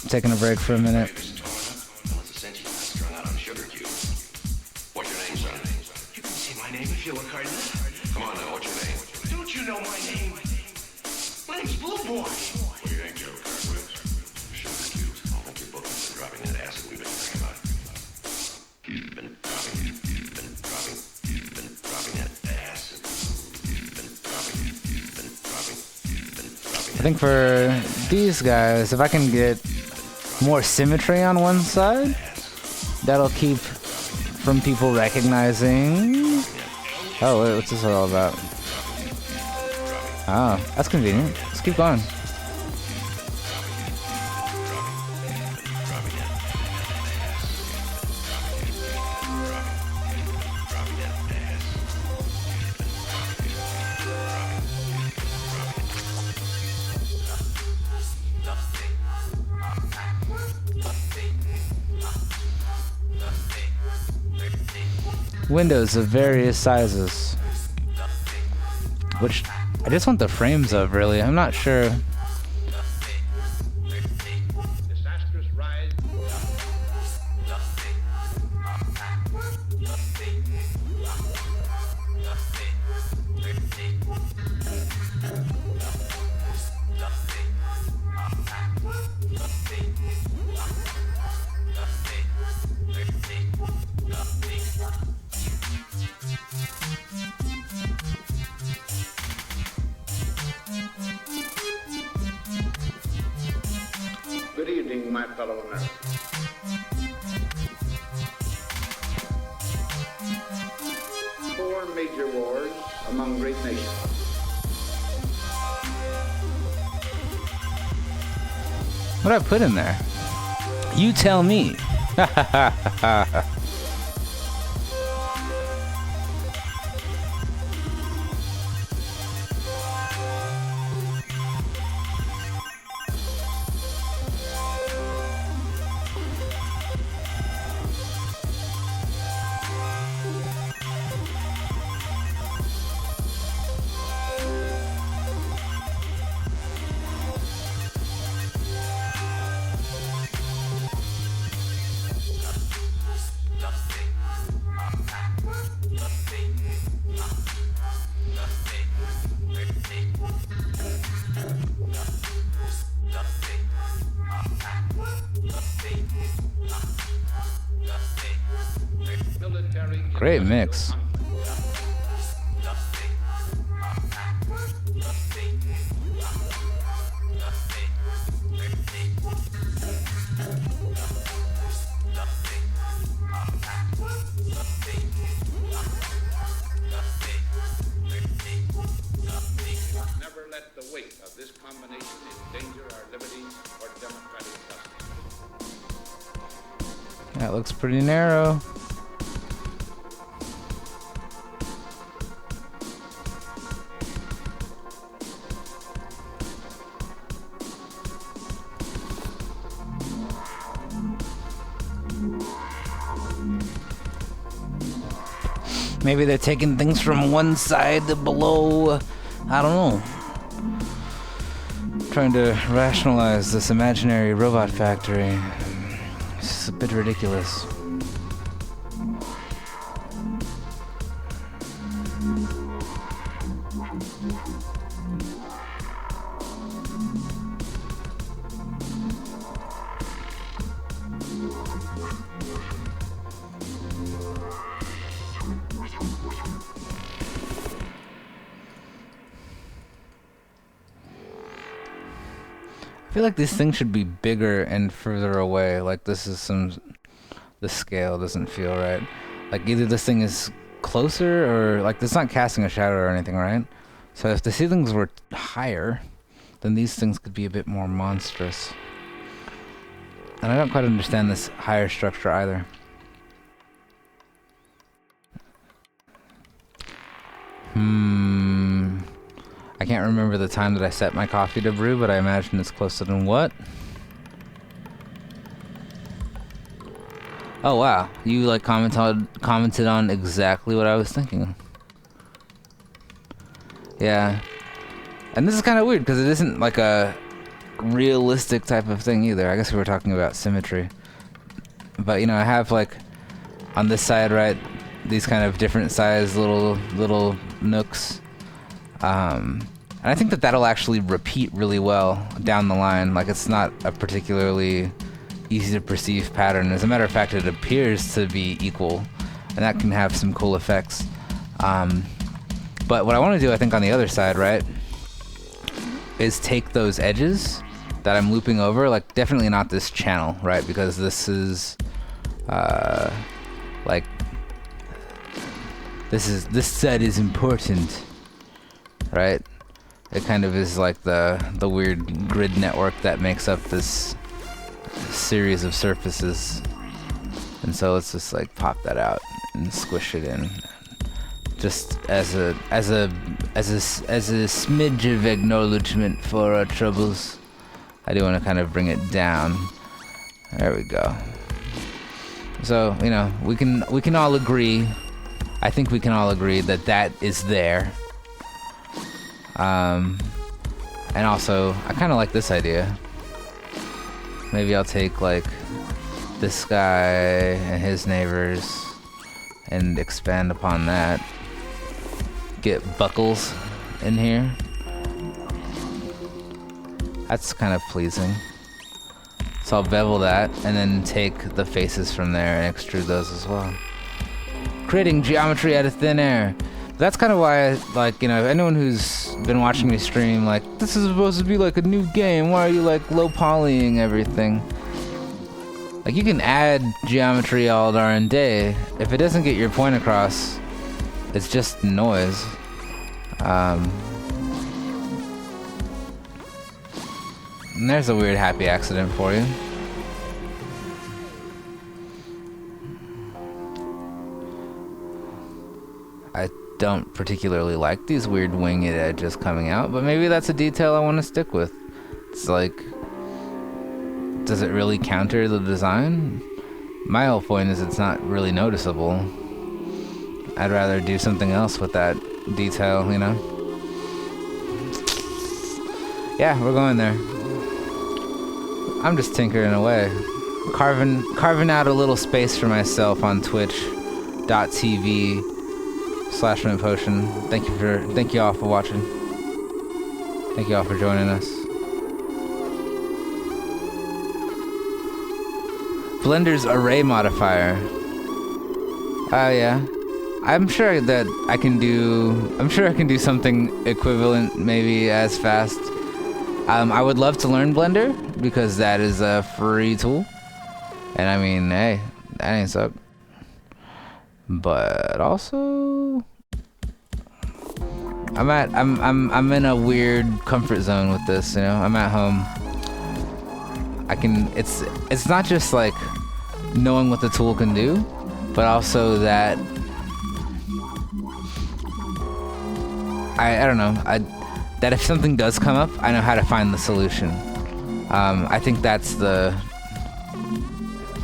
taking a break for a minute. What's your name, son? You can say my name if you look hard enough. Come on now, what's your name? Don't you know my name? My name's Blue Boy. What do you think, Joe? Cartwheels? Sugar cubes. I think you're both been dropping that acid we've been hearing about. You've been dropping that acid. I think for these guys, if I can get more symmetry on one side, that'll keep from people recognizing. Oh, wait, what's this all about? Oh, that's convenient. Let's keep going. Windows of various sizes, which I just want the frames of, really. I'm not sure. Good evening, my fellow Americans. Four major wars among great nations. What did I put in there? You tell me. Great mix. Never let the weight of this combination endanger our liberty or democratic justice. That looks pretty narrow. Maybe they're taking things from one side to below. I don't know. Trying to rationalize this imaginary robot factory. It's a bit ridiculous. I feel like these things should be bigger and further away. Like this is the scale doesn't feel right. Like either this thing is closer or like it's not casting a shadow or anything, right? So if the ceilings were higher, then these things could be a bit more monstrous. And I don't quite understand this higher structure either. I can't remember the time that I set my coffee to brew, but I imagine it's closer than what? Oh wow, you like commented on exactly what I was thinking. Yeah. And this is kind of weird because it isn't like a realistic type of thing either. I guess we were talking about symmetry. But you know, I have like on this side, right, these kind of different size little nooks. And I think that that'll actually repeat really well down the line. Like it's not a particularly easy to perceive pattern. As a matter of fact, it appears to be equal, and that can have some cool effects. But what I want to do, I think, on the other side, right, is take those edges that I'm looping over, like definitely not this channel, right, because this is like this set is important, right? It kind of is like the weird grid network that makes up this series of surfaces, and so let's just like pop that out and squish it in, just as a smidge of acknowledgement for our troubles. I do want to kind of bring it down. There we go. So you know, we can all agree. I think we can all agree that that is there. And also, I kind of like this idea. Maybe I'll take like this guy and his neighbors and expand upon that. Get buckles in here. That's kind of pleasing. So I'll bevel that and then take the faces from there and extrude those as well. Creating geometry out of thin air. That's kind of why, like, you know, anyone who's been watching me stream, like, this is supposed to be like a new game. Why are you like low polying everything? Like, you can add geometry all darn day. If it doesn't get your point across, it's just noise. And there's a weird happy accident for you. I don't particularly like these weird winged edges coming out, but maybe that's a detail I want to stick with. It's like, does it really counter the design? My whole point is it's not really noticeable. I'd rather do something else with that detail, you know? Yeah, we're going there. I'm just tinkering away. Carving out a little space for myself on twitch.tv/mintpotion. Thank you all for watching. Thank you all for joining us. Blender's array modifier. Oh yeah. I'm sure I can do something equivalent, maybe as fast. I would love to learn Blender because that is a free tool. And I mean, hey, that ain't suck. But also, I'm in a weird comfort zone with this, you know. I'm at home. It's not just like knowing what the tool can do, but also that I don't know, that if something does come up, I know how to find the solution. I think that's the,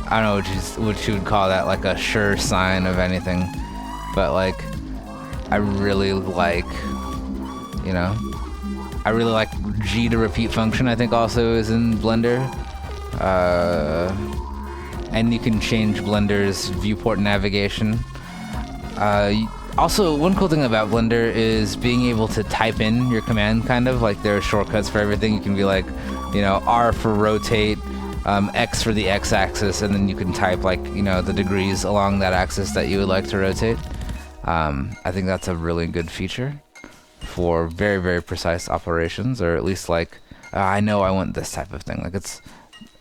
I don't know what you would call that, like a sure sign of anything. But like, I really like, you know, I really like G to repeat function. I think also is in Blender. And you can change Blender's viewport navigation. Also, one cool thing about Blender is being able to type in your command, kind of like there are shortcuts for everything. You can be like, you know, R for rotate, X for the X-axis, and then you can type like, you know, the degrees along that axis that you would like to rotate. I think that's a really good feature for very, very precise operations, or at least like, I know I want this type of thing. Like it's,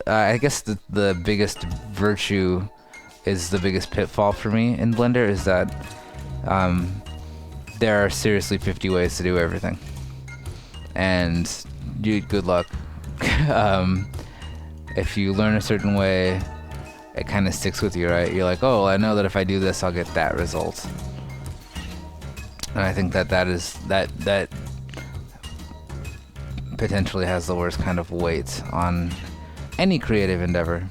I guess the biggest virtue is the biggest pitfall for me in Blender is that there are seriously 50 ways to do everything. And dude, good luck. If you learn a certain way, it kind of sticks with you, right? You're like, oh, I know that if I do this, I'll get that result. And I think that potentially has the worst kind of weight on any creative endeavor.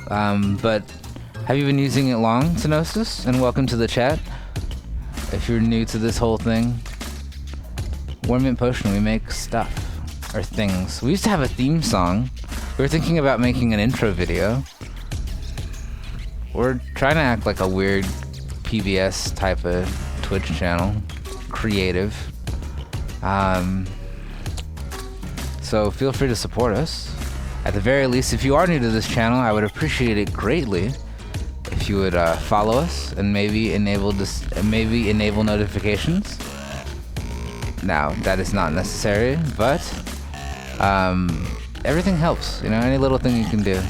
But have you been using it long, Tenosis? And welcome to the chat. If you're new to this whole thing, we're Mint Potion. We make stuff or things. We used to have a theme song. We were thinking about making an intro video. We're trying to act like a weird PBS type of Twitch channel, creative. So feel free to support us. At the very least, if you are new to this channel, I would appreciate it greatly if you would follow us and maybe enable notifications. Now, that is not necessary, but everything helps. You know, any little thing you can do.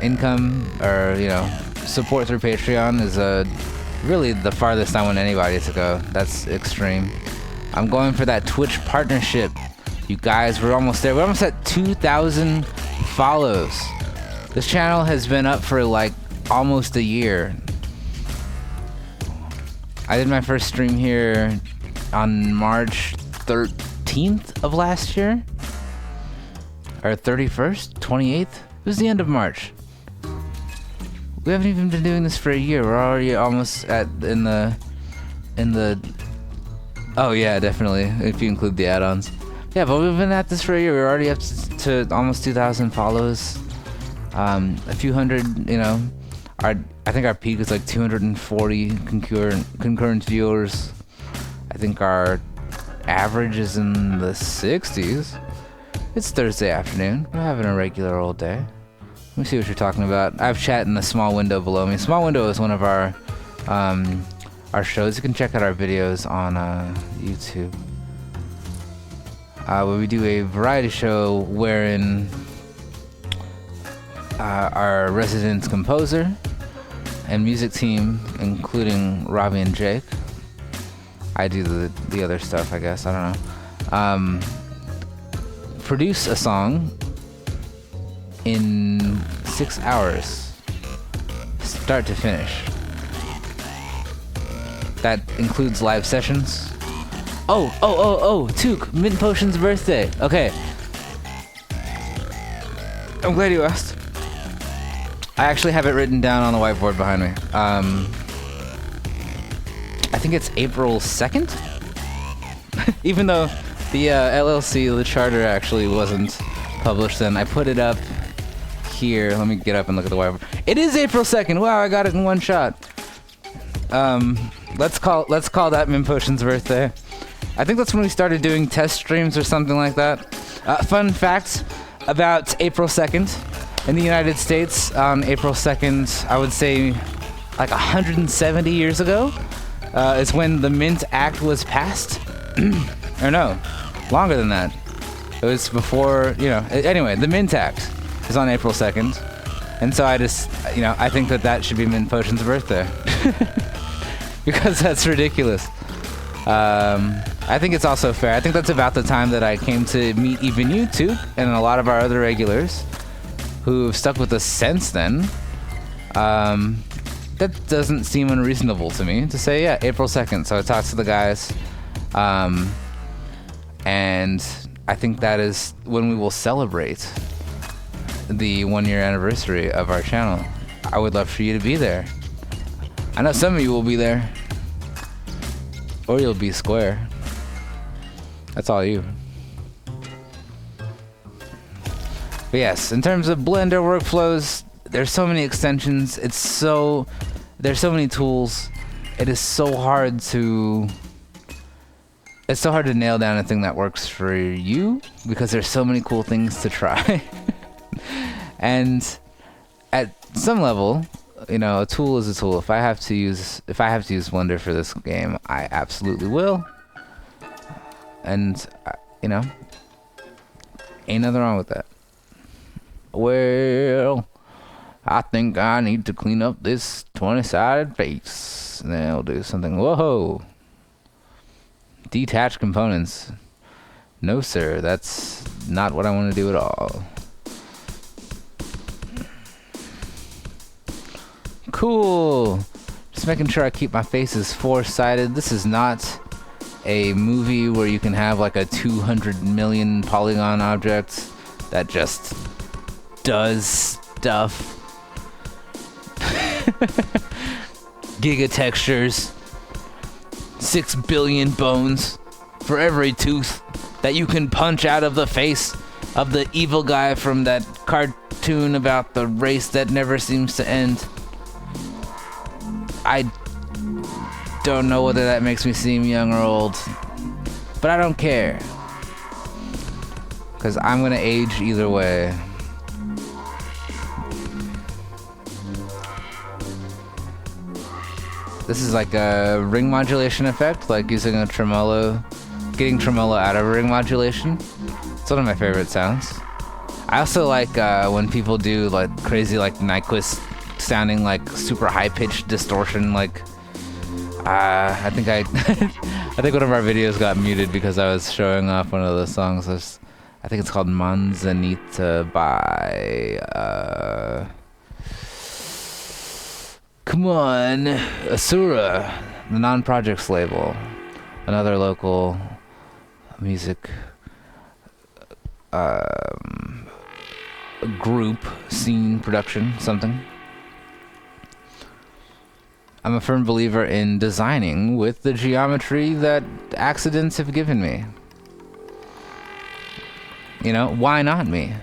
Income or, you know, support through Patreon is really the farthest I want anybody to go. That's extreme. I'm going for that Twitch partnership. You guys, we're almost there. We're almost at 2,000 follows. This channel has been up for like almost a year. I did my first stream here on March 13th of last year. Or 31st? 28th? It was the end of March. We haven't even been doing this for a year. We're already almost in the oh yeah, definitely, if you include the add-ons. Yeah, but we've been at this for a year. We're already up to almost 2,000 follows. A few hundred, you know. I think our peak is like 240 concurrent viewers. I think our average is in the 60s. It's Thursday afternoon. We're having a regular old day. Let me see what you're talking about. I have chat in the small window below me. Small window is one of our our shows. You can check out our videos on YouTube. Where we do a variety show wherein our resident composer and music team, including Robbie and Jake, I do the other stuff, I guess, I don't know, produce a song in 6 hours, start to finish. That includes live sessions. Oh, Took, Mint Potion's birthday. Okay. I'm glad you asked. I actually have it written down on the whiteboard behind me. I think it's April 2nd? Even though the LLC, the charter, actually wasn't published then. I put it up here. Let me get up and look at the whiteboard. It is April 2nd. Wow, I got it in one shot. Let's call that Mint Potion's birthday. I think that's when we started doing test streams or something like that. Fun fact about April 2nd. In the United States, on April 2nd, I would say like 170 years ago, is when the Mint Act was passed. Or no, longer than that. It was before, anyway, the Mint Act is on April 2nd. And so I just, I think that should be Mint Potion's birthday. Because that's ridiculous. I think it's also fair. I think that's about the time that I came to meet even you two and a lot of our other regulars who have stuck with us since then. That doesn't seem unreasonable to me to say, yeah, April 2nd. So I talked to the guys. And I think that is when we will celebrate the 1-year anniversary of our channel. I would love for you to be there. I know some of you will be there. Or you'll be square. That's all you. But yes, in terms of Blender workflows, there's so many extensions. There's so many tools. It is so hard to nail down a thing that works for you because there's so many cool things to try. And at some level, a tool is a tool. If I have to use Blender for this game, I absolutely will. And ain't nothing wrong with that. Well, I think I need to clean up this 20-sided face. And then I'll do something. Whoa! Detach components. No, sir. That's not what I want to do at all. Cool. Just making sure I keep my faces 4-sided. This is not a movie where you can have like a 200 million polygon object that just does stuff. Giga textures. 6 billion bones for every tooth that you can punch out of the face of the evil guy from that cartoon about the race that never seems to end. I don't know whether that makes me seem young or old, but I don't care, because I'm gonna age either way. This is like a ring modulation effect, like using a tremolo, getting tremolo out of ring modulation. It's one of my favorite sounds. I also like when people do like crazy like Nyquist sounding like super high-pitched distortion, like I think I think one of our videos got muted because I was showing off one of the songs. I think it's called Manzanita by come on, Asura, the Non-Projects label, another local music group, scene, production, something. I'm a firm believer in designing with the geometry that accidents have given me. Why not me?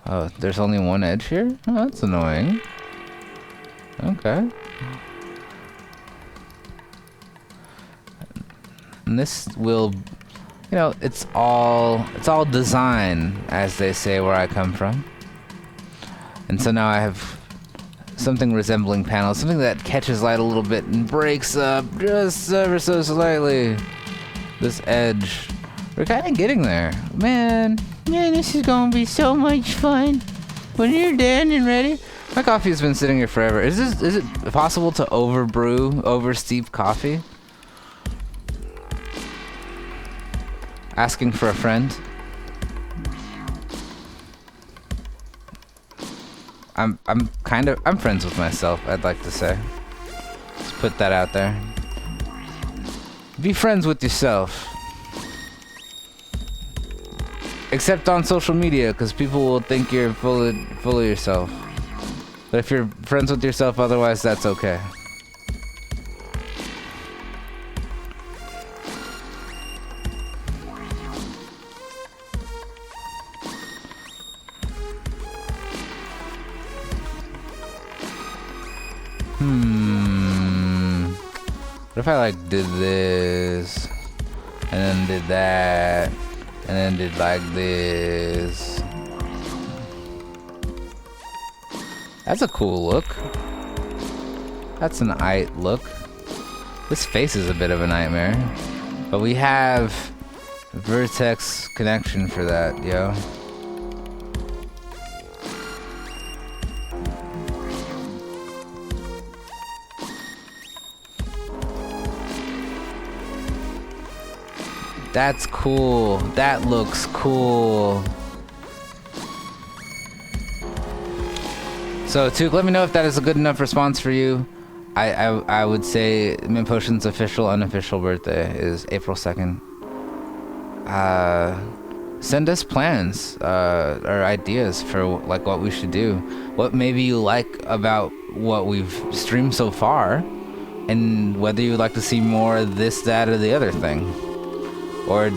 Oh, there's only one edge here? Oh, that's annoying. Okay. And this will you know, it's all design, as they say where I come from. And so now I have something resembling panels, something that catches light a little bit and breaks up just ever so slightly this edge. We're kind of getting there. Man, this is gonna be so much fun. When you're done and ready. My coffee has been sitting here forever. Is it possible to over steep coffee? Asking for a friend. I'm friends with myself, I'd like to say. Let's put that out there. Be friends with yourself. Except on social media, because people will think you're full of yourself. But if you're friends with yourself otherwise, that's okay. What if I like did this, and then did that, and then did like this? That's a cool look. That's an aight look. This face is a bit of a nightmare, but we have vertex connection for that, yo. That's cool. That looks cool. So, Took, let me know if that is a good enough response for you. I would say Mint Potion's official, unofficial birthday is April 2nd. Send us plans or ideas for like what we should do. What maybe you like about what we've streamed so far, and whether you'd like to see more of this, that, or the other thing. Or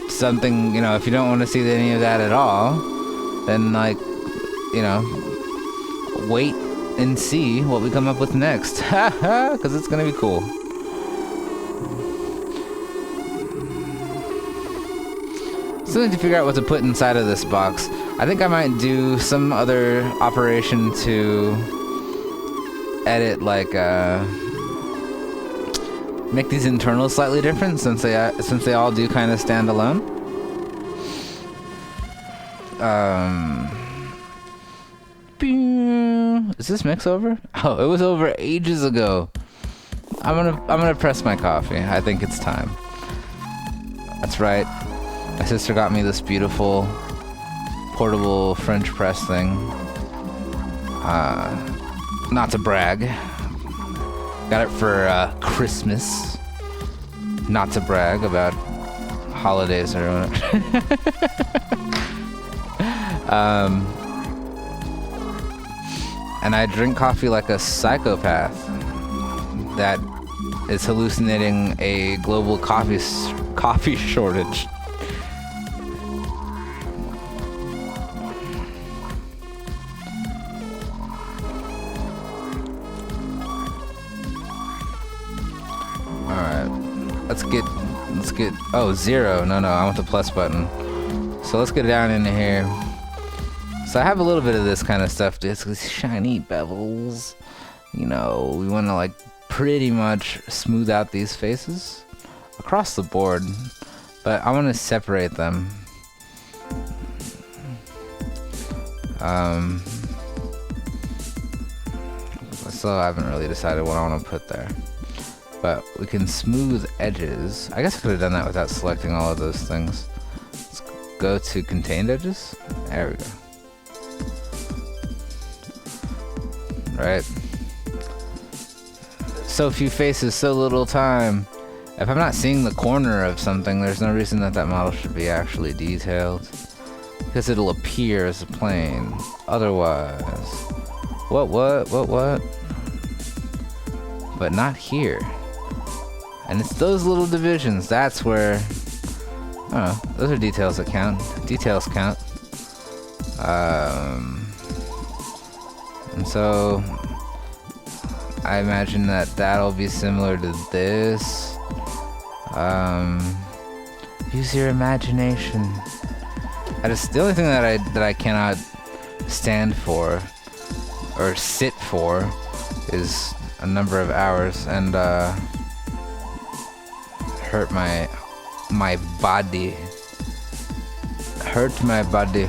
something, you know, if you don't want to see any of that at all, then, like, you know, wait and see what we come up with next. Because it's going to be cool. Still need to figure out what to put inside of this box. I think I might do some other operation to edit, like, make these internals slightly different since they all do kind of stand alone. Is this mix over? Oh, it was over ages ago. I'm gonna press my coffee. I think it's time. That's right. My sister got me this beautiful portable French press thing. Not to brag. Got it for Christmas. Not to brag about holidays or whatever. And I drink coffee like a psychopath that is hallucinating a global coffee shortage. Let's get, oh, 0. No, I want the plus button. So let's get down into here. So I have a little bit of this kind of stuff, just these shiny bevels. You know, we want to like pretty much smooth out these faces across the board, but I want to separate them. So I haven't really decided what I want to put there. But we can smooth edges. I guess I could have done that without selecting all of those things. Let's go to contained edges. There we go. Right. So few faces, so little time. If I'm not seeing the corner of something, there's no reason that model should be actually detailed. Because it'll appear as a plane. Otherwise. What? But not here. And it's those little divisions, that's where, I don't know, those are details that count. Details count. And so, I imagine that that'll be similar to this. Use your imagination. The only thing that I cannot stand for or sit for is a number of hours and hurt my body. Hurt my body.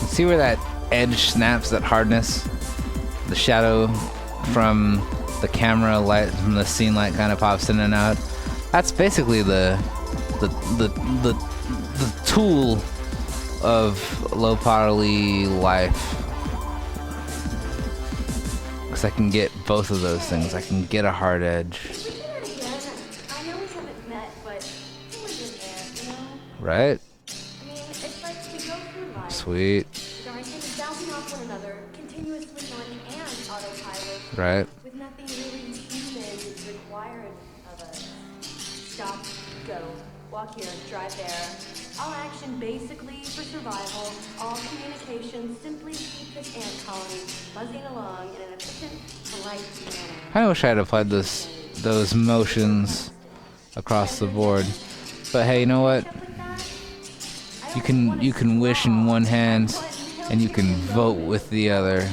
See where that edge snaps, that hardness? The shadow from the camera light, from the scene light kind of pops in and out. That's basically the tool of low poly life. Because I can get both of those things. I can get a hard edge. I know we haven't met, but it was in there, you know? Right? I mean, it's like we go through life. Sweet. With our antennas bouncing off one another, continuously running and autopilot. Right. With nothing really human required of us. Stop, go, walk here, drive there. All action basically for survival. All communication simply keep this ant colony buzzing along in an efficient, polite manner. I wish I had applied those motions across the board. But hey, you know what? You can wish in one hand and you can vote with the other.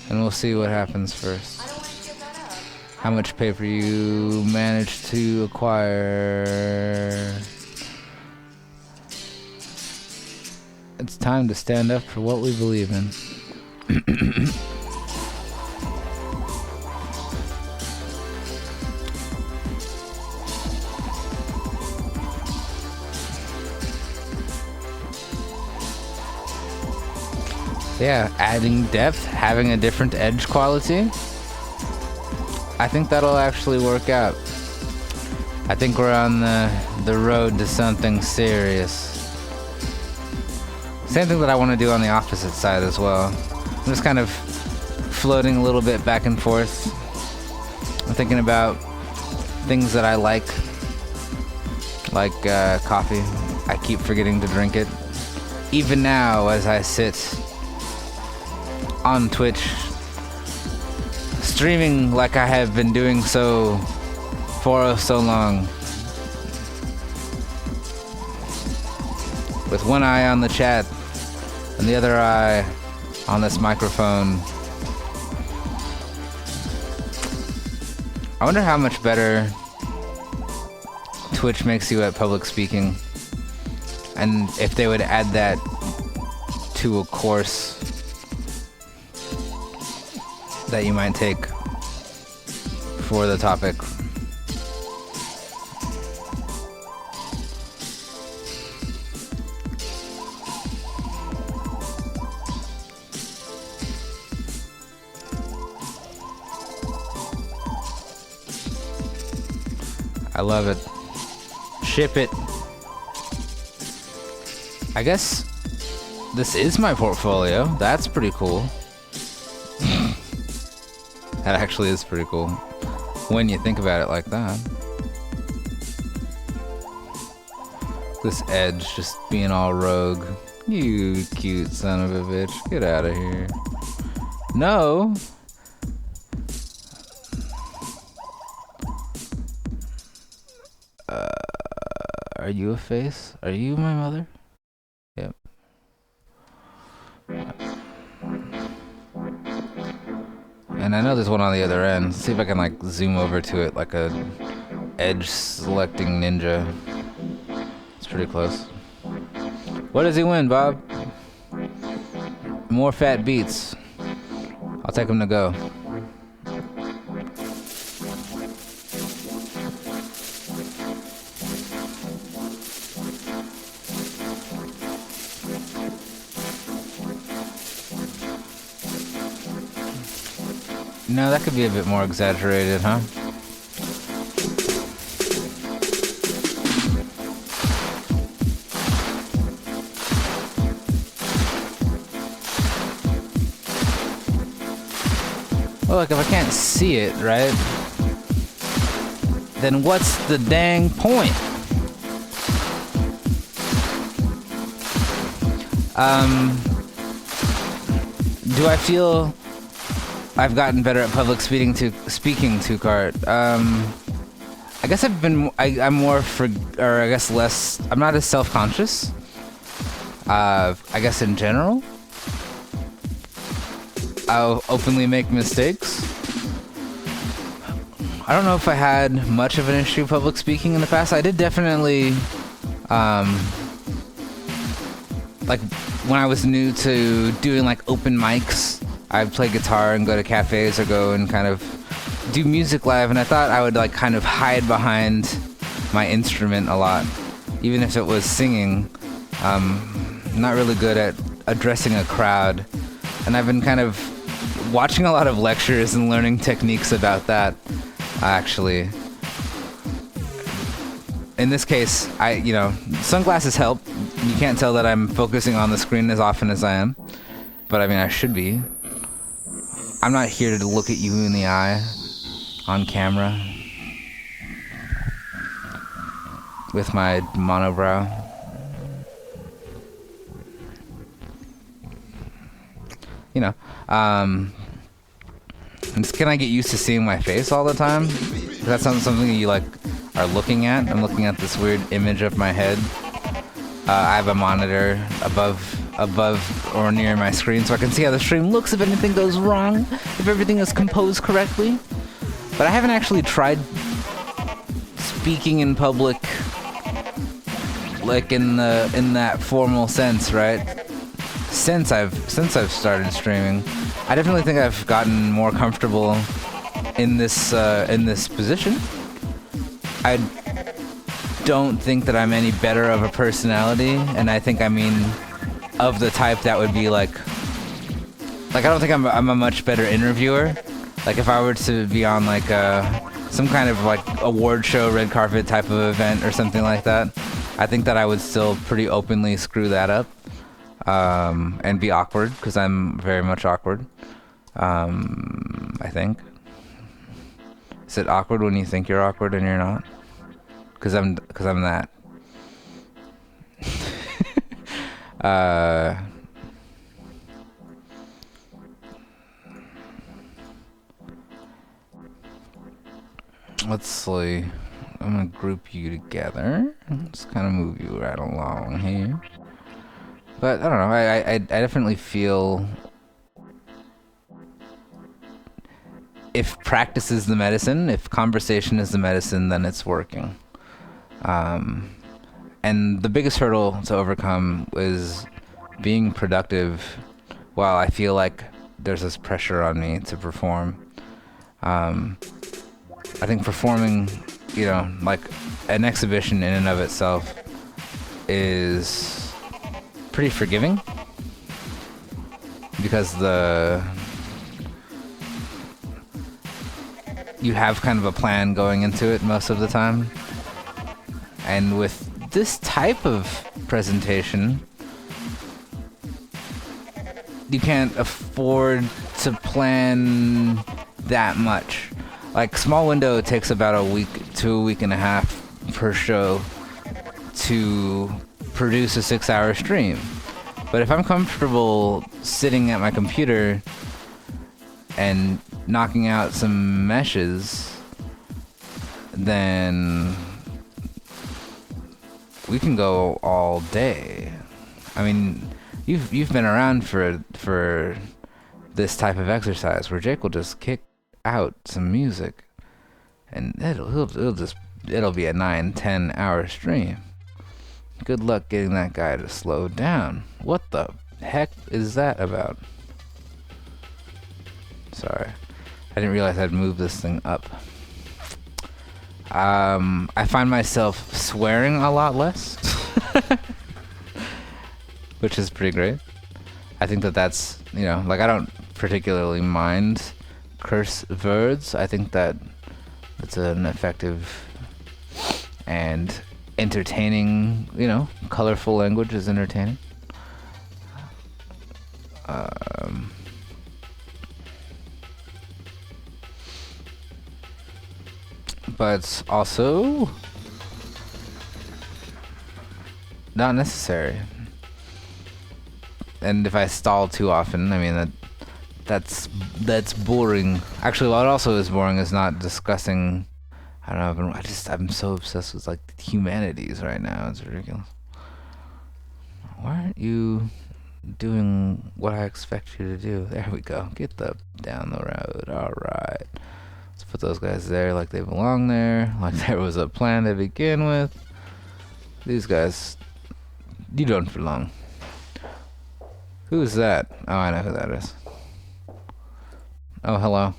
And we'll see what happens first. How much paper you manage to acquire. It's time to stand up for what we believe in. Yeah, adding depth, having a different edge quality. I think that'll actually work out. I think we're on the road to something serious. Same thing that I want to do on the opposite side as well. I'm just kind of floating a little bit back and forth. I'm thinking about things that I like coffee. I keep forgetting to drink it. Even now, as I sit on Twitch, streaming like I have been doing so for so long, with one eye on the chat and the other eye on this microphone. I wonder how much better Twitch makes you at public speaking, and if they would add that to a course that you might take for the topic. I love it. Ship it. I guess this is my portfolio. That's pretty cool. That actually is pretty cool when you think about it like that. This edge just being all rogue. You cute son of a bitch. Get out of here. No. Are you a face? Are you my mother? Yep. And I know there's one on the other end. See if I can like zoom over to it like a edge selecting ninja. It's pretty close. What does he win, Bob? More fat beats. I'll take him to go. No, that could be a bit more exaggerated, huh? Well, like if I can't see it, right? Then what's the dang point? Do I feel I've gotten better at public speaking to Cart? I guess I'm more or I guess less, I'm not as self-conscious. I guess in general. I'll openly make mistakes. I don't know if I had much of an issue public speaking in the past. I did definitely, like when I was new to doing like open mics, I'd play guitar and go to cafes or go and kind of do music live, and I thought I would like kind of hide behind my instrument a lot, even if it was singing. Not really good at addressing a crowd, and I've been kind of watching a lot of lectures and learning techniques about that, actually. In this case, sunglasses help. You can't tell that I'm focusing on the screen as often as I am, but I mean, I should be. I'm not here to look at you in the eye on camera with my monobrow. Can I get used to seeing my face all the time? That's something you like are looking at. I'm looking at this weird image of my head. I have a monitor above or near my screen, so I can see how the stream looks if anything goes wrong, if everything is composed correctly. But I haven't actually tried speaking in public, like in that formal sense, right? Since I've started streaming, I definitely think I've gotten more comfortable in this position. I don't think that I'm any better of a personality, and I think I mean of the type that would be like I don't think I'm a much better interviewer. Like if I were to be on like some kind of like award show, red carpet type of event or something like that, I think that I would still pretty openly screw that up. And be awkward, because I'm very much awkward. I think. Is it awkward when you think you're awkward and you're not? Because I'm that. Let's see. I'm gonna group you together. Just kind of move you right along here. But I don't know, I definitely feel if practice is the medicine, if conversation is the medicine, then it's working. And the biggest hurdle to overcome is being productive while I feel like there's this pressure on me to perform. I think performing, like an exhibition in and of itself is pretty forgiving, because you have kind of a plan going into it most of the time, and with this type of presentation you can't afford to plan that much. Like small window takes about a week to a week and a half per show to produce a 6-hour stream. But if I'm comfortable sitting at my computer and knocking out some meshes, then we can go all day. I mean, you've been around for this type of exercise where Jake will just kick out some music and it'll be a 9-10 hour stream. Good luck getting that guy to slow down. What the heck is that about? Sorry. I didn't realize I'd move this thing up. I find myself swearing a lot less. Which is pretty great. I think that's, like I don't particularly mind curse words. I think that it's an effective and entertaining, colorful language is entertaining. but also not necessary. And if I stall too often, I mean that's boring. Actually, what also is boring is not discussing. I don't know. I'm so obsessed with like the humanities right now. It's ridiculous. Why aren't you doing what I expect you to do? There we go. Get down the road. All right. Let's put those guys there like they belong there. Like there was a plan to begin with. These guys, you don't belong. Who's that? Oh, I know who that is. Oh, hello.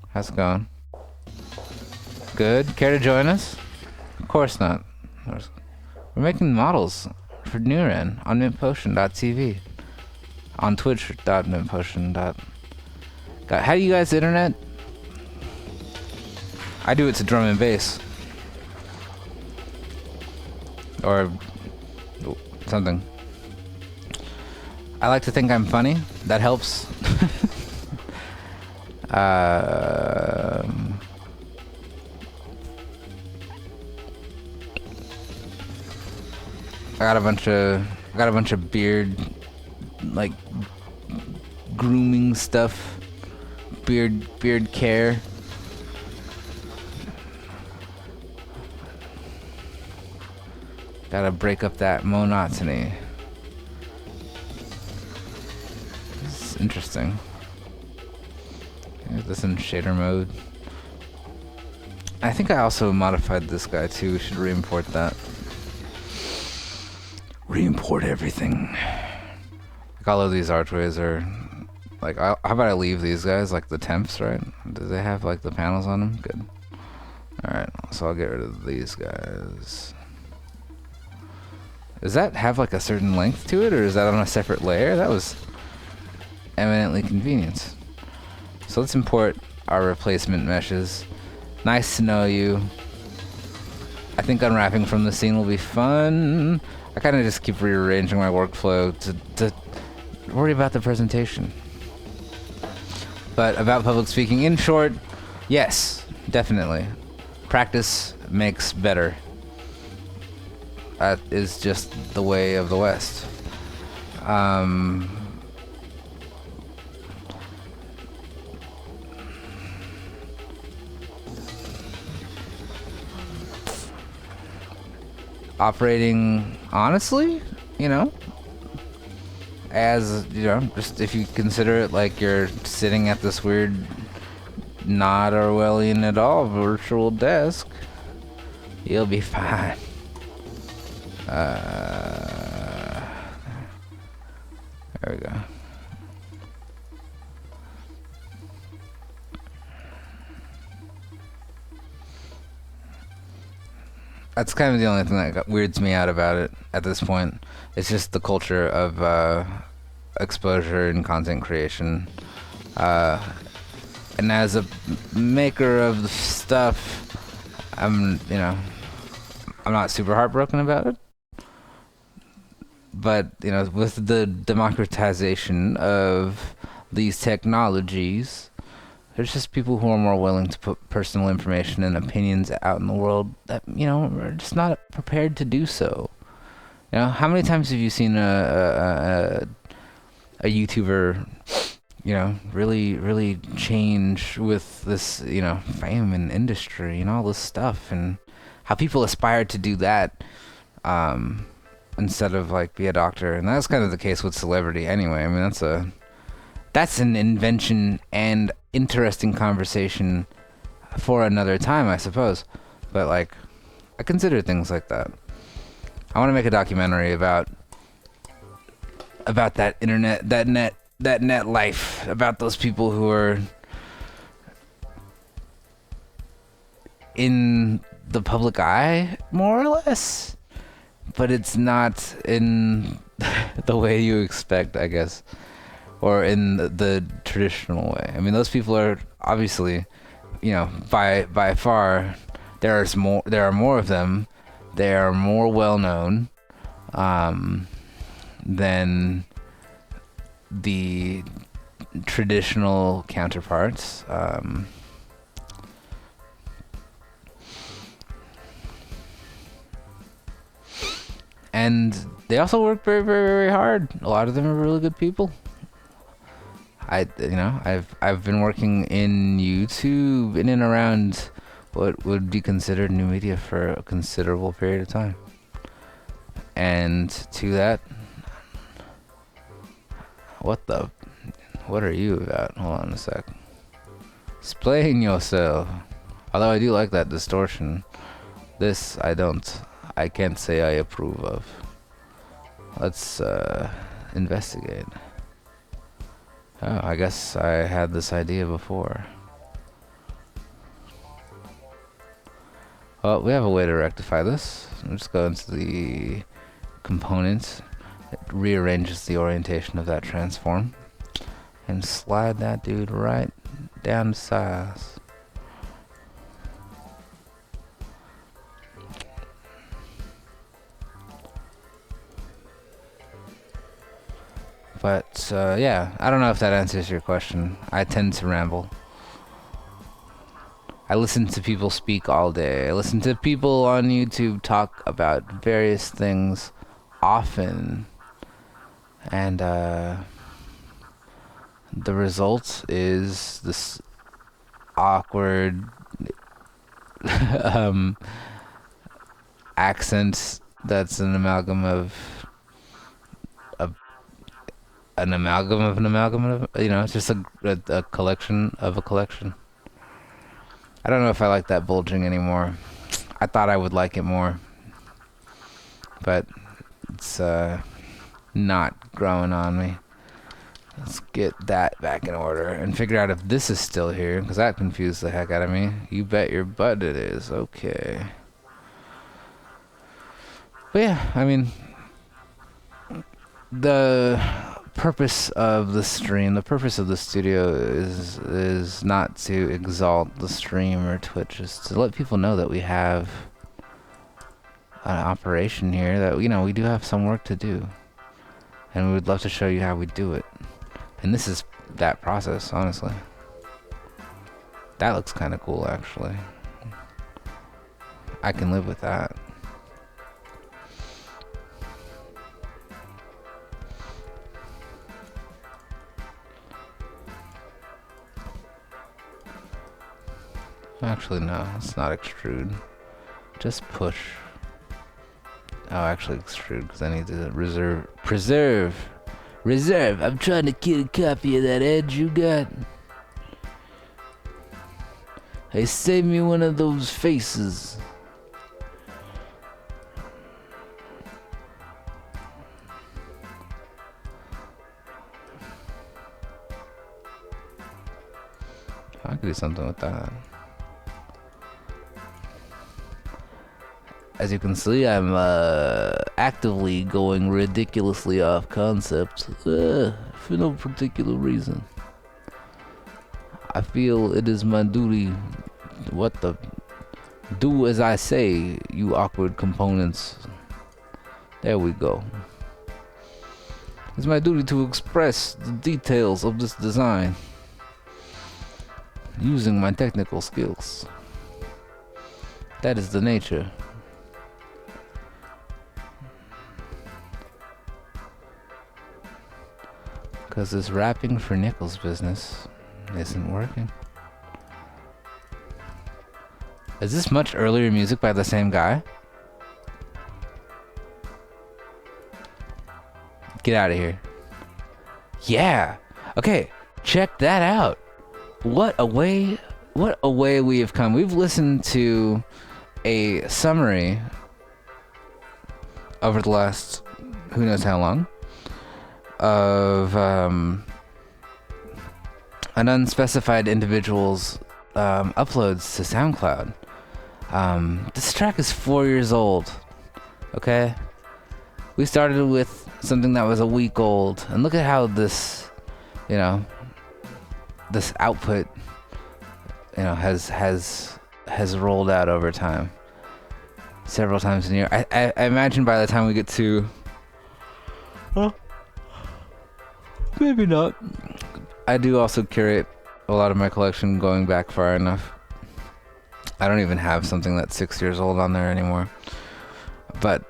How's it going? Good. Care to join us? Of course not. We're making models for Nuren on mintpotion.tv. On twitch.mintpotion. How do you guys internet? I do it to drum and bass. Or something. I like to think I'm funny. That helps. I got a bunch of beard, like grooming stuff, beard care. Gotta break up that monotony. This is interesting. Is this in shader mode? I think I also modified this guy too. We should re-import that. Re-import everything. Like all of these archways are like, how about I leave these guys like the temps, right? Do they have like the panels on them? Good. Alright, so I'll get rid of these guys. Does that have like a certain length to it, or is that on a separate layer? That was eminently convenient. So let's import our replacement meshes. Nice to know you. I think unwrapping from the scene will be fun. I kind of just keep rearranging my workflow to worry about the presentation. But about public speaking, in short, yes, definitely. Practice makes better. That is just the way of the West. Operating honestly, you know, as, you know, just if you consider it like you're sitting at this weird, not Orwellian at all virtual desk, you'll be fine. There we go. That's kind of the only thing that weirds me out about it at this point. It's just the culture of exposure and content creation. And as a maker of the stuff, I'm not super heartbroken about it. But, you know, with the democratization of these technologies, there's just people who are more willing to put personal information and opinions out in the world that, you know, are just not prepared to do so. You know, how many times have you seen a YouTuber, you know, really change with this, you know, fame and industry and all this stuff, and how people aspire to do that instead of like be a doctor? And that's kind of the case with celebrity anyway. I mean, that's an invention and interesting conversation for another time, I suppose. But like, I consider things like that. I want to make a documentary about that internet, that net life, about those people who are in the public eye, more or less, but it's not in the way you expect, I guess. Or in the traditional way. I mean, those people are obviously, you know, by far, there are more of them. They are more well known than the traditional counterparts. And they also work very, very, very hard. A lot of them are really good people. I've been working in YouTube in and around what would be considered new media for a considerable period of time. And to that, what are you about? Hold on a sec. Explain yourself. Although I do like that distortion. This I can't say I approve of. Let's investigate. Oh, I guess I had this idea before. Well, we have a way to rectify this. I'll just go into the components. It rearranges the orientation of that transform. And slide that dude right down to size. But, yeah, I don't know if that answers your question. I tend to ramble. I listen to people speak all day. I listen to people on YouTube talk about various things often. And, the result is this awkward accent that's an amalgam of an amalgam of an amalgam of, it's just a collection of a collection. I don't know if I like that bulging anymore. I thought I would like it more, but it's not growing on me. Let's get that back in order and figure out if this is still here, because that confused the heck out of me. You bet your butt it is. Okay. But yeah, I mean, the purpose of the stream, the purpose of the studio is not to exalt the stream or Twitch, it's to let people know that we have an operation here, that, we do have some work to do. And we would love to show you how we do it. And this is that process, honestly. That looks kind of cool, actually. I can live with that. Actually, no, it's not extrude. Just push. Oh, actually extrude, because I need to preserve. I'm trying to get a copy of that edge you got. Hey, save me one of those faces. I could do something with that. As you can see, I'm actively going ridiculously off concept for no particular reason. I feel it is my duty, do as I say, you awkward components. There we go. It's my duty to express the details of this design using my technical skills. That is the nature. Because this rapping for nickels business isn't working. Is this much earlier music by the same guy? Get out of here. Yeah. Okay, check that out. What a way we have come. We've listened to a summary over the last who knows how long of an unspecified individual's uploads to SoundCloud. This track is 4 years old, okay? We started with something that was a week old, and look at how this, this output, has rolled out over time. Several times in a year. I imagine by the time we get to... maybe not. I do also curate a lot of my collection going back far enough. I don't even have something that's 6 years old on there anymore. But,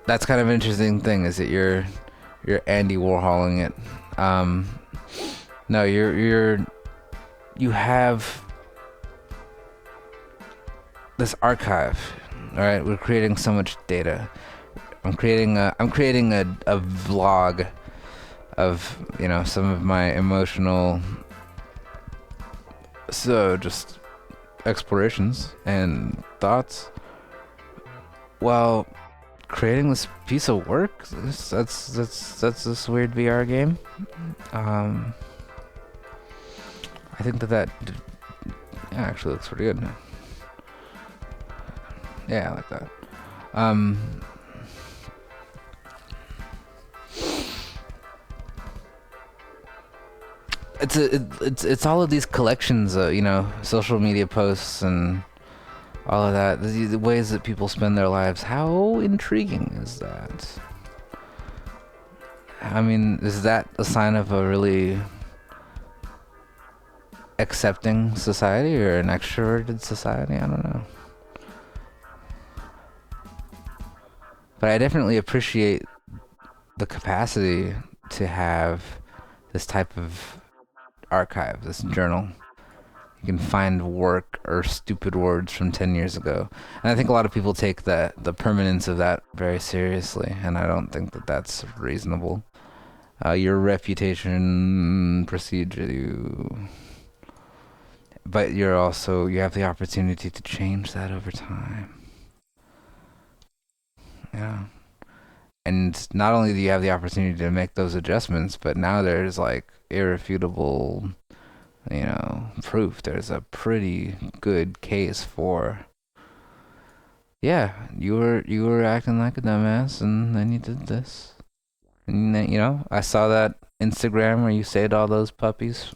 that's kind of an interesting thing, is that you're Andy Warholing it. No, you have this archive. All right, we're creating so much data. I'm creating a vlog of, you know, some of my emotional, just explorations and thoughts while creating this piece of work. That's this weird VR game. I think that actually looks pretty good. Yeah, I like that. It's all of these collections, you know, social media posts and all of that. The ways that people spend their lives. How intriguing is that? I mean, is that a sign of a really accepting society or an extroverted society? I don't know. But I definitely appreciate the capacity to have this type of archive, this journal. You can find work or stupid words from 10 years ago. And I think a lot of people take the permanence of that very seriously, and I don't think that that's reasonable. Your reputation precedes you. But you have the opportunity to change that over time. Yeah. And not only do you have the opportunity to make those adjustments, but now there's like irrefutable, you know, proof. There's a pretty good case for, yeah, you were acting like a dumbass, and then you did this, and then, you know, I saw that Instagram where you saved all those puppies.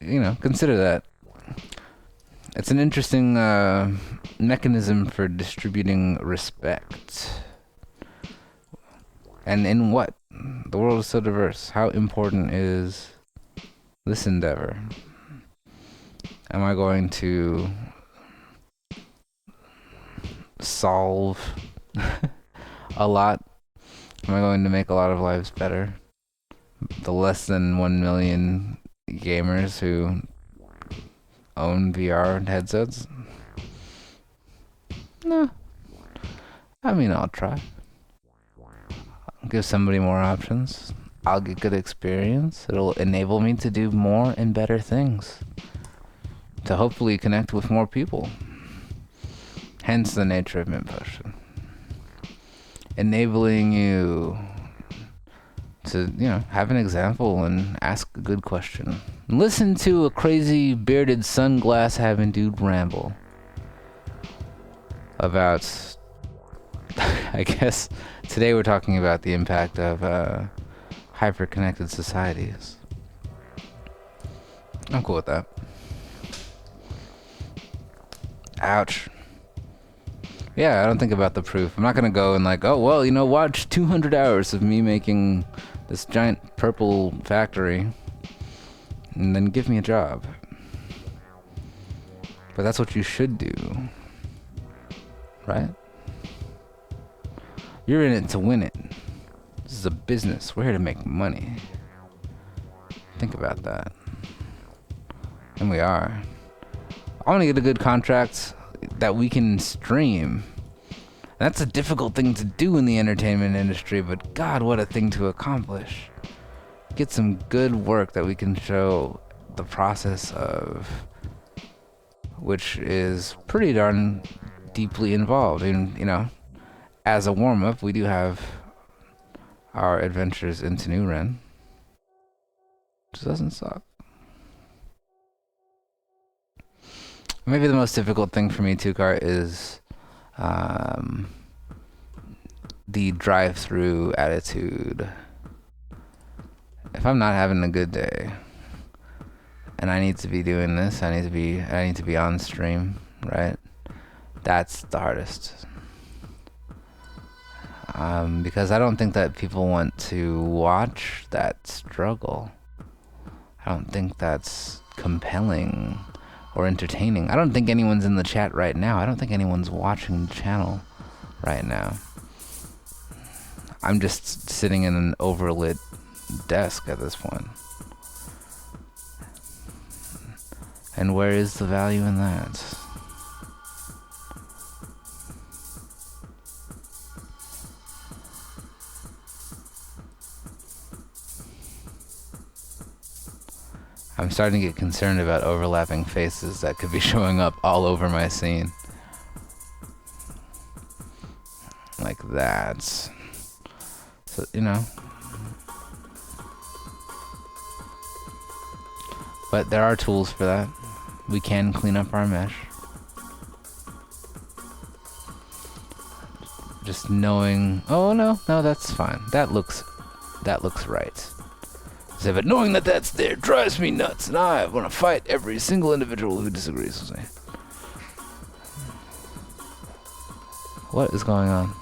You know, consider that. It's an interesting mechanism for distributing respect. And in what? The world is so diverse. How important is this endeavor? Am I going to solve a lot? Am I going to make a lot of lives better? The less than 1 million gamers who own VR headsets? No. I mean, I'll try. I'll give somebody more options. I'll get good experience. It'll enable me to do more and better things. To hopefully connect with more people. Hence the nature of Mint Potion. Enabling you to, you know, have an example and ask a good question. Listen to a crazy bearded sunglass having dude ramble about, I guess today we're talking about the impact of hyper-connected societies. I'm cool with that. Ouch. Yeah, I don't think about the proof. I'm not gonna go and like, oh well, you know, watch 200 hours of me making this giant purple factory and then give me a job. But that's what you should do, right? You're in it to win it. This is a business. We're here to make money. Think about that. And we are. I want to get a good contract that we can stream. That's a difficult thing to do in the entertainment industry, but God, what a thing to accomplish. Get some good work that we can show the process of, which is pretty darn deeply involved. And, you know, as a warm-up, we do have our adventures into Nuren, which doesn't suck. Maybe the most difficult thing for me, Tukar, is the drive-through attitude. If I'm not having a good day and I need to be doing this, I need to be on stream, right? That's the hardest. Because I don't think that people want to watch that struggle. I don't think that's compelling or entertaining. I don't think anyone's in the chat right now. I don't think anyone's watching the channel right now. I'm just sitting in an overlit desk at this point. And where is the value in that? I'm starting to get concerned about overlapping faces that could be showing up all over my scene. Like that. So, you know. But there are tools for that. We can clean up our mesh. Just knowing, oh no, that's fine. That looks right. So, but knowing that that's there drives me nuts, and I want to fight every single individual who disagrees with me. What is going on?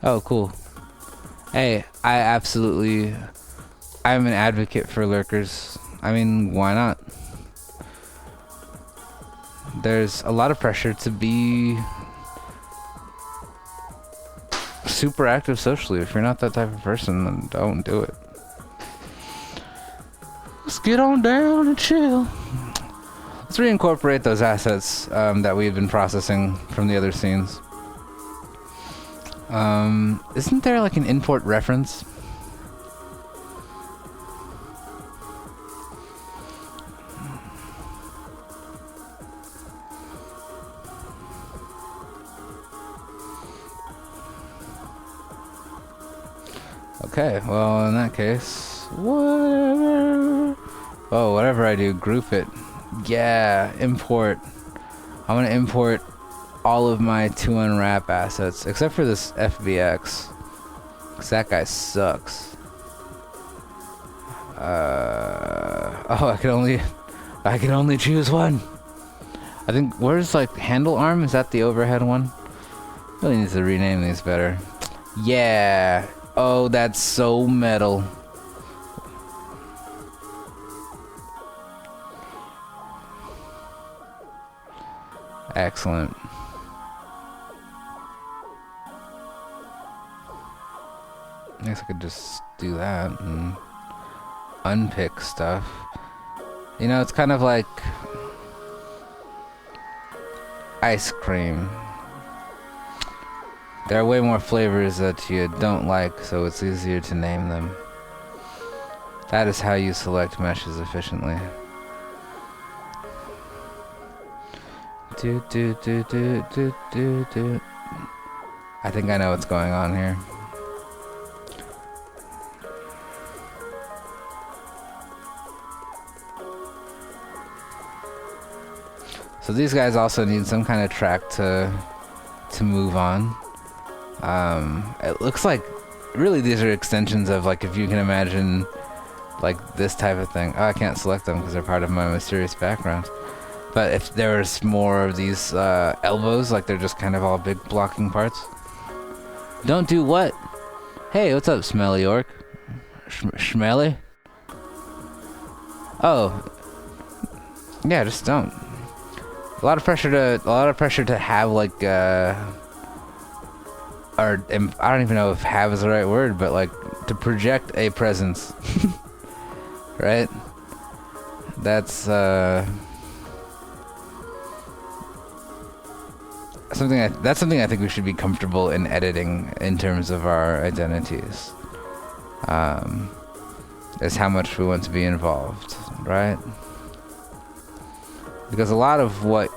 Oh, cool. Hey, I'm an advocate for lurkers. I mean, why not? There's a lot of pressure to be super active socially. If you're not that type of person, then don't do it. Let's get on down and chill. Let's reincorporate those assets that we've been processing from the other scenes. Isn't there like an import reference? Okay, well in that case, whatever. Oh, whatever I do, group it. Yeah, import. I want to import all of my 2unwrap assets, except for this FBX, because that guy sucks. Oh, I can only choose one. I think, where's like handle arm? Is that the overhead one? Really needs to rename these better. Yeah. Oh, that's so metal. Excellent. I guess I could just do that and unpick stuff. You know, it's kind of like ice cream. There are way more flavors that you don't like, so it's easier to name them. That is how you select meshes efficiently. I think I know what's going on here. So these guys also need some kind of track to move on. It looks like really these are extensions of, like, if you can imagine like this type of thing. Oh, I can't select them because they're part of my mysterious background. But if there's more of these elbows, like they're just kind of all big blocking parts. Don't do what? Hey, what's up, Smelly Orc? Schmelly? Oh, yeah, just don't. A lot of pressure to have like or I don't even know if have is the right word, but like to project a presence. Right? That's something I think we should be comfortable in editing in terms of our identities. Is how much we want to be involved, right? Because a lot of what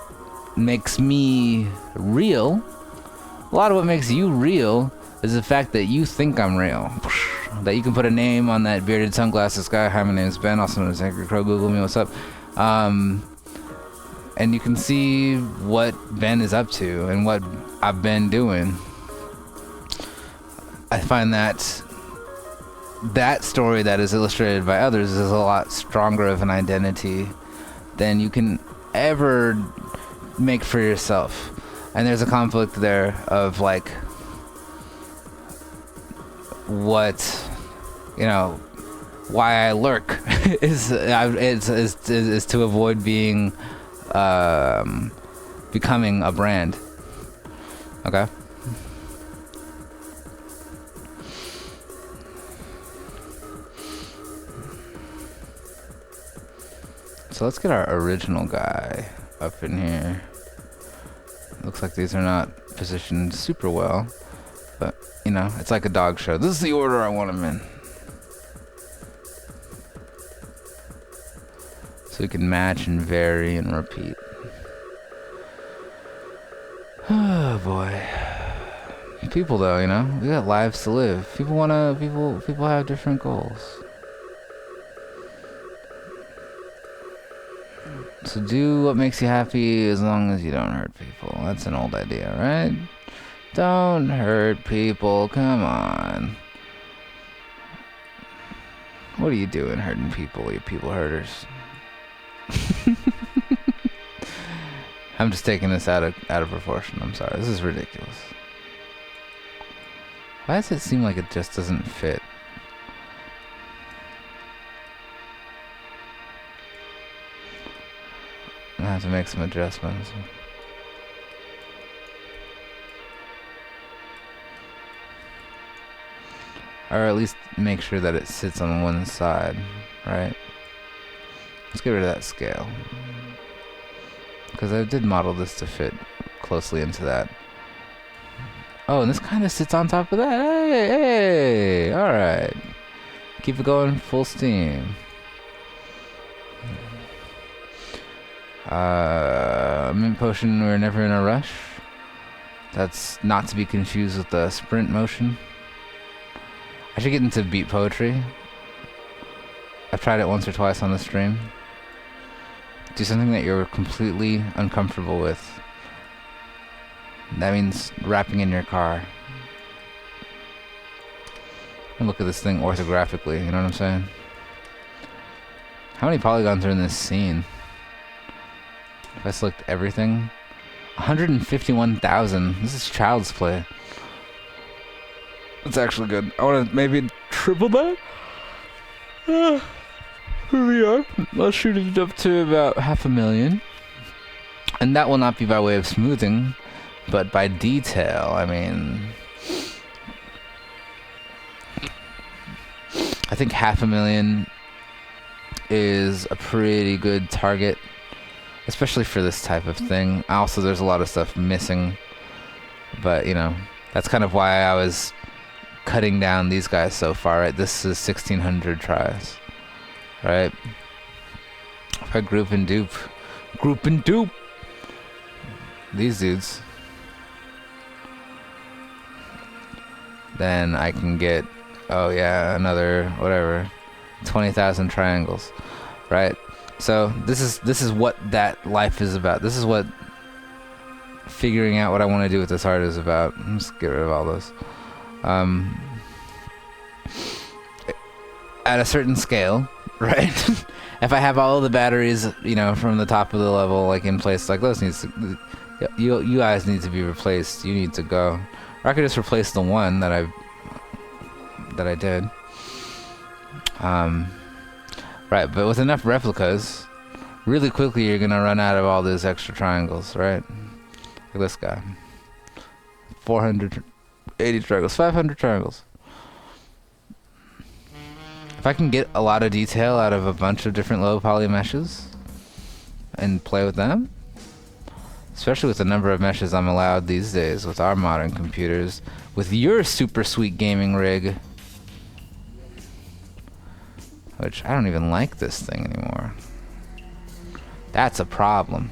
makes me real, a lot of what makes you real, is the fact that you think I'm real. That you can put a name on that bearded sunglasses guy. Hi, my name is Ben, also known as Angry Crow. Google me, what's up? And you can see what Ben is up to and what I've been doing. I find that story that is illustrated by others is a lot stronger of an identity than you can ever make for yourself. And there's a conflict there of like what, you know, why I lurk is to avoid being becoming a brand. Okay. So let's get our original guy up in here. Looks like these are not positioned super well, but you know, it's like a dog show. This is the order I want them in. So we can match and vary and repeat. Oh boy. People though, you know, we got lives to live. People have different goals. So do what makes you happy as long as you don't hurt people. That's an old idea, right? Don't hurt people, come on. What are you doing hurting people, you people hurters? I'm just taking this out of proportion, I'm sorry. This is ridiculous. Why does it seem like it just doesn't fit? I have to make some adjustments. Or at least make sure that it sits on one side, right? Let's get rid of that scale. Because I did model this to fit closely into that. Oh, and this kind of sits on top of that. Hey, alright. Keep it going full steam. Mint potion, we're never in a rush. That's not to be confused with the sprint motion. I should get into beat poetry. I've tried it once or twice on the stream. Do something that you're completely uncomfortable with. That means rapping in your car. And look at this thing orthographically, you know what I'm saying? How many polygons are in this scene? If I select everything, 151,000. This is child's play. That's actually good. I want to maybe triple that. Here we are. Let's shoot it up to about 500,000. And that will not be by way of smoothing, but by detail. I mean, I think 500,000 is a pretty good target, especially for this type of thing. Also, there's a lot of stuff missing, but you know, that's kind of why I was cutting down these guys so far, right? This is 1,600 tries, right? If I group and dupe these dudes, then I can get, oh yeah, another whatever, 20,000 triangles, right? So this is what that life is about. This is what figuring out what I want to do with this art is about. Let's get rid of all those. At a certain scale, right? If I have all the batteries, you know, from the top of the level, like in place, like those needs to, you guys need to be replaced. You need to go. Or I could just replace the one that I did. Right, but with enough replicas, really quickly you're gonna run out of all these extra triangles, right? Like this guy. 480 triangles, 500 triangles. If I can get a lot of detail out of a bunch of different low poly meshes and play with them, especially with the number of meshes I'm allowed these days with our modern computers, with your super sweet gaming rig, which I don't even like this thing anymore. That's a problem.